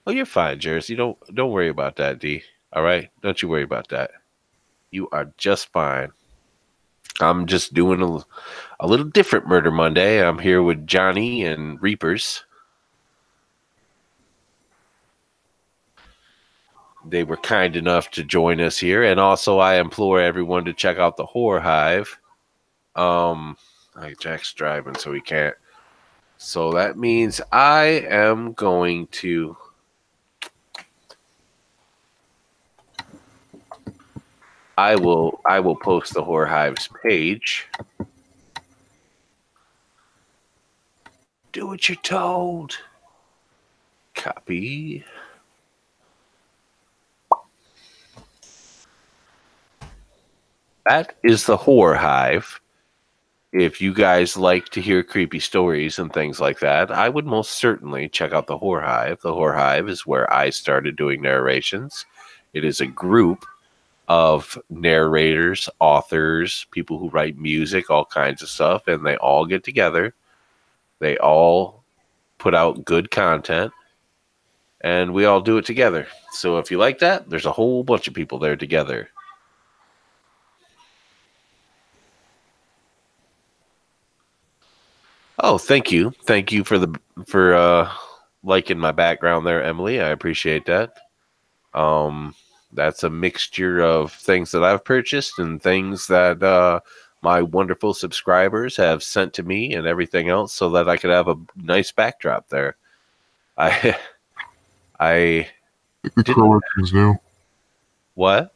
Oh, you're fine, Jersey. Don't worry about that, D. All right? Don't you worry about that. You are just fine. I'm just doing a little different Murder Monday. I'm here with Johnny and Reapers. They were kind enough to join us here. And also, I implore everyone to check out the Horror Hive. Jack's driving, so he can't. So that means I am going to... I will post the Horror Hive's page. Do what you're told. Copy. That is the Horror Hive. If you guys like to hear creepy stories and things like that, I would most certainly check out the Horror Hive. The Horror Hive is where I started doing narrations. It is a group of narrators, authors, people who write music, all kinds of stuff, and they all get together. They all put out good content, and we all do it together. So if you like that, there's a whole bunch of people there together. Oh, thank you. Thank you for liking my background there, Emily. I appreciate that. That's a mixture of things that I've purchased and things that my wonderful subscribers have sent to me and everything else so that I could have a nice backdrop there. I think the crow acting is new. What?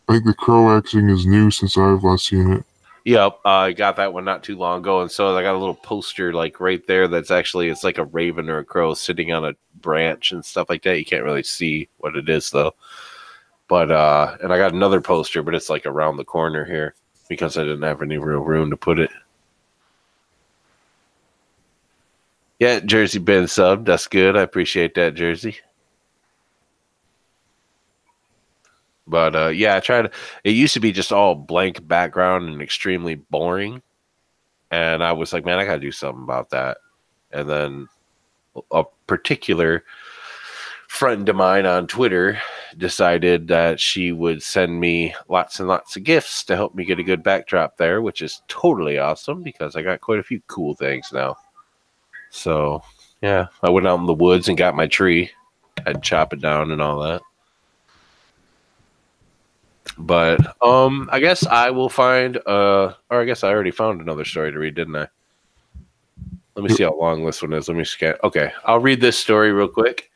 I think the crow acting is new since I've last seen it. Yep, I got that one not too long ago, and so I got a little poster like right there that's actually, it's like a raven or a crow sitting on a branch and stuff like that. You can't really see what it is though. But and I got another poster, but it's like around the corner here because I didn't have any real room to put it. Yeah, Jersey been subbed. That's good. I appreciate that, Jersey. But yeah, I tried. It used to be just all blank background and extremely boring, and I was like, man, I gotta do something about that. And then a particular friend of mine on Twitter decided that she would send me lots and lots of gifts to help me get a good backdrop there, which is totally awesome because I got quite a few cool things now. So, yeah, I went out in the woods and got my tree. I'd chop it down and all that. But I guess I will find or I guess I already found another story to read, didn't I? Let me see how long this one is. Let me scan. Okay, I'll read this story real quick.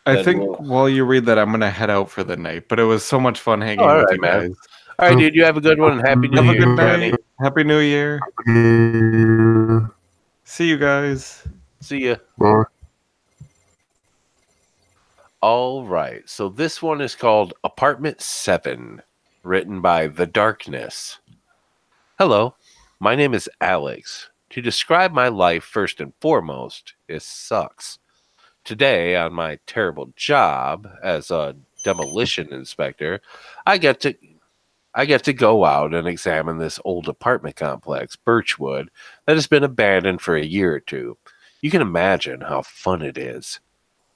I Then think we'll- while you read that, I'm gonna head out for the night. But it was so much fun hanging all with right, you man. guys. All right, dude. You have a good one and happy New Have a Year, good Johnny. night. Happy New Year. Bye. See you guys. See ya. All right. So this one is called Apartment 7, written by The Darkness. Hello, my name is Alex. To describe my life first and foremost, it sucks. Today, on my terrible job as a demolition inspector, I get to go out and examine this old apartment complex, Birchwood, that has been abandoned for a year or two. You can imagine how fun it is.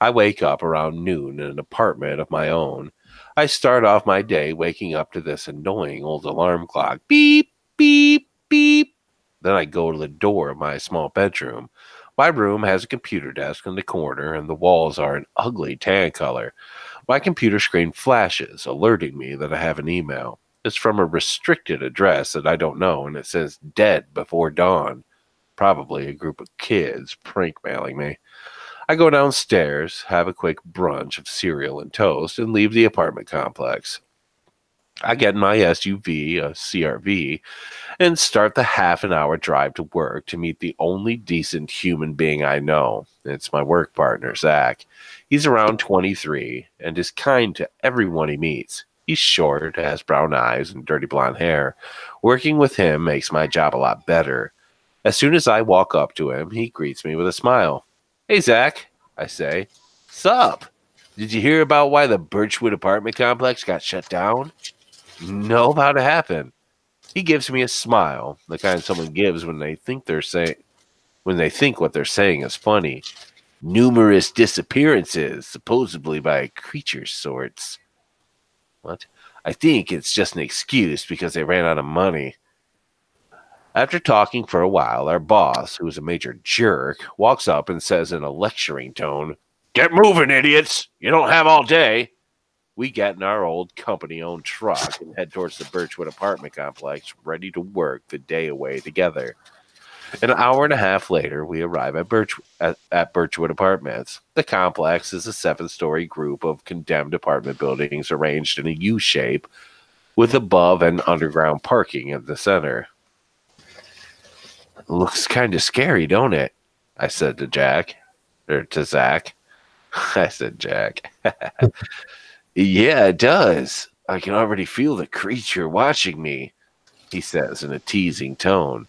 I wake up around noon in an apartment of my own. I start off my day waking up to this annoying old alarm clock. Beep, beep, beep. Then I go to the door of my small bedroom. My room has a computer desk in the corner, and the walls are an ugly tan color. My computer screen flashes, alerting me that I have an email. It's from a restricted address that I don't know, and it says dead before dawn. Probably a group of kids prank mailing me. I go downstairs, have a quick brunch of cereal and toast, and leave the apartment complex. I get in my SUV, a CRV, and start the half an hour drive to work to meet the only decent human being I know. It's my work partner, Zach. He's around 23 and is kind to everyone he meets. He's short, has brown eyes, and dirty blonde hair. Working with him makes my job a lot better. As soon as I walk up to him, he greets me with a smile. Hey, Zach, I say. Sup? Did you hear about why the Birchwood apartment complex got shut down? No, how'd it happen? He gives me a smile, the kind someone gives when they think what they're saying is funny. Numerous disappearances, supposedly by creature sorts. What? I think it's just an excuse because they ran out of money. After talking for a while, our boss, who is a major jerk, walks up and says in a lecturing tone, "Get moving, idiots! You don't have all day." We get in our old company-owned truck and head towards the Birchwood apartment complex, ready to work the day away together. An hour and a half later, we arrive at Birchwood Apartments. The complex is a 7-story group of condemned apartment buildings arranged in a U shape, with above and underground parking in the center. Looks kind of scary, don't it? I said to Zach. I said Jack. Yeah, it does. I can already feel the creature watching me, he says in a teasing tone.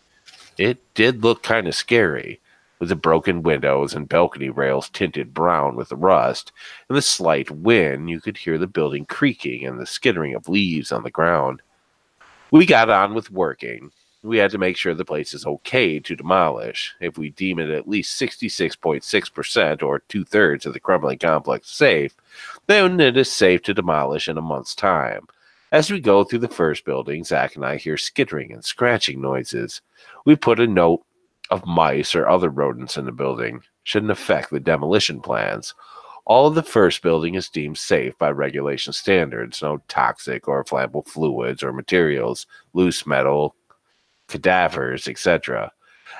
It did look kind of scary, with the broken windows and balcony rails tinted brown with rust, and the slight wind. You could hear the building creaking and the skittering of leaves on the ground. We got on with working. We had to make sure the place is okay to demolish. If we deem it at least 66.6% or 2/3 of the crumbling complex safe, then it is safe to demolish in a month's time. As we go through the first building, Zach and I hear skittering and scratching noises. We put a note of mice or other rodents in the building. Shouldn't affect the demolition plans. All of the first building is deemed safe by regulation standards. No toxic or flammable fluids or materials, loose metal, cadavers, etc.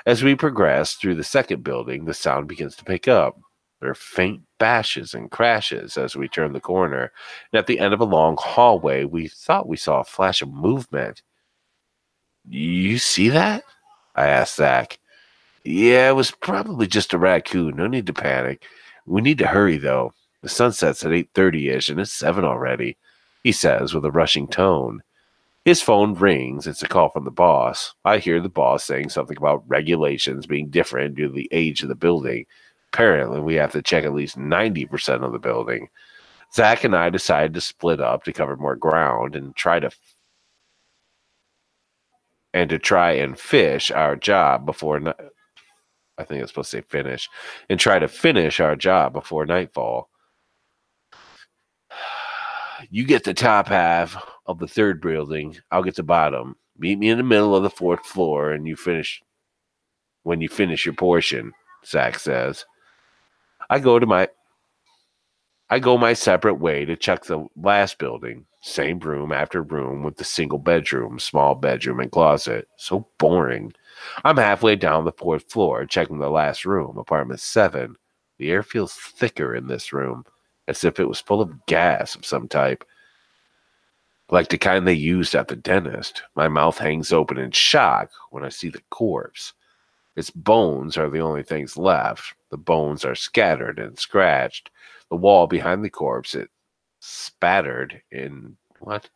As we progress through the second building, the sound begins to pick up. There are faint bashes and crashes as we turn the corner, and at the end of a long hallway, we thought we saw a flash of movement. You see that? I asked Zach. Yeah, it was probably just a raccoon. No need to panic. We need to hurry, though. The sun sets at 8:30-ish, and it's 7 already, he says with a rushing tone. His phone rings. It's a call from the boss. I hear the boss saying something about regulations being different due to the age of the building. Apparently, we have to check at least 90% of the building. Zach and I decided to split up to cover more ground and try and fish our job before I think it's supposed to say finish, and try to finish our job before nightfall. You get the top half of the third building. I'll get the bottom. Meet me in the middle of the fourth floor, and when you finish your portion, Zach says. I go my separate way to check the last building. Same room after room with the single bedroom, small bedroom, and closet. So boring. I'm halfway down the fourth floor, checking the last room, apartment 7. The air feels thicker in this room, as if it was full of gas of some type. Like the kind they used at the dentist. My mouth hangs open in shock when I see the corpse. Its bones are the only things left. The bones are scattered and scratched. The wall behind the corpse, it spattered in what?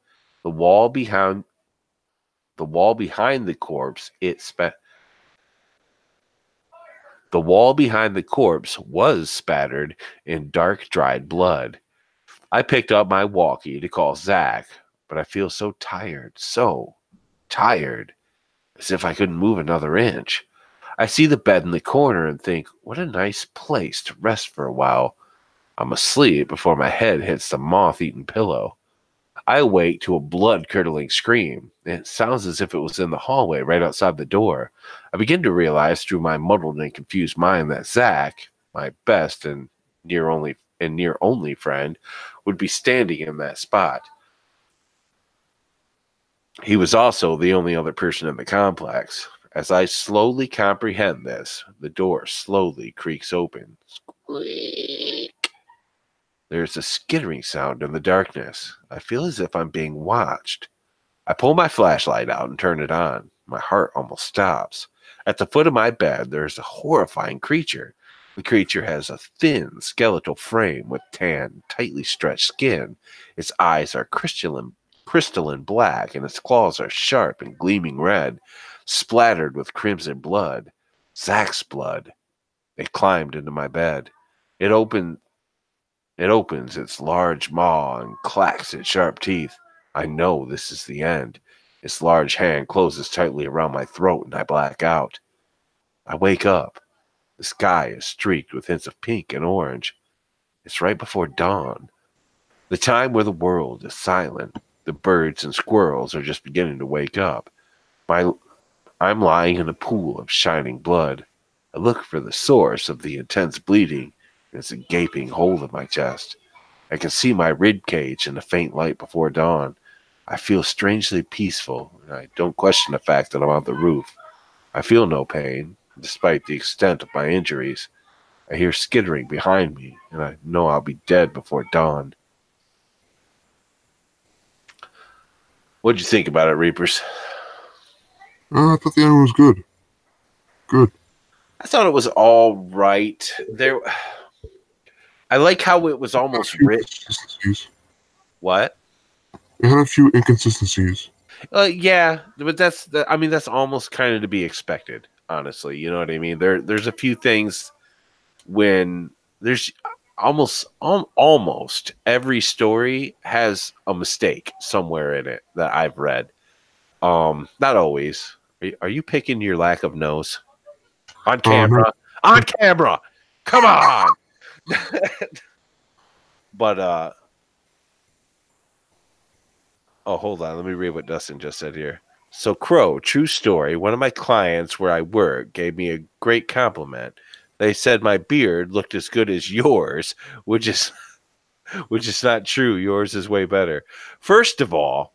The wall behind the corpse, the wall behind the corpse was spattered in dark, dried blood. I picked up my walkie to call Zach, but I feel so tired, as if I couldn't move another inch. I see the bed in the corner and think, what a nice place to rest for a while. I'm asleep before my head hits the moth-eaten pillow. I awake to a blood-curdling scream. It sounds as if it was in the hallway right outside the door. I begin to realize through my muddled and confused mind that Zach, my best and near only friend, would be standing in that spot. He was also the only other person in the complex. As I slowly comprehend this, the door slowly creaks open. Squeak. There's a skittering sound in the darkness. I feel as if I'm being watched. I pull my flashlight out and turn it on. My heart almost stops. At the foot of my bed, there is a horrifying creature. The creature has a thin, skeletal frame with tan, tightly stretched skin. Its eyes are crystalline black, and its claws are sharp and gleaming red, splattered with crimson blood. Zach's blood. It climbed into my bed. It opens its large maw and clacks its sharp teeth. I know this is the end. Its large hand closes tightly around my throat, and I black out. I wake up. The sky is streaked with hints of pink and orange. It's right before dawn. The time where the world is silent. The birds and squirrels are just beginning to wake up. I'm lying in a pool of shining blood. I look for the source of the intense bleeding. It's a gaping hole in my chest. I can see my rib cage in the faint light before dawn. I feel strangely peaceful, and I don't question the fact that I'm on the roof. I feel no pain, despite the extent of my injuries. I hear skittering behind me, and I know I'll be dead before dawn. What'd you think about it, Reapers? I thought the end was good. Good. I thought it was all right. I like how it was almost rich. What? It had a few inconsistencies. Yeah, but that's almost kind of to be expected, honestly. You know what I mean? There's a few things when there's almost every story has a mistake somewhere in it that I've read. Not always. Are you picking your lack of nose on camera? No. On camera. Come on. But oh, hold on. Let me read what Dustin just said here. So, Crow, true story. One of my clients where I work gave me a great compliment. They said my beard looked as good as yours, which is not true. Yours is way better. First of all,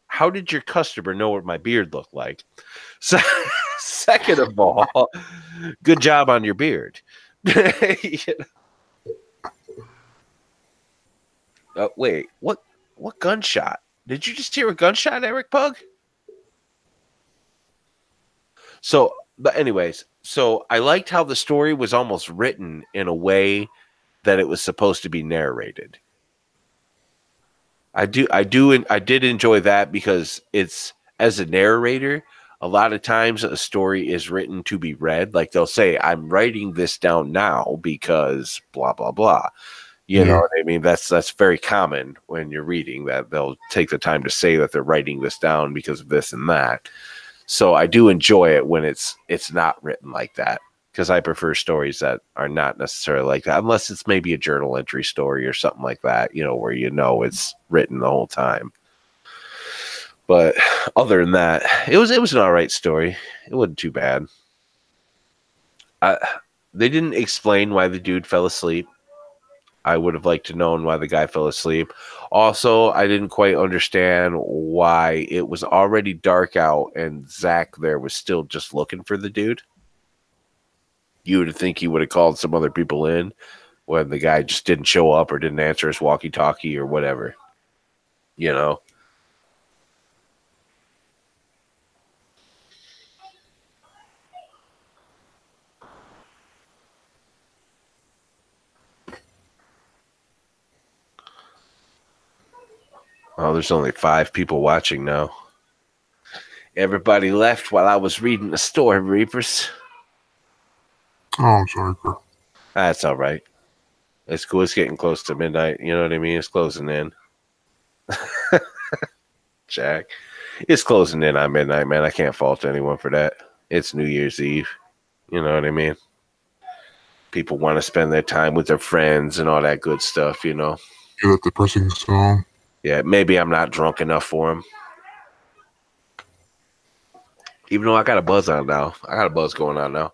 how did your customer know what my beard looked like? So, second of all, good job on your beard. Wait, what gunshot? Did you just hear a gunshot, Eric Pug? So, but anyways, so I liked how the story was almost written in a way that it was supposed to be narrated. I did enjoy that because it's, as a narrator, a lot of times a story is written to be read. Like they'll say, I'm writing this down now because blah, blah, blah. You know what I mean? That's very common when you're reading that. They'll take the time to say that they're writing this down because of this and that. So I do enjoy it when it's not written like that. because I prefer stories that are not necessarily like that, unless it's maybe a journal entry story or something like that, you know, where you know it's written the whole time. But other than that, it was an all right story. It wasn't too bad. They didn't explain why the dude fell asleep. I would have liked to known why the guy fell asleep. Also, I didn't quite understand why it was already dark out and Zach there was still just looking for the dude. You would think he would have called some other people in when the guy just didn't show up or didn't answer his walkie-talkie or whatever. You know? Oh, there's only 5 people watching now. Everybody left while I was reading the story, Reapers. Oh, I'm sorry, bro. That's all right. It's cool. It's getting close to midnight. You know what I mean? It's closing in. Jack. It's closing in on midnight, man. I can't fault anyone for that. It's New Year's Eve. You know what I mean? People want to spend their time with their friends and all that good stuff, you know? Hear that depressing song? Yeah, maybe I'm not drunk enough for him. Even though I got a buzz on now. I got a buzz going on now.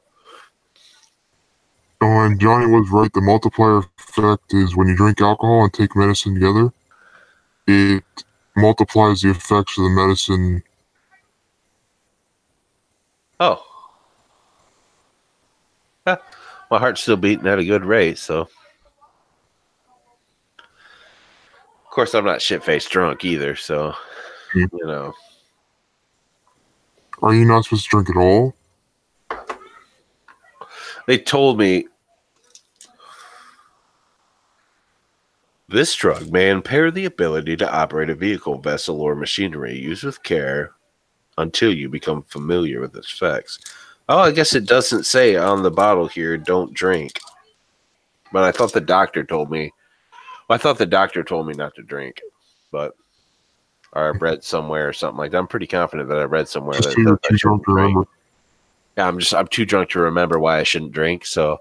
Oh, and Johnny was right. The multiplier effect is when you drink alcohol and take medicine together, it multiplies the effects of the medicine. Oh. Huh. My heart's still beating at a good rate, so. Of course, I'm not shit-faced drunk either, so, you know. Are you not supposed to drink at all? They told me this drug may impair the ability to operate a vehicle, vessel, or machinery. Use with care until you become familiar with its effects. Oh, I guess it doesn't say on the bottle here, don't drink. But I thought the doctor told me. Well, I thought the doctor told me not to drink. But or I read somewhere or something like that. I'm pretty confident that I read somewhere Just that so you're I too shouldn't drunk to remember. drink. Yeah, I'm too drunk to remember why I shouldn't drink, so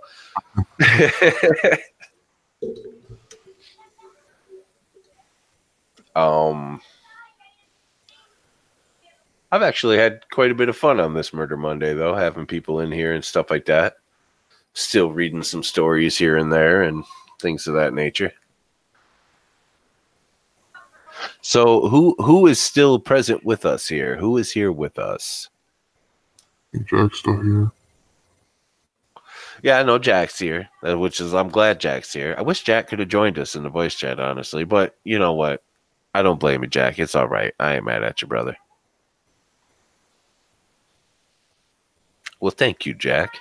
I've actually had quite a bit of fun on this Murder Monday, though, having people in here and stuff like that. Still reading some stories here and there and things of that nature. So who is still present with us here? Who is here with us? Jack's still here. Yeah, I know Jack's here, which is I'm glad Jack's here. I wish Jack could have joined us in the voice chat, honestly, but you know what? I don't blame you, Jack. It's all right. I ain't mad at you, brother. Well, thank you, Jack.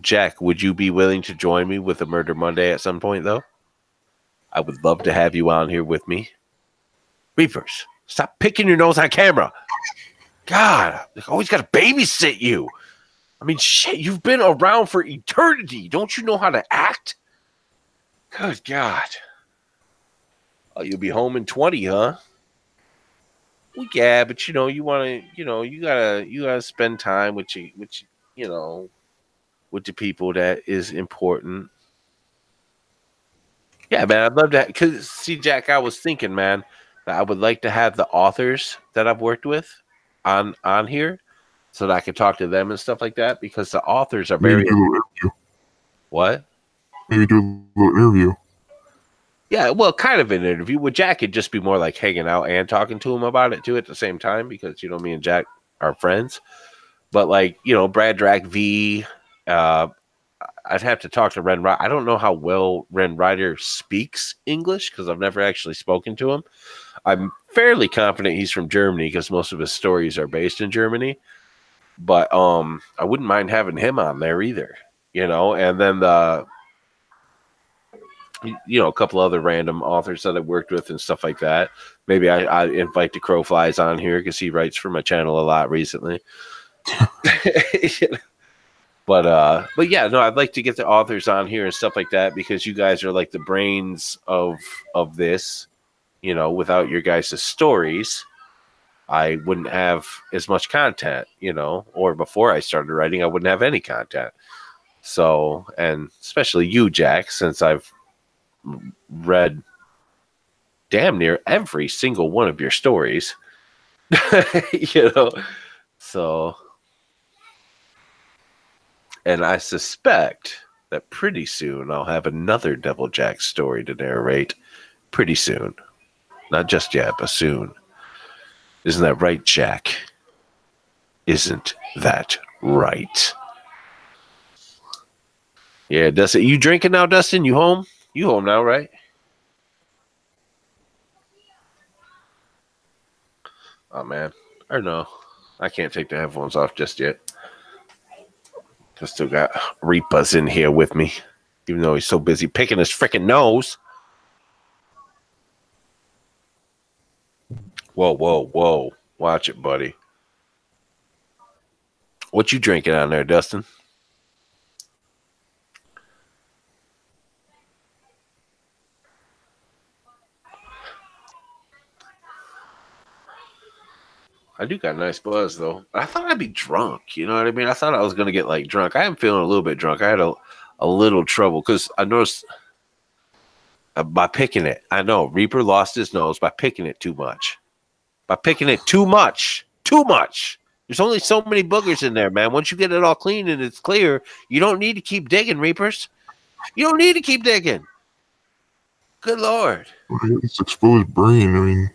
Jack, would you be willing to join me with a Murder Monday at some point, though? I would love to have you on here with me. Reapers, stop picking your nose on camera. God, I always got to babysit you. I mean, shit, you've been around for eternity. Don't you know how to act? Good God. Oh, you'll be home in 20, huh? Well, yeah, but you know, you want to, you gotta spend time with with the people that is important. Yeah, man, I'd love to. Cause see, Jack, I was thinking, man, that I would like to have the authors that I've worked with on here, so that I could talk to them and stuff like that. Because the authors are very. Maybe do a little interview. What? Maybe do a little interview. Yeah, well, kind of an interview. With Jack, it'd just be more like hanging out and talking to him about it too at the same time, because me and Jack are friends. But like, Brad Drag V, I'd have to talk to Ren Ryder. I don't know how well Ren Ryder speaks English because I've never actually spoken to him. I'm fairly confident he's from Germany because most of his stories are based in Germany. But I wouldn't mind having him on there either, and then a couple other random authors that I've worked with and stuff like that. Maybe I invite the Crowflies on here because he writes for my channel a lot recently. But yeah, no, I'd like to get the authors on here and stuff like that because you guys are like the brains of this, without your guys' stories, I wouldn't have as much content, or before I started writing, I wouldn't have any content. So, and especially you, Jack, since I've read damn near every single one of your stories, so, and I suspect that pretty soon I'll have another Devil Jack story to narrate pretty soon. Not just yet, but soon. Isn't that right, Jack? Isn't that right? Yeah, Dustin. You drinking now, Dustin? You home? You home now, right? Oh, man. Or no. I can't take the headphones off just yet. I still got Reapa's in here with me. Even though he's so busy picking his freaking nose. Whoa, whoa, whoa. Watch it, buddy. What you drinking on there, Dustin? I do got a nice buzz, though. I thought I'd be drunk. You know what I mean? I thought I was going to get, like, drunk. I am feeling a little bit drunk. I had a little trouble because I noticed by picking it. I know Reaper lost his nose by picking it too much. By picking it too much. Too much. There's only so many boogers in there, man. Once you get it all clean and it's clear, you don't need to keep digging, Reapers. You don't need to keep digging. Good Lord. It's exposed brain. I mean,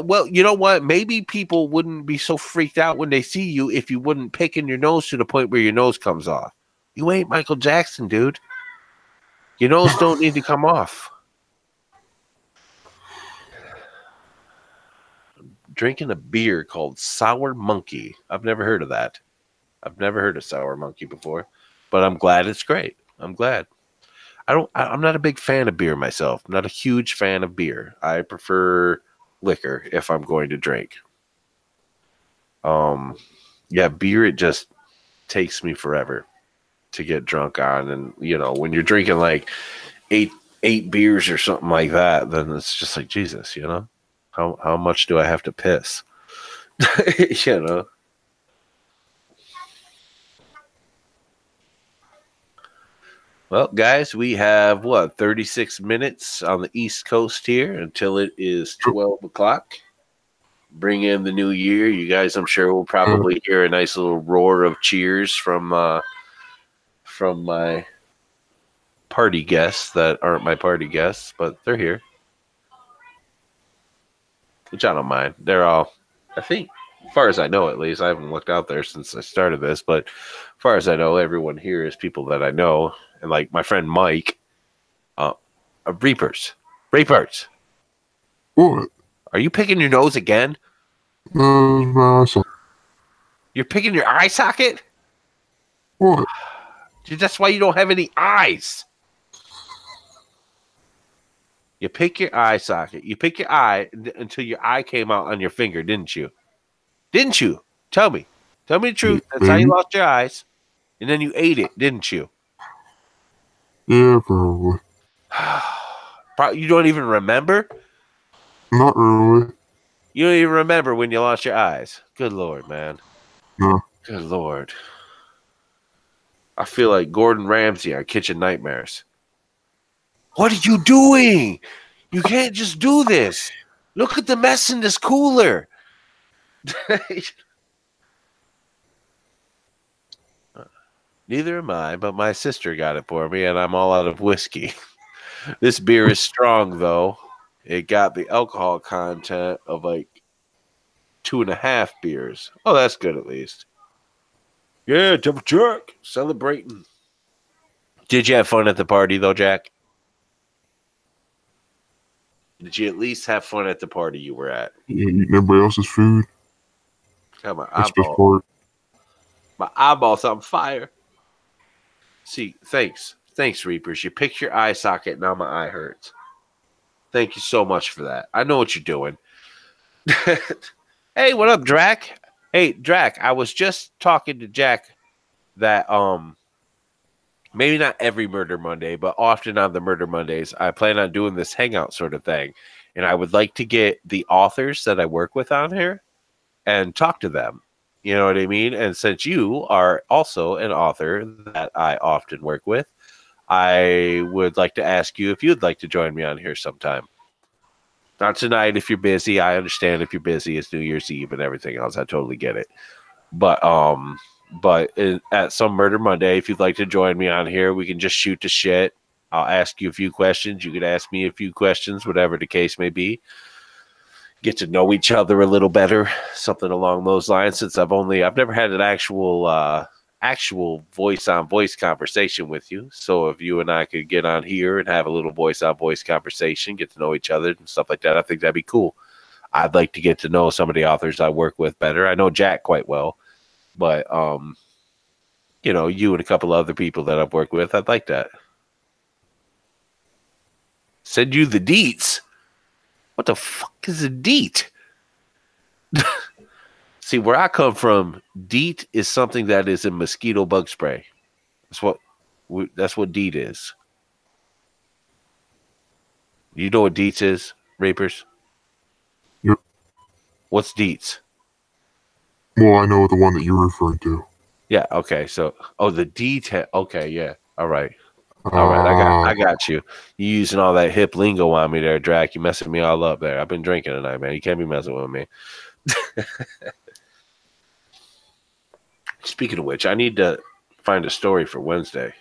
well, you know what? Maybe people wouldn't be so freaked out when they see you if you wouldn't pick in your nose to the point where your nose comes off. You ain't Michael Jackson, dude. Your nose don't need to come off. I'm drinking a beer called Sour Monkey. I've never heard of that. I've never heard of Sour Monkey before, but I'm glad it's great. I'm glad. I'm not a big fan of beer myself. I'm not a huge fan of beer. I prefer liquor if I'm going to drink. Yeah, beer, it just takes me forever to get drunk on. And, when you're drinking like eight beers or something like that, then it's just like, Jesus, how much do I have to piss? Well, guys, we have 36 minutes on the East Coast here until it is 12 o'clock. Bring in the new year. You guys, I'm sure, will probably hear a nice little roar of cheers from my party guests that aren't my party guests, but they're here. Which I don't mind. They're all, I think, as far as I know, at least, I haven't looked out there since I started this, but as far as I know, everyone here is people that I know. And like my friend Mike, Reapers. what? Are you picking your nose again? My eye socket. You're picking your eye socket? What? Dude, that's why you don't have any eyes. You pick your eye socket. You pick your eye until your eye came out on your finger, didn't you? Didn't you? Tell me. Tell me the truth. That's how you lost your eyes. And then you ate it, didn't you? Yeah, probably. You don't even remember? Not really. You don't even remember when you lost your eyes. Good Lord, man. No. Good Lord. I feel like Gordon Ramsay on Kitchen Nightmares. What are you doing? You can't just do this. Look at the mess in this cooler. Neither am I, but my sister got it for me, and I'm all out of whiskey. This beer is strong, though. It got the alcohol content of like 2.5 beers. Oh, that's good at least. Yeah, Devil Jack. Celebrating. Did you have fun at the party, though, Jack? Did you at least have fun at the party you were at? Yeah, eating everybody else's food. God, my That's the best part. My eyeball's on fire. See, thanks, Reapers. You picked your eye socket. Now my eye hurts. Thank you so much for that. I know what you're doing. Hey, what up, Drac? Hey, Drac. I was just talking to Jack that maybe not every Murder Monday, but often on the Murder Mondays, I plan on doing this hangout sort of thing, and I would like to get the authors that I work with on here and talk to them. You know what I mean? And since you are also an author that I often work with, I would like to ask you if you'd like to join me on here sometime. Not tonight if you're busy. I understand if you're busy. It's New Year's Eve and everything else. I totally get it. But at some Murder Monday, if you'd like to join me on here, we can just shoot the shit. I'll ask you a few questions. You could ask me a few questions, whatever the case may be. Get to know each other a little better, something along those lines. Since I've never had an actual voice on voice conversation with you. So if you and I could get on here and have a little voice on voice conversation, get to know each other and stuff like that, I think that'd be cool. I'd like to get to know some of the authors I work with better. I know Jack quite well, but you know, you and a couple other people that I've worked with, I'd like that. Send you the deets. What the fuck is a deet? See, where I come from, DEET is something that is a mosquito bug spray. That's what DEET is. You know what DEET is, Reapers? Yep. What's DEET? Well, I know the one that you're referring to. Yeah, okay. So, the DEET. Okay, yeah. All right. All right, I got you. You using all that hip lingo on me there, Drac. You messing me all up there. I've been drinking tonight, man. You can't be messing with me. Speaking of which, I need to find a story for Wednesday.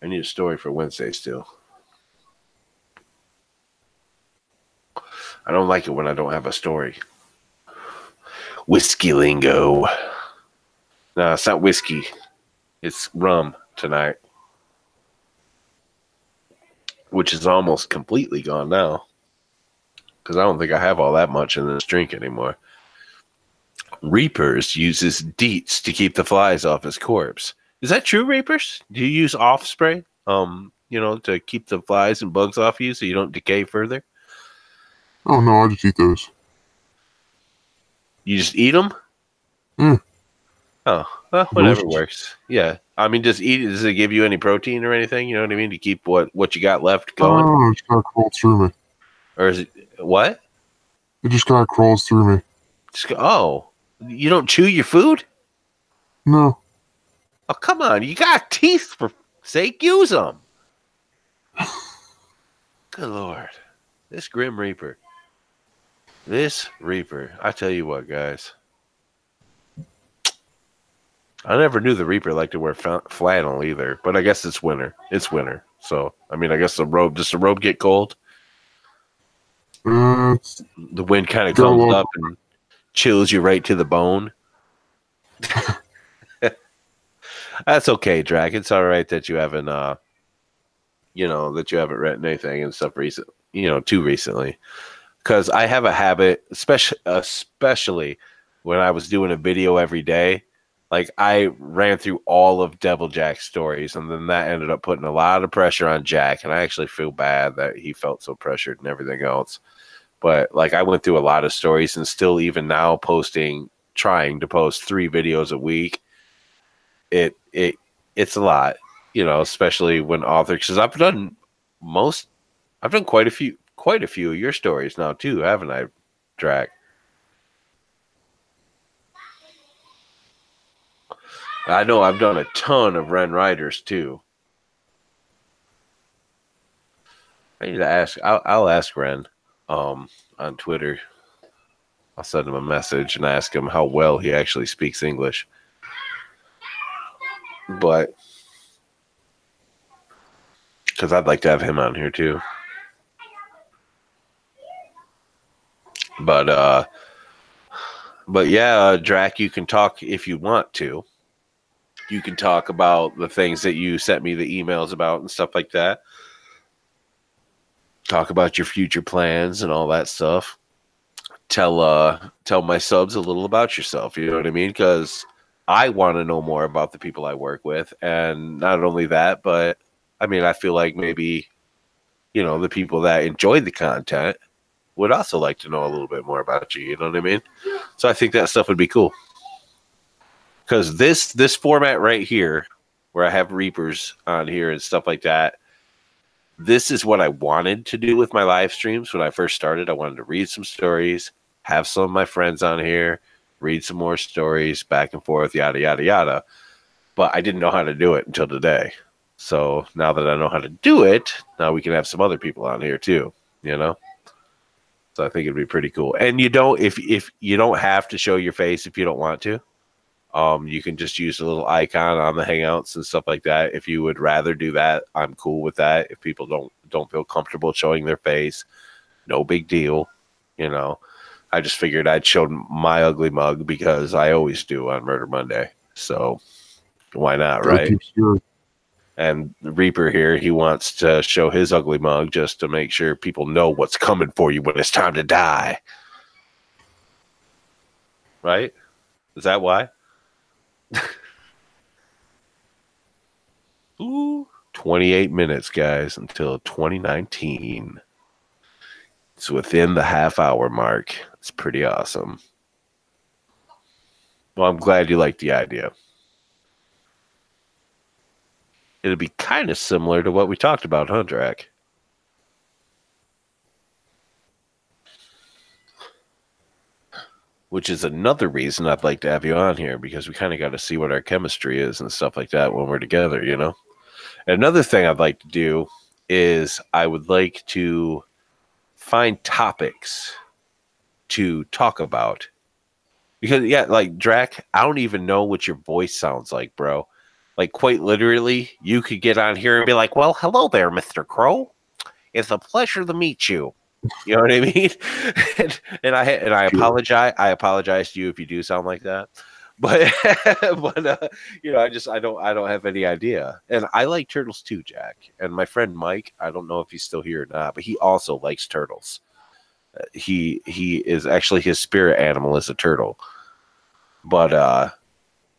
I need a story for Wednesday still. I don't like it when I don't have a story. Whiskey lingo. No, it's not whiskey. It's rum tonight. Which is almost completely gone now. Because I don't think I have all that much in this drink anymore. Reapers uses deets to keep the flies off his corpse. Is that true, Reapers? Do you use off spray? To keep the flies and bugs off you so you don't decay further? Oh, no, I just eat those. You just eat them? Mm. Oh, well, whatever works. Yeah. I mean, does it give you any protein or anything? You know what I mean? To keep what you got left going? Oh, it just kind of crawls through me. Or is it, what? It just kind of crawls through me. You don't chew your food? No. Oh, come on. You got teeth, for sake. Use them. Good Lord. This Grim Reaper. I tell you what, guys. I never knew the Reaper liked to wear flannel either, but I guess it's winter. It's winter. So, I mean, I guess does the robe get cold? The wind kind of comes up and chills you right to the bone. That's okay, Drac. It's all right that you haven't, that you haven't read anything and stuff too recently. Because I have a habit, especially when I was doing a video every day. Like, I ran through all of Devil Jack's stories, and then that ended up putting a lot of pressure on Jack, and I actually feel bad that he felt so pressured and everything else. But, like, I went through a lot of stories, and still even now trying to post 3 videos a week, it's a lot, especially when authors, because I've done quite a few of your stories now too, haven't I, Drac? I know I've done a ton of Ren Riders too. I need to ask. I'll ask Ren on Twitter. I'll send him a message and ask him how well he actually speaks English. But because I'd like to have him on here too. But yeah, Drac, you can talk if you want to. You can talk about the things that you sent me the emails about and stuff like that. Talk about your future plans and all that stuff. Tell my subs a little about yourself. You know what I mean? Because I want to know more about the people I work with. And not only that, but I mean, I feel like maybe, the people that enjoy the content would also like to know a little bit more about you. You know what I mean? So I think that stuff would be cool. Because this format right here, where I have Reapers on here and stuff like that, this is what I wanted to do with my live streams when I first started. I wanted to read some stories, have some of my friends on here, read some more stories, back and forth, yada, yada, yada. But I didn't know how to do it until today. So now that I know how to do it, now we can have some other people on here too, you know? So I think it'd be pretty cool. And you don't, if you don't have to show your face if you don't want to. You can just use a little icon on the Hangouts and stuff like that. If you would rather do that, I'm cool with that. If people don't feel comfortable showing their face, no big deal. You know, I just figured I'd show my ugly mug because I always do on Murder Monday. So why not, right? And the Reaper here, he wants to show his ugly mug just to make sure people know what's coming for you when it's time to die. Right? Is that why? Ooh, 28 minutes, guys, until 2019. It's within the half-hour mark. It's pretty awesome. Well, I'm glad you liked the idea. It'll be kind of similar to what we talked about, huh, Drac? Which is another reason I'd like to have you on here, because we kind of got to see what our chemistry is and stuff like that when we're together, you know? And another thing I'd like to do is I would like to find topics to talk about. Because, yeah, like, Drac, I don't even know what your voice sounds like, bro. Like, quite literally, you could get on here and be like, well, hello there, Mr. Crow. It's a pleasure to meet you. You know what I mean? and I apologize. I apologize to you if you do sound like that. But you know, I don't have any idea. And I like turtles too, Jack. And my friend Mike, I don't know if he's still here or not, but he also likes turtles. He is actually, his spirit animal is a turtle. But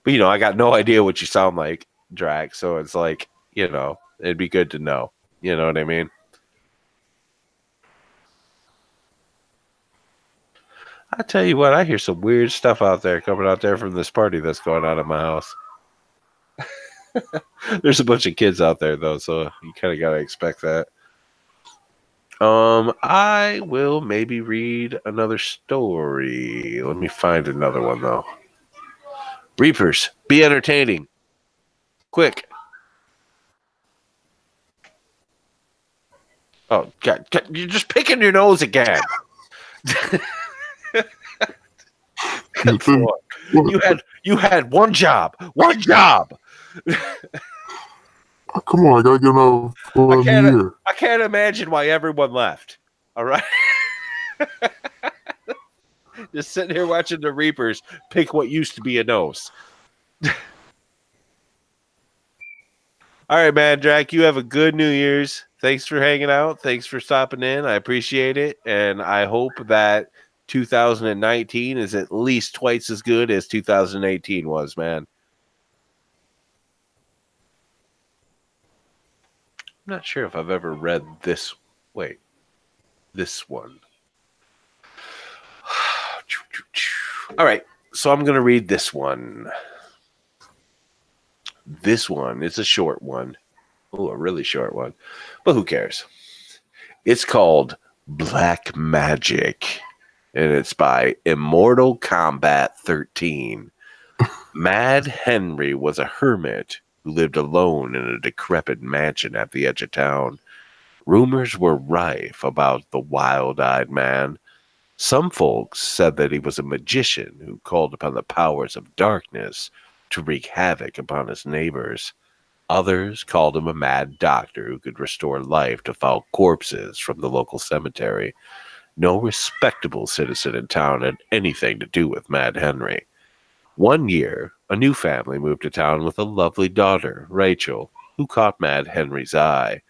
you know, I got no idea what you sound like, Drac. So it's like, you know, it'd be good to know. You know what I mean? I tell you what, I hear some weird stuff out there coming out there from this party that's going on at my house. There's a bunch of kids out there though, so you kind of gotta expect that. I will maybe read another story. Let me find another one though. Reapers, be entertaining. Quick. Oh, God, you're just picking your nose again. You had one job. One job. Oh, come on, I gotta get another one here. I can't imagine why everyone left. All right. Just sitting here watching the Reapers pick what used to be a nose. All right, man, Drac, you have a good New Year's. Thanks for hanging out. Thanks for stopping in. I appreciate it. And I hope that 2019 is at least twice as good as 2018 was, man. I'm not sure if I've ever read this. Wait, this one. All right, so I'm going to read this one. This one is a short one. Oh, a really short one. But who cares? It's called Black Magic. And it's by Immortal Combat 13. Mad Henry was a hermit who lived alone in a decrepit mansion at the edge of town. Rumors were rife about the wild-eyed man. Some folks said that he was a magician who called upon the powers of darkness to wreak havoc upon his neighbors. Others called him a mad doctor who could restore life to foul corpses from the local cemetery. No respectable citizen in town had anything to do with Mad Henry. One year, a new family moved to town with a lovely daughter, Rachel, who caught Mad Henry's eye.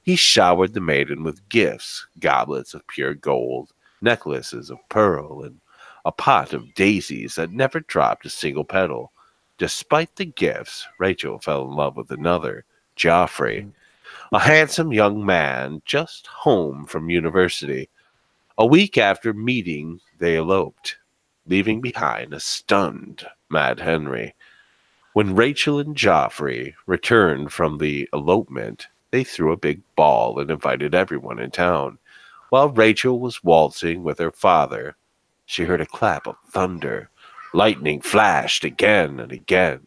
He showered the maiden with gifts, goblets of pure gold, necklaces of pearl, and a pot of daisies that never dropped a single petal. Despite the gifts, Rachel fell in love with another, Joffrey, a handsome young man just home from university. A week after meeting, they eloped, leaving behind a stunned Mad Henry. When Rachel and Joffrey returned from the elopement, they threw a big ball and invited everyone in town. While Rachel was waltzing with her father, she heard a clap of thunder. Lightning flashed again and again.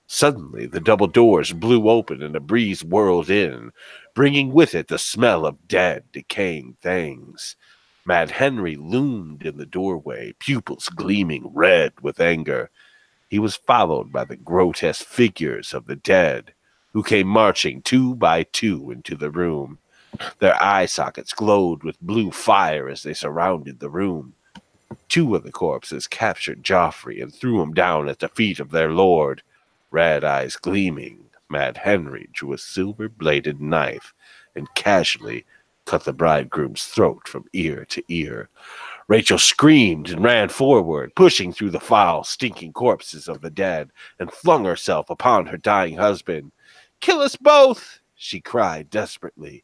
Suddenly, the double doors blew open and a breeze whirled in, bringing with it the smell of dead, decaying things. Mad Henry loomed in the doorway, pupils gleaming red with anger. He was followed by the grotesque figures of the dead, who came marching 2 by 2 into the room. Their eye sockets glowed with blue fire as they surrounded the room. 2 of the corpses captured Joffrey and threw him down at the feet of their lord. Red eyes gleaming, Mad Henry drew a silver-bladed knife and casually cut the bridegroom's throat from ear to ear. Rachel screamed and ran forward, pushing through the foul, stinking corpses of the dead, and flung herself upon her dying husband. "Kill us both!" she cried desperately.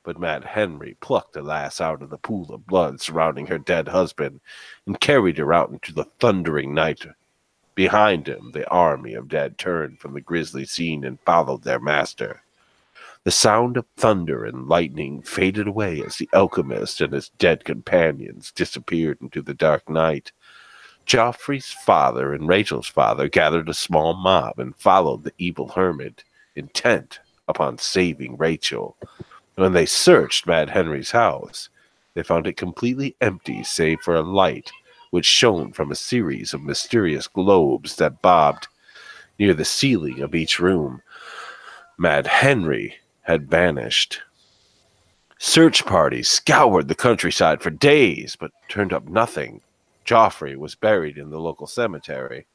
But Mad Henry plucked the lass out of the pool of blood surrounding her dead husband and carried her out into the thundering night. Behind him, the army of dead turned from the grisly scene and followed their master. The sound of thunder and lightning faded away as the alchemist and his dead companions disappeared into the dark night. Joffrey's father and Rachel's father gathered a small mob and followed the evil hermit, intent upon saving Rachel. When they searched Mad Henry's house, they found it completely empty save for a light which shone from a series of mysterious globes that bobbed near the ceiling of each room. Mad Henry had vanished. Search parties scoured the countryside for days, but turned up nothing. Joffrey was buried in the local cemetery,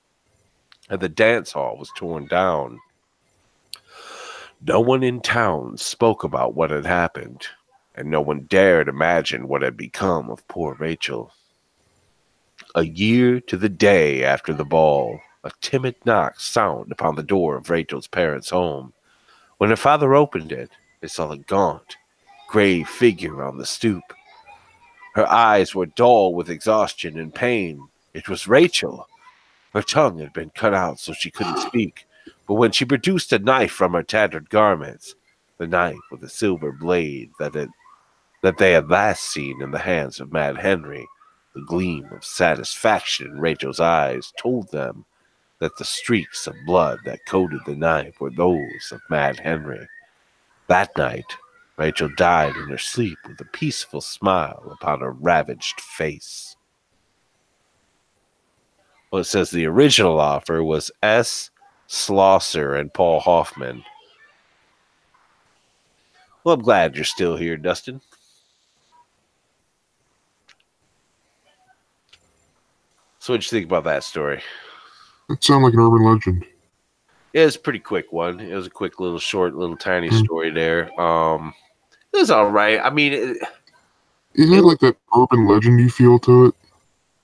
and the dance hall was torn down. No one in town spoke about what had happened, and no one dared imagine what had become of poor Rachel. A year to the day after the ball, a timid knock sounded upon the door of Rachel's parents' home. When her father opened it, they saw a gaunt, gray figure on the stoop. Her eyes were dull with exhaustion and pain. It was Rachel. Her tongue had been cut out so she couldn't speak, but when she produced a knife from her tattered garments, the knife with a silver blade that they had last seen in the hands of Mad Henry, the gleam of satisfaction in Rachel's eyes told them that the streaks of blood that coated the knife were those of Mad Henry. That night, Rachel died in her sleep with a peaceful smile upon her ravaged face. Well, it says the original author was S. Schlosser and Paul Hoffman. Well, I'm glad you're still here, Dustin. So what'd you think about that story? It sounded like an urban legend. Yeah, it's a pretty quick one. It was a quick little short, little tiny story there. It was all right. I mean, it had like that urban legend-y feel to it.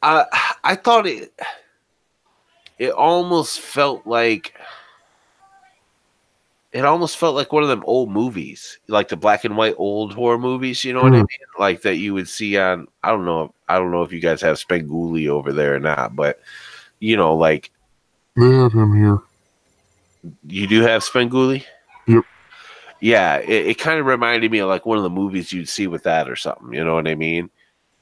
I thought it almost felt like one of them old movies, like the black and white old horror movies. You know what I mean? Like that you would see on. I don't know if you guys have Spenguli over there or not, but you know, like they have him here. You do have Spenguli? Yep. Yeah, it kind of reminded me of like one of the movies you'd see with that or something. You know what I mean?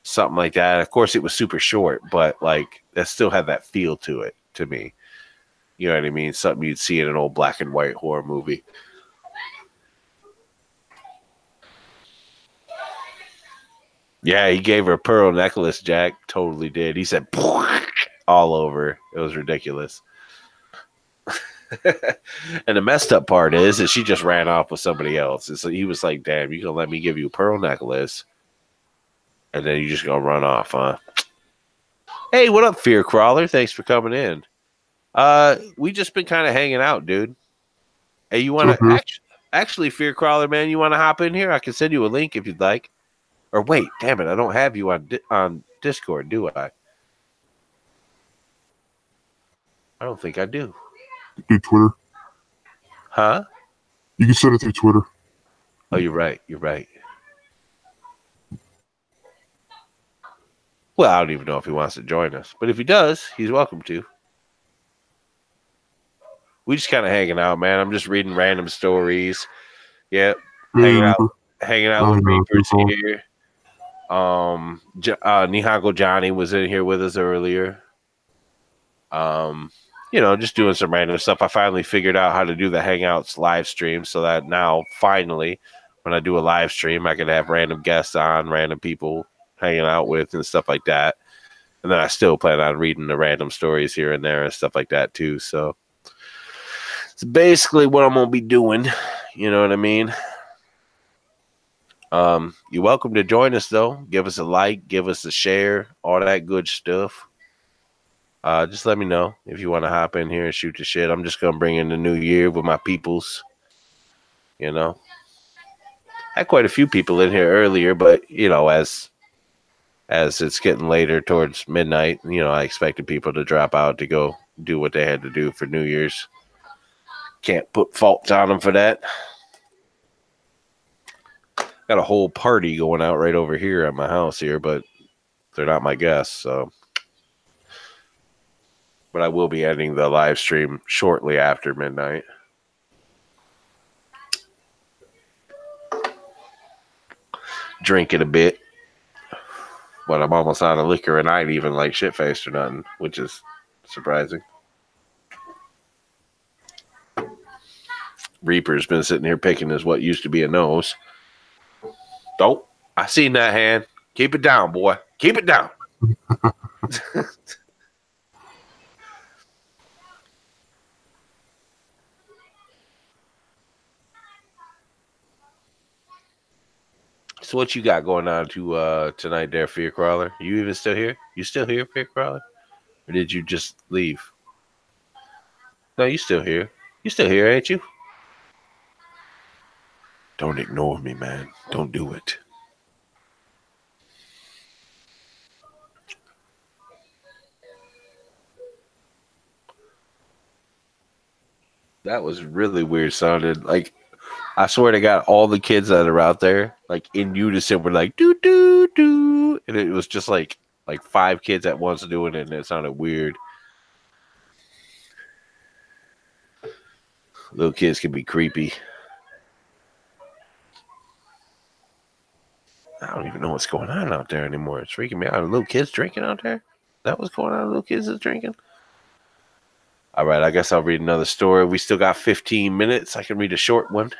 Something like that. Of course, it was super short, but like that still had that feel to it to me. You know what I mean? Something you'd see in an old black and white horror movie. Yeah, he gave her a pearl necklace, Jack. Totally did. He said all over. It was ridiculous. And the messed up part is that she just ran off with somebody else. And so he was like, damn, you gonna let me give you a pearl necklace and then you just gonna run off, huh? Hey, what up, Fear Crawler? Thanks for coming in. We just been kind of hanging out, dude. Hey, you want to actually, Fear Crawler, man, you want to hop in here? I can send you a link if you'd like. Or wait, damn it, I don't have you on Discord, do I? I don't think I do. Do Twitter. Huh? You can send it through Twitter. Oh, you're right. You're right. Well, I don't even know if he wants to join us, but if he does, he's welcome to. We just kind of hanging out, man. I'm just reading random stories. Yep. Hanging out with Reapers here. Nihongo Johnny was in here with us earlier. Just doing some random stuff. I finally figured out how to do the Hangouts live stream so that now finally when I do a live stream I can have random guests on, random people hanging out with and stuff like that. And then I still plan on reading the random stories here and there and stuff like that too. So it's basically what I'm gonna be doing. You know what I mean? You're welcome to join us though. Give us a like, give us a share, all that good stuff. Just let me know if you want to hop in here and shoot the shit. I'm just gonna bring in the new year with my peoples. You know, I had quite a few people in here earlier, but as it's getting later towards midnight, I expected people to drop out to go do what they had to do for New Year's. Can't put faults on them for that. Got a whole party going out right over here at my house here, but they're not my guests, so. But I will be ending the live stream shortly after midnight. Drinking a bit. But I'm almost out of liquor and I ain't even like shit-faced or nothing, which is surprising. Reaper's been sitting here picking his what used to be a nose. Don't. I seen that hand. Keep it down, boy. Keep it down. So what you got going on tonight there, Fear Crawler? You even still here? You still here, Fear Crawler? Or did you just leave? No, you still here. You still here, ain't you? Don't ignore me, man. Don't do it. That was really weird sounded. Like, I swear to God, all the kids that are out there, like in unison, were like, doo, doo, doo. And it was just like 5 kids at once doing it, and it sounded weird. Little kids can be creepy. I don't even know what's going on out there anymore. It's freaking me out. Are little kids drinking out there? Is that what's going on? Little kids is drinking? All right, I guess I'll read another story. We still got 15 minutes. I can read a short one.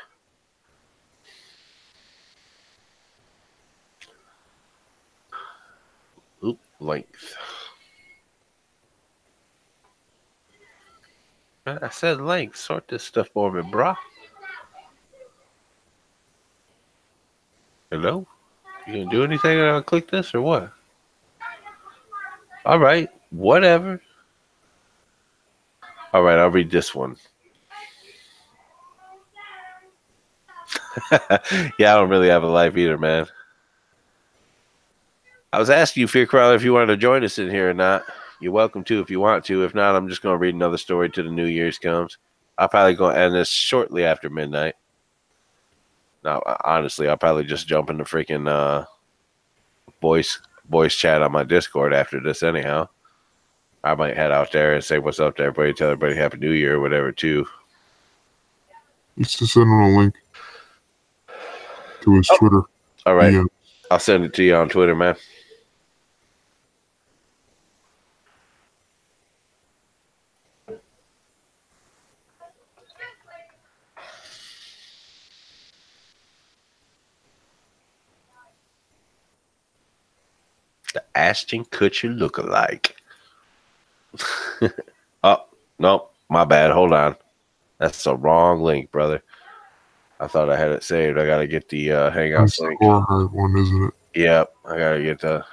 Oop, length. I said length. Sort this stuff for me, brah. Hello? You gonna do anything when I click this or what? All right, whatever. All right, I'll read this one. Yeah, I don't really have a life either, man. I was asking you, Fear Crawler, if you wanted to join us in here or not. You're welcome to if you want to. If not, I'm just going to read another story till the New Year's comes. I'll probably go end this shortly after midnight. Now, honestly, I'll probably just jump in the freaking voice chat on my Discord after this anyhow. I might head out there and say what's up to everybody, tell everybody Happy New Year or whatever, too. Just to send him a link to his Twitter. All right. Yeah. I'll send it to you on Twitter, man. The Ashton Kutcher lookalike. Oh, no, my bad. Hold on. That's the wrong link, brother. I thought I had it saved. I got to get the Hangouts link. Hive one, isn't it? Yep, I got to get the...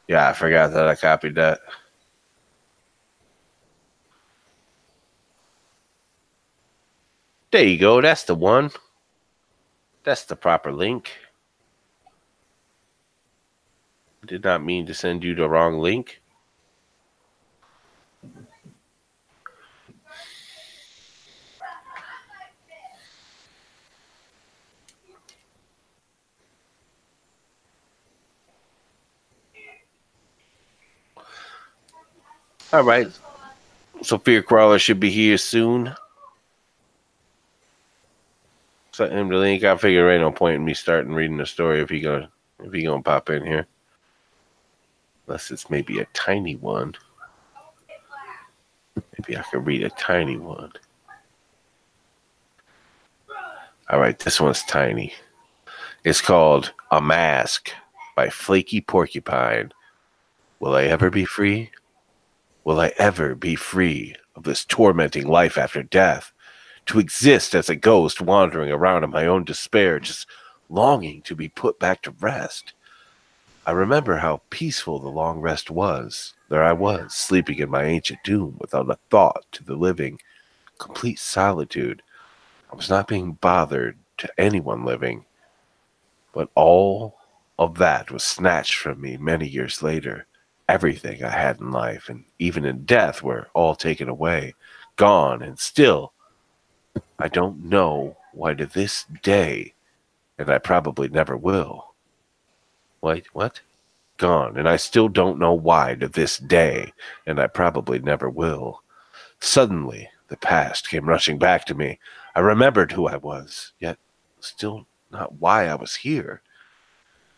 Yeah, I forgot that I copied that. There you go. That's the one. That's the proper link. Did not mean to send you the wrong link. All right. So Fear Crawler should be here soon. Send him the link. I figure there ain't no point in me starting reading the story if he gonna if you're gonna pop in here. Unless it's maybe a tiny one. Maybe I can read a tiny one. All right, this one's tiny. It's called A Mask by Flaky Porcupine. Will I ever be free? Will I ever be free of this tormenting life after death? To exist as a ghost wandering around in my own despair, just longing to be put back to rest. I remember how peaceful the long rest was. There I was, sleeping in my ancient tomb without a thought to the living. Complete solitude. I was not being bothered to anyone living. But all of that was snatched from me many years later. Everything I had in life, and even in death, were all taken away, gone, and still, I don't know why to this day, and I probably never will. Wait, what? Gone, and I still don't know why to this day, and I probably never will. Suddenly, the past came rushing back to me. I remembered who I was, yet still not why I was here.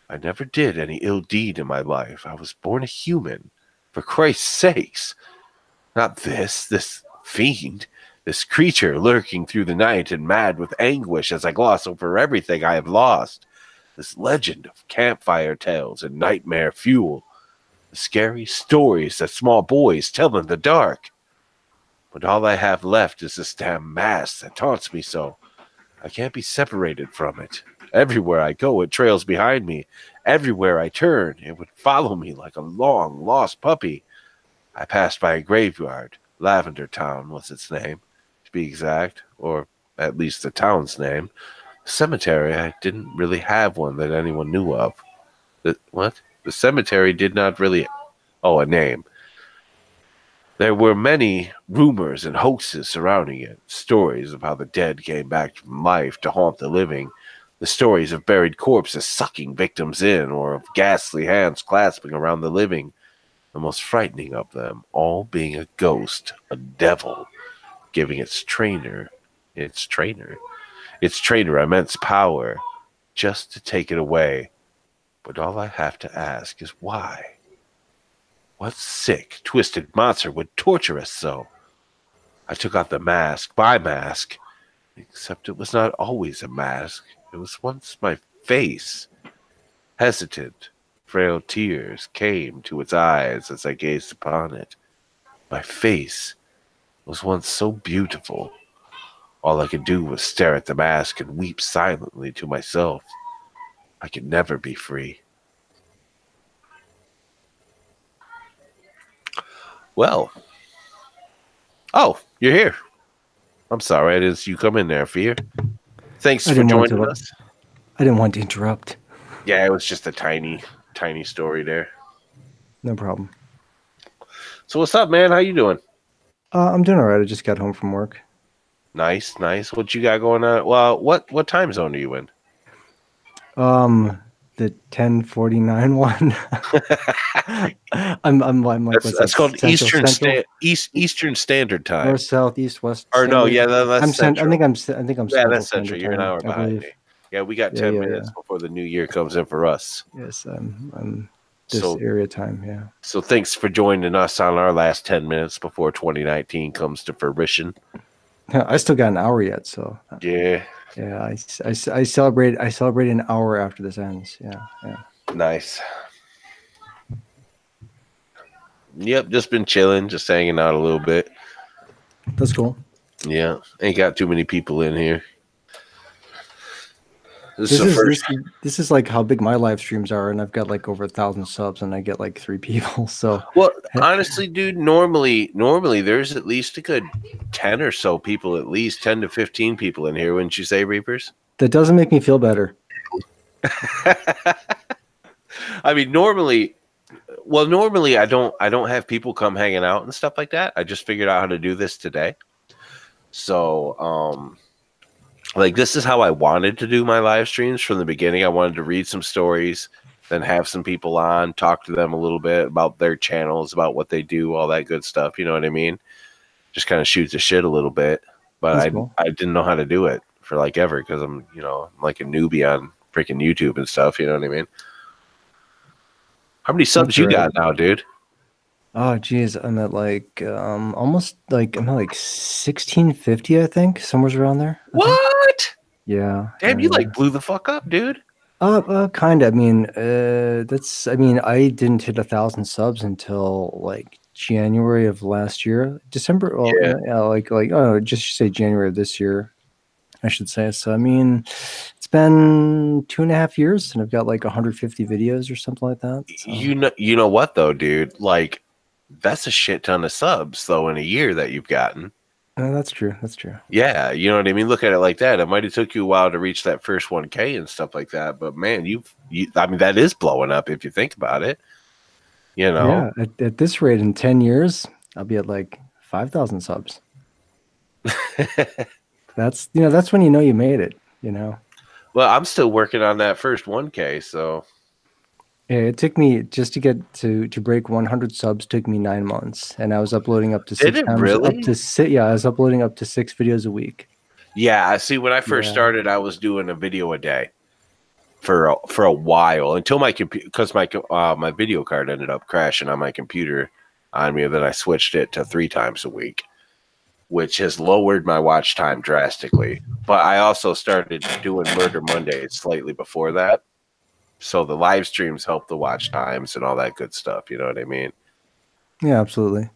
I never did any ill deed in my life. I was born a human. For Christ's sakes. Not this fiend, this creature lurking through the night and mad with anguish as I gloss over everything I have lost. This legend of campfire tales and nightmare fuel. The scary stories that small boys tell in the dark. But all I have left is this damn mask that taunts me so. I can't be separated from it. Everywhere I go, it trails behind me. Everywhere I turn, it would follow me like a long lost puppy. I passed by a graveyard. Lavender Town was its name, to be exact, or at least the town's name. Cemetery, I didn't really have one that anyone knew of. What? The cemetery did not really... Oh, a name. There were many rumors and hoaxes surrounding it. Stories of how the dead came back from life to haunt the living. The stories of buried corpses sucking victims in, or of ghastly hands clasping around the living. The most frightening of them all being a ghost, a devil, giving its trainer immense power, just to take it away. But all I have to ask is why? What sick, twisted monster would torture us so? I took off the mask, my mask, except it was not always a mask. It was once my face. Hesitant, frail tears came to its eyes as I gazed upon it. My face was once so beautiful. All I could do was stare at the mask and weep silently to myself. I could never be free. Well. Oh, you're here. I'm sorry I didn't see you come in there, Fear. Thanks for joining us. I didn't want to interrupt. Yeah, it was just a tiny story there. No problem. So what's up, man? How you doing? I'm doing all right. I just got home from work. Nice. What you got going on? Well, what time zone are you in? The 10:49 one. I'm like that's called Eastern Standard Time. North, South, East, West. Or no, yeah, that's Central. I think I'm. Yeah, that's Central. You're an hour behind me. Yeah, we got 10 minutes before the new year comes in for us. Yes, I'm this area time. Yeah. So thanks for joining us on our last 10 minutes before 2019 comes to fruition. I still got an hour yet, so. Yeah. Yeah, I celebrate an hour after this ends. Yeah. Nice. Yep, just been chilling, just hanging out a little bit. That's cool. Yeah, ain't got too many people in here. This is like how big my live streams are, and I've got like over 1,000 subs, and I get like 3 people. So well, honestly, dude, normally there's at least a good 10 or so people, at least 10 to 15 people in here. Wouldn't you say, Reapers? That doesn't make me feel better. I mean, normally I don't have people come hanging out and stuff like that. I just figured out how to do this today. So, like, this is how I wanted to do my live streams from the beginning. I wanted to read some stories, then have some people on, talk to them a little bit about their channels, about what they do, all that good stuff. You know what I mean? Just kind of shoot the shit a little bit. But I didn't know how to do it for like ever because I'm like a newbie on freaking YouTube and stuff. You know what I mean? How many subs you That's got now, dude? Oh geez, I'm at like almost like I'm at like 1650, I think, somewhere around there. I think. What? Yeah. Damn, you like blew the fuck up, dude. Kind of. I mean, that's. I mean, I didn't hit 1,000 subs until like January of last year, December. Well, Yeah. yeah, like oh, just say January of this year, I should say. So I mean, it's been 2.5 years, and I've got like 150 videos or something like that. So. You know what though, dude? Like, that's a shit ton of subs though in a year that you've gotten. That's true. That's true. Yeah, you know what I mean. Look at it like that. It might have took you a while to reach that first 1K and stuff like that, but man, I mean, that is blowing up if you think about it. You know. Yeah. At this rate, in 10 years, I'll be at like 5,000 subs. That's that's when you made it. Well, I'm still working on that first 1K, so. Yeah, it took me just to get to break 100 subs. Took me 9 months, and I was uploading up to 6 Did it times. really? Up to 6, yeah, I was uploading up to 6 videos a week. Yeah, I see. When I first started, I was doing a video a day for a while until my computer, because my video card ended up crashing on my computer on me. And then I switched it to 3 times a week, which has lowered my watch time drastically. But I also started doing Murder Mondays slightly before that. So the live streams help the watch times and all that good stuff. You know what I mean? Yeah, absolutely.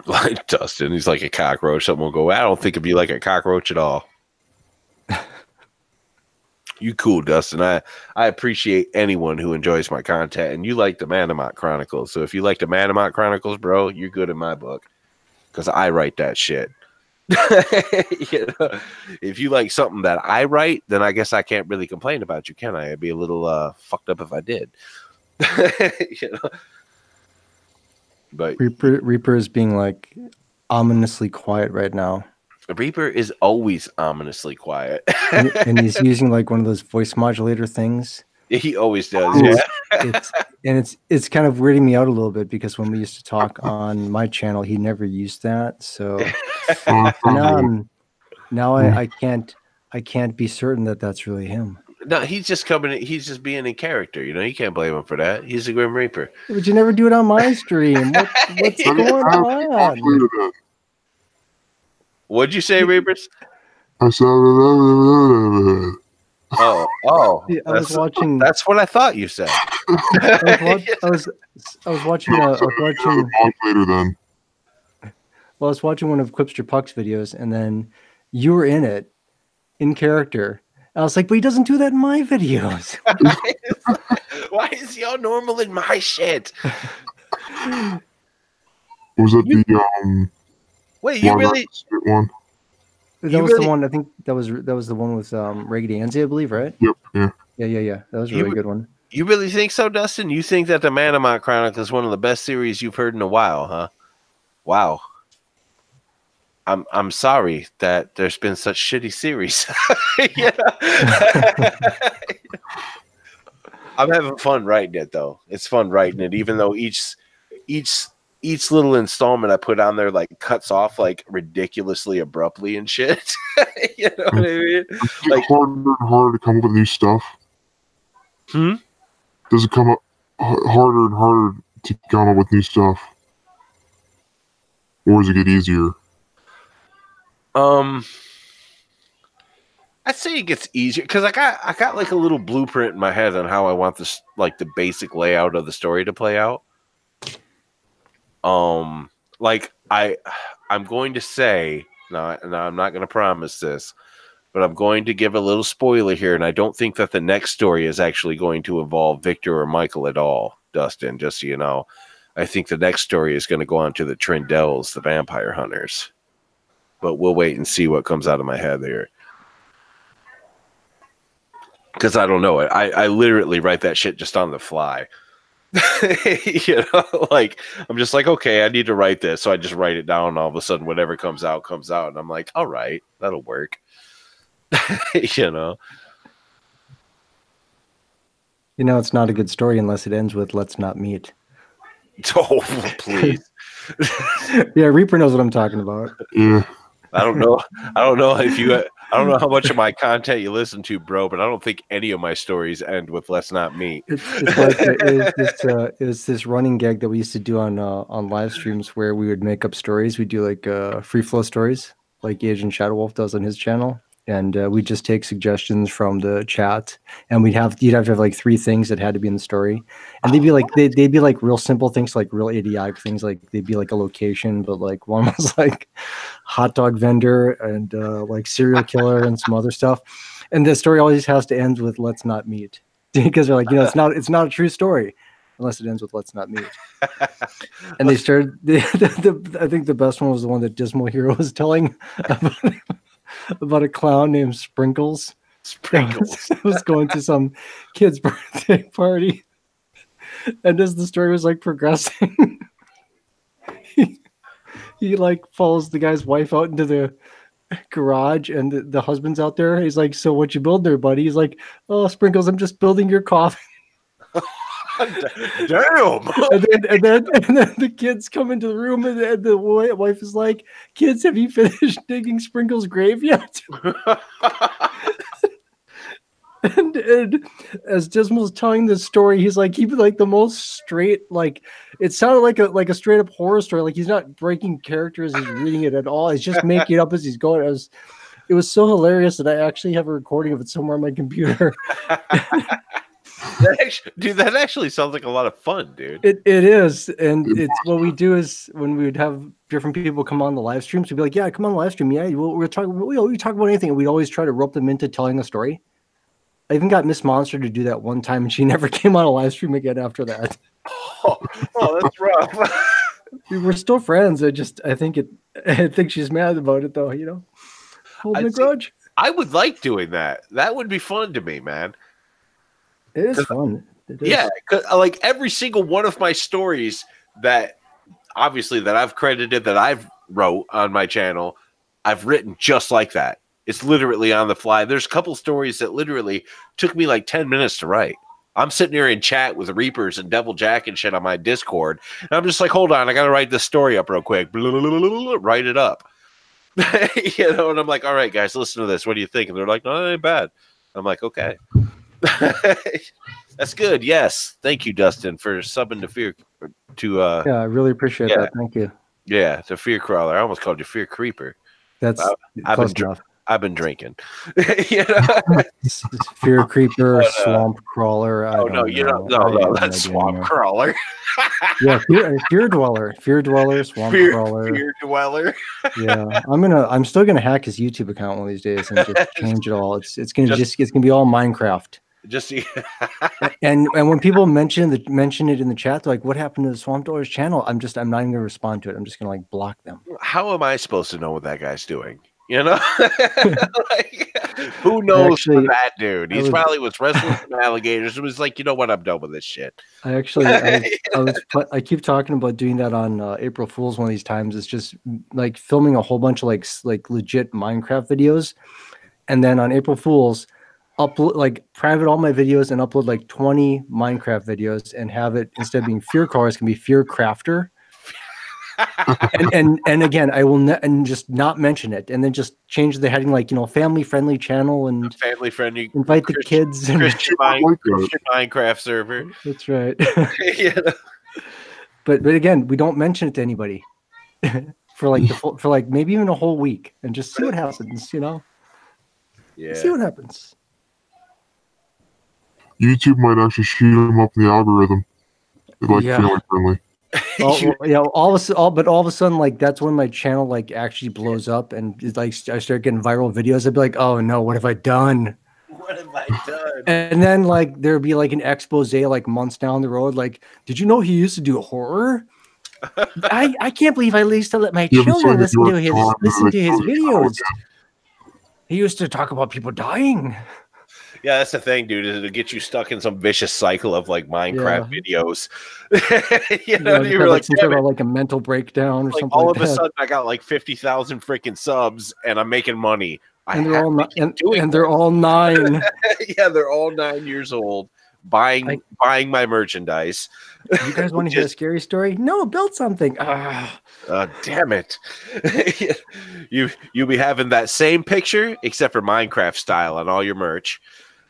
Like Dustin, he's like a cockroach. Someone will go, I don't think of you like a cockroach at all. You cool, Dustin. I appreciate anyone who enjoys my content, and you like the Manamont Chronicles. So if you like the Manamont Chronicles, bro, you're good in my book because I write that shit. You know, if you like something that I write, then I guess I can't really complain about you, can I? I'd be a little fucked up if I did. You know? But Reaper is being like ominously quiet right now. Reaper is always ominously quiet. And he's using like one of those voice modulator things. He always does, yeah. It's kind of weirding me out a little bit because when we used to talk on my channel, he never used that. So now I can't be certain that that's really him. No, he's just coming. He's just being in character. You know, you can't blame him for that. He's a Grim Reaper. But you never do it on my stream. What's going on? What'd you say, Reapers? I said, Oh, yeah, I was watching. That's what I thought you said. I was watching. I was watching one of Quipster Puck's videos, and then you were in it, in character. I was like, but he doesn't do that in my videos. Why is he all normal in my shit? Was it the Wait, you really? One? That was the one. I think that was the one with Raggedy Andy, I believe, right? Yep. Yeah. Yeah. That was a really good one. You really think so, Dustin? You think that the Manamont Chronicles is one of the best series you've heard in a while, huh? Wow. I'm sorry that there's been such shitty series. I'm having fun writing it though. It's fun writing it, even though each little installment I put on there like cuts off like ridiculously abruptly and shit. You know what I mean? It's like harder and harder to come up with new stuff. Does it come up harder and harder to come up with new stuff, or does it get easier? I'd say it gets easier because I got like a little blueprint in my head on how I want this, like the basic layout of the story to play out. Like I'm going to say now I'm not going to promise this, but I'm going to give a little spoiler here, and I don't think that the next story is actually going to involve Victor or Michael at all, Dustin, just so you know. I think the next story is going to go on to the Trindells, the vampire hunters. But we'll wait and see what comes out of my head here. Because I don't know it. I literally write that shit just on the fly. You know, like I'm just like, okay, I need to write this. So I just write it down, and all of a sudden whatever comes out. And I'm like, all right, that'll work. You know? You know, it's not a good story unless it ends with "Let's not meet." Oh, please. Yeah, Reaper knows what I'm talking about. Yeah. I don't know if you. I don't know how much of my content you listen to, bro, but I don't think any of my stories end with "Let's not meet." It's like it was this running gag that we used to do on live streams where we would make up stories. We do like free flow stories, like Agent Shadow Wolf does on his channel, and we just take suggestions from the chat, and you'd have to have like 3 things that had to be in the story, and they'd be like real simple things, like real idiotic things, like they'd be like a location, but like one was like hot dog vendor and like serial killer and some other stuff, and the story always has to end with "Let's not meet." Because they're like, it's not a true story unless it ends with "Let's not meet." And they started. I think the best one was the one that Dismal Hero was telling about a clown named Sprinkles. Sprinkles was going to some kid's birthday party, and as the story was like progressing, he like follows the guy's wife out into the garage, and the husband's out there. He's like, "So what you building there, buddy?" He's like, "Oh, Sprinkles, I'm just building your coffin." Damn. And then the kids come into the room, and the wife is like, "Kids, have you finished digging Sprinkles' grave yet?" And as Dismal's telling this story, he's like, he'd be like the most straight, like it sounded like a straight up horror story. Like he's not breaking character as he's reading it at all. He's just making it up as he's going. It was so hilarious that I actually have a recording of it somewhere on my computer. That actually sounds like a lot of fun, dude. It is, and it's what we do is when we would have different people come on the live streams, we'd be like, "Yeah, come on the live stream. Yeah, we talk about anything." And we'd always try to rope them into telling a story. I even got Miss Monster to do that one time, and she never came on a live stream again after that. Oh, that's rough. We were still friends. I think she's mad about it though. Holding a grudge. I would like doing that. That would be fun to me, man. It is fun. Yeah, like every single one of my stories that obviously that I've credited that I've wrote on my channel, I've written just like that. It's literally on the fly. There's a couple stories that literally took me like 10 minutes to write. I'm sitting here in chat with Reapers and Devil Jack and shit on my Discord. And I'm just like, hold on, I got to write this story up real quick. Write it up. And I'm like, all right, guys, listen to this. What do you think? And they're like, no, that ain't bad. I'm like, okay. That's good. Yes. Thank you, Dustin, for subbing to Fear. Yeah, I really appreciate that. Thank you. Yeah, to Fear Crawler. I almost called you Fear Creeper. That's close enough. I've been drinking. Fear Creeper, Swamp Crawler. No, that's Swamp Crawler. Yeah, Fear Dweller, Swamp Crawler, Fear Dweller. Yeah, I'm still gonna hack his YouTube account one of these days and just change it all. It's gonna be all Minecraft. And when people mention it in the chat, they're like, "What happened to the Swamp Dweller's channel?" I'm not even gonna respond to it. I'm just gonna like block them. How am I supposed to know what that guy's doing? Like, who knows that dude? He probably was wrestling some alligators. It was like, you know what? I'm done with this shit. I keep talking about doing that on April Fool's one of these times. It's just like filming a whole bunch of like legit Minecraft videos, and then on April Fool's, upload like private all my videos and upload like 20 Minecraft videos and have it, instead of being Fear Crawler, it's gonna be Fear Crafter. and again, I will and just not mention it, and then just change the heading, like family friendly channel and family friendly. Invite the kids and Christian Minecraft server. That's right. But again, we don't mention it to anybody for like maybe even a whole week, and just see what happens. Yeah. See what happens. YouTube might actually shoot them up in the algorithm. Like family friendly. All of a sudden, like that's when my channel like actually blows up, and it's like I start getting viral videos. I'd be like, "Oh no, what have I done? What have I done?" And then like there'd be like an expose like months down the road. Like, did you know he used to do horror? I can't believe I used to let my children listen to his videos. He used to talk about people dying. Yeah, that's the thing, dude. Is it'll get you stuck in some vicious cycle of like Minecraft videos. You were like, some sort of like a mental breakdown or something. All of a sudden, I got like 50,000 freaking subs, and I'm making money. And they're all 9. Yeah, they're all 9 years old. buying my merchandise. You guys want to hear a scary story? No, build something. Damn it. You'll be having that same picture except for Minecraft style on all your merch.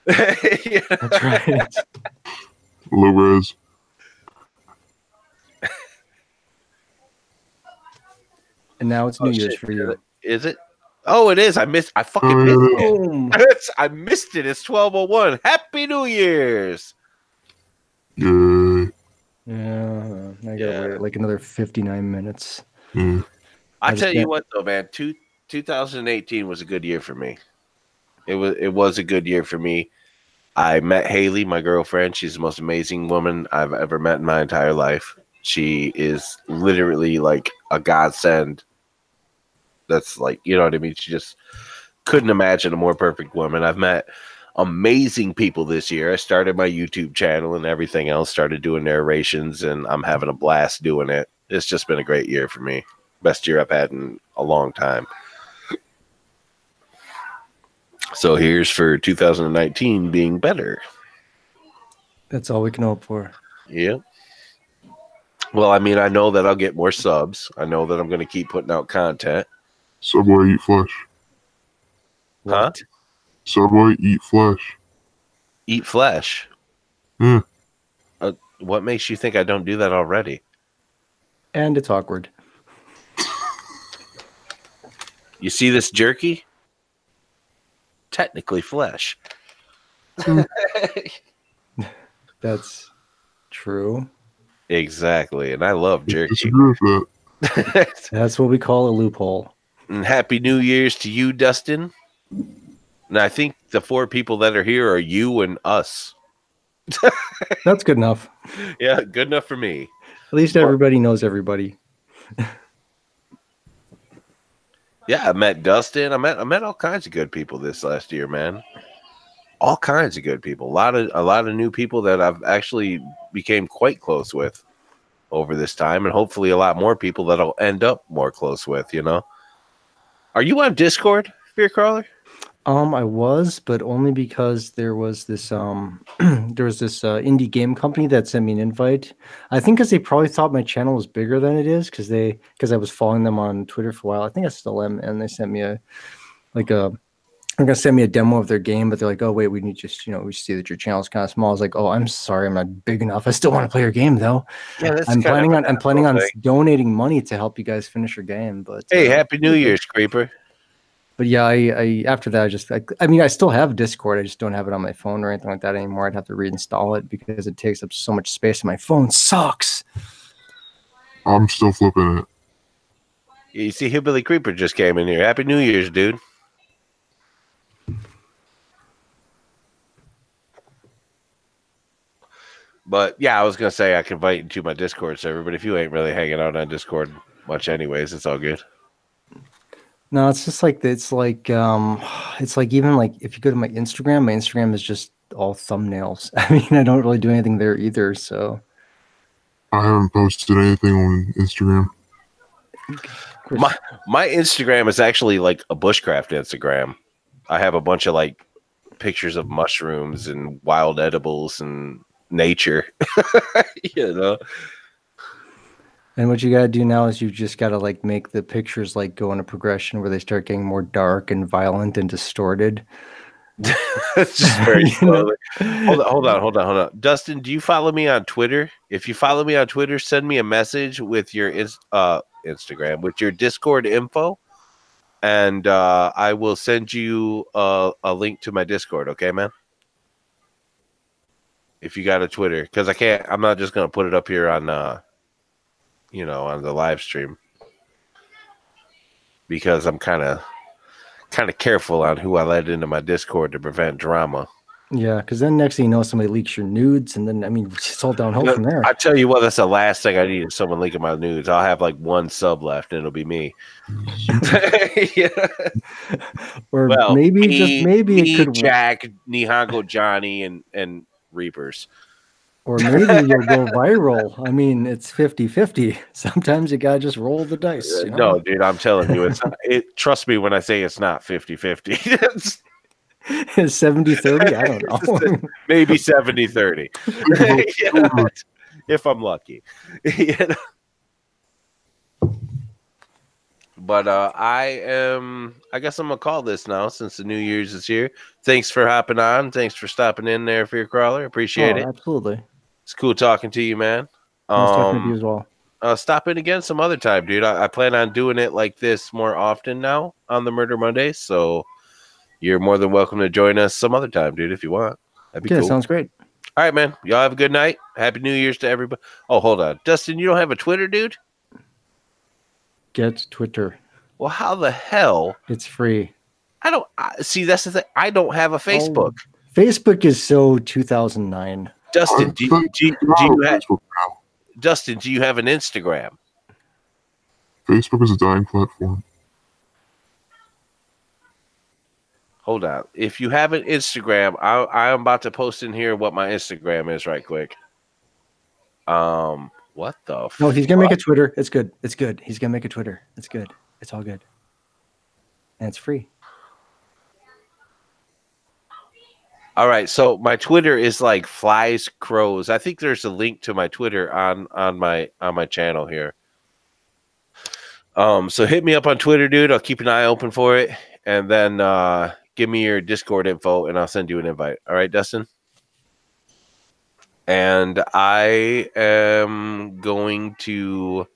That's right. Low res. And now it's New Year's for you. Is it? Oh, it is. I fucking missed it. Boom. I missed it. It's 12:01. Happy New Year's. Yay. Yeah, I gotta wait like another 59 minutes. I tell you what, though, man, 2018 was a good year for me. It was a good year for me. I met Haley, my girlfriend. She's the most amazing woman I've ever met in my entire life. She is literally like a godsend. That's like, you know what I mean? She just couldn't imagine a more perfect woman. I've met amazing people this year. I started my YouTube channel and everything else, started doing narrations, and I'm having a blast doing it. It's just been a great year for me. Best year I've had in a long time. So here's for 2019 being better. That's all we can hope for. Yeah. Well, I mean, I know that I'll get more subs. I know that I'm going to keep putting out content. Subway eat flesh. Huh? Subway eat flesh. Eat flesh? Yeah. What makes you think I don't do that already? And it's awkward. You see this jerky? Technically flesh. That's true. Exactly. And I love jerky. Disagree with that. That's what we call a loophole. And Happy New Year's to you, Dustin. And I think the 4 people that are here are you and us. That's good enough. Yeah, good enough for me. At least everybody knows everybody. Yeah, I met Dustin. I met all kinds of good people this last year, man. All kinds of good people. A lot of new people that I've actually became quite close with over this time, and hopefully a lot more people that I'll end up more close with, you know. Are you on Discord, Fear Crawler? I was, but only because there was this indie game company that sent me an invite. I think because they probably thought my channel was bigger than it is, because I was following them on Twitter for a while. I think I still am, and they sent me they're gonna send me a demo of their game, but they're like, oh wait, we need just, we see that your channel's kind of small. I was like, oh, I'm sorry, I'm not big enough. I still want to play your game though. Yeah, I'm planning on donating money to help you guys finish your game. But hey, Happy New Year's, Creeper. But yeah, I after that, I mean, I still have Discord. I just don't have it on my phone or anything like that anymore. I'd have to reinstall it because it takes up so much space, and my phone sucks. I'm still flipping it. You see, Hillbilly Creeper just came in here. Happy New Year's, dude. But yeah, I was gonna say I can invite you to my Discord server, but if you ain't really hanging out on Discord much, anyways, it's all good. No, it's just like it's like even like if you go to my Instagram is just all thumbnails. I mean, I don't really do anything there either. So I haven't posted anything on Instagram. My Instagram is actually like a bushcraft Instagram. I have a bunch of like pictures of mushrooms and wild edibles and nature. You know. And what you gotta do now is you just gotta like make the pictures like go in a progression where they start getting more dark and violent and distorted. It's just very slowly. Hold on. Dustin, do you follow me on Twitter? If you follow me on Twitter, send me a message with your Instagram, with your Discord info, and I will send you a link to my Discord. Okay, man? If you got a Twitter, because I'm not just gonna put it up here on on the live stream, because I'm kind of careful on who I let into my Discord to prevent drama. Yeah, because then next thing you know, somebody leaks your nudes, and then I mean, it's all downhill from there. I tell you what, that's the last thing I need is someone leaking my nudes. I'll have like one sub left, and it'll be me. Yeah. Or maybe it could Jack, Nihongo Johnny, and Reapers. Or maybe you'll go viral. I mean, it's 50-50. Sometimes you gotta just roll the dice. No, dude, I'm telling you, trust me when I say it's not 50-50. 70-30? I don't know. Maybe 70-30. If I'm lucky. You know? But I guess I'm gonna call this now since the New Year's is here. Thanks for hopping on. Thanks for stopping in there, Fear Crawler. Appreciate it. Absolutely. It's cool talking to you, man. Nice talking to you as well. Stop in again some other time, dude. I plan on doing it like this more often now on the Murder Mondays. So you're more than welcome to join us some other time, dude, if you want. That'd be cool. Sounds great. All right, man. Y'all have a good night. Happy New Year's to everybody. Oh, hold on. Dustin, you don't have a Twitter, dude? Get Twitter. Well, how the hell? It's free. See, that's the thing. I don't have a Facebook. Facebook is so 2009. Dustin, do you have Dustin, do you have an Instagram? Facebook is a dying platform. Hold on. If you have an Instagram, I am about to post in here what my Instagram is right quick. What the No, he's gonna make a Twitter. It's good. It's good. He's gonna make a Twitter. It's good. It's all good. And it's free. All right, so my Twitter is like Flies Crows. I think there's a link to my Twitter on my channel here. So hit me up on Twitter, dude. I'll keep an eye open for it, and then give me your Discord info, and I'll send you an invite. All right, Dustin. And I am going to.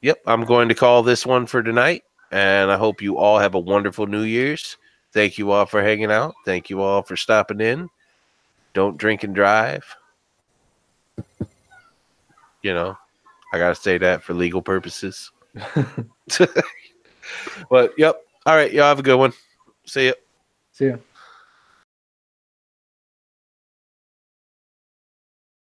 Yep, I'm going to call this one for tonight, and I hope you all have a wonderful New Year's. Thank you all for hanging out. Thank you all for stopping in. Don't drink and drive. You know, I got to say that for legal purposes. But, yep. All right. Y'all have a good one. See ya. See ya.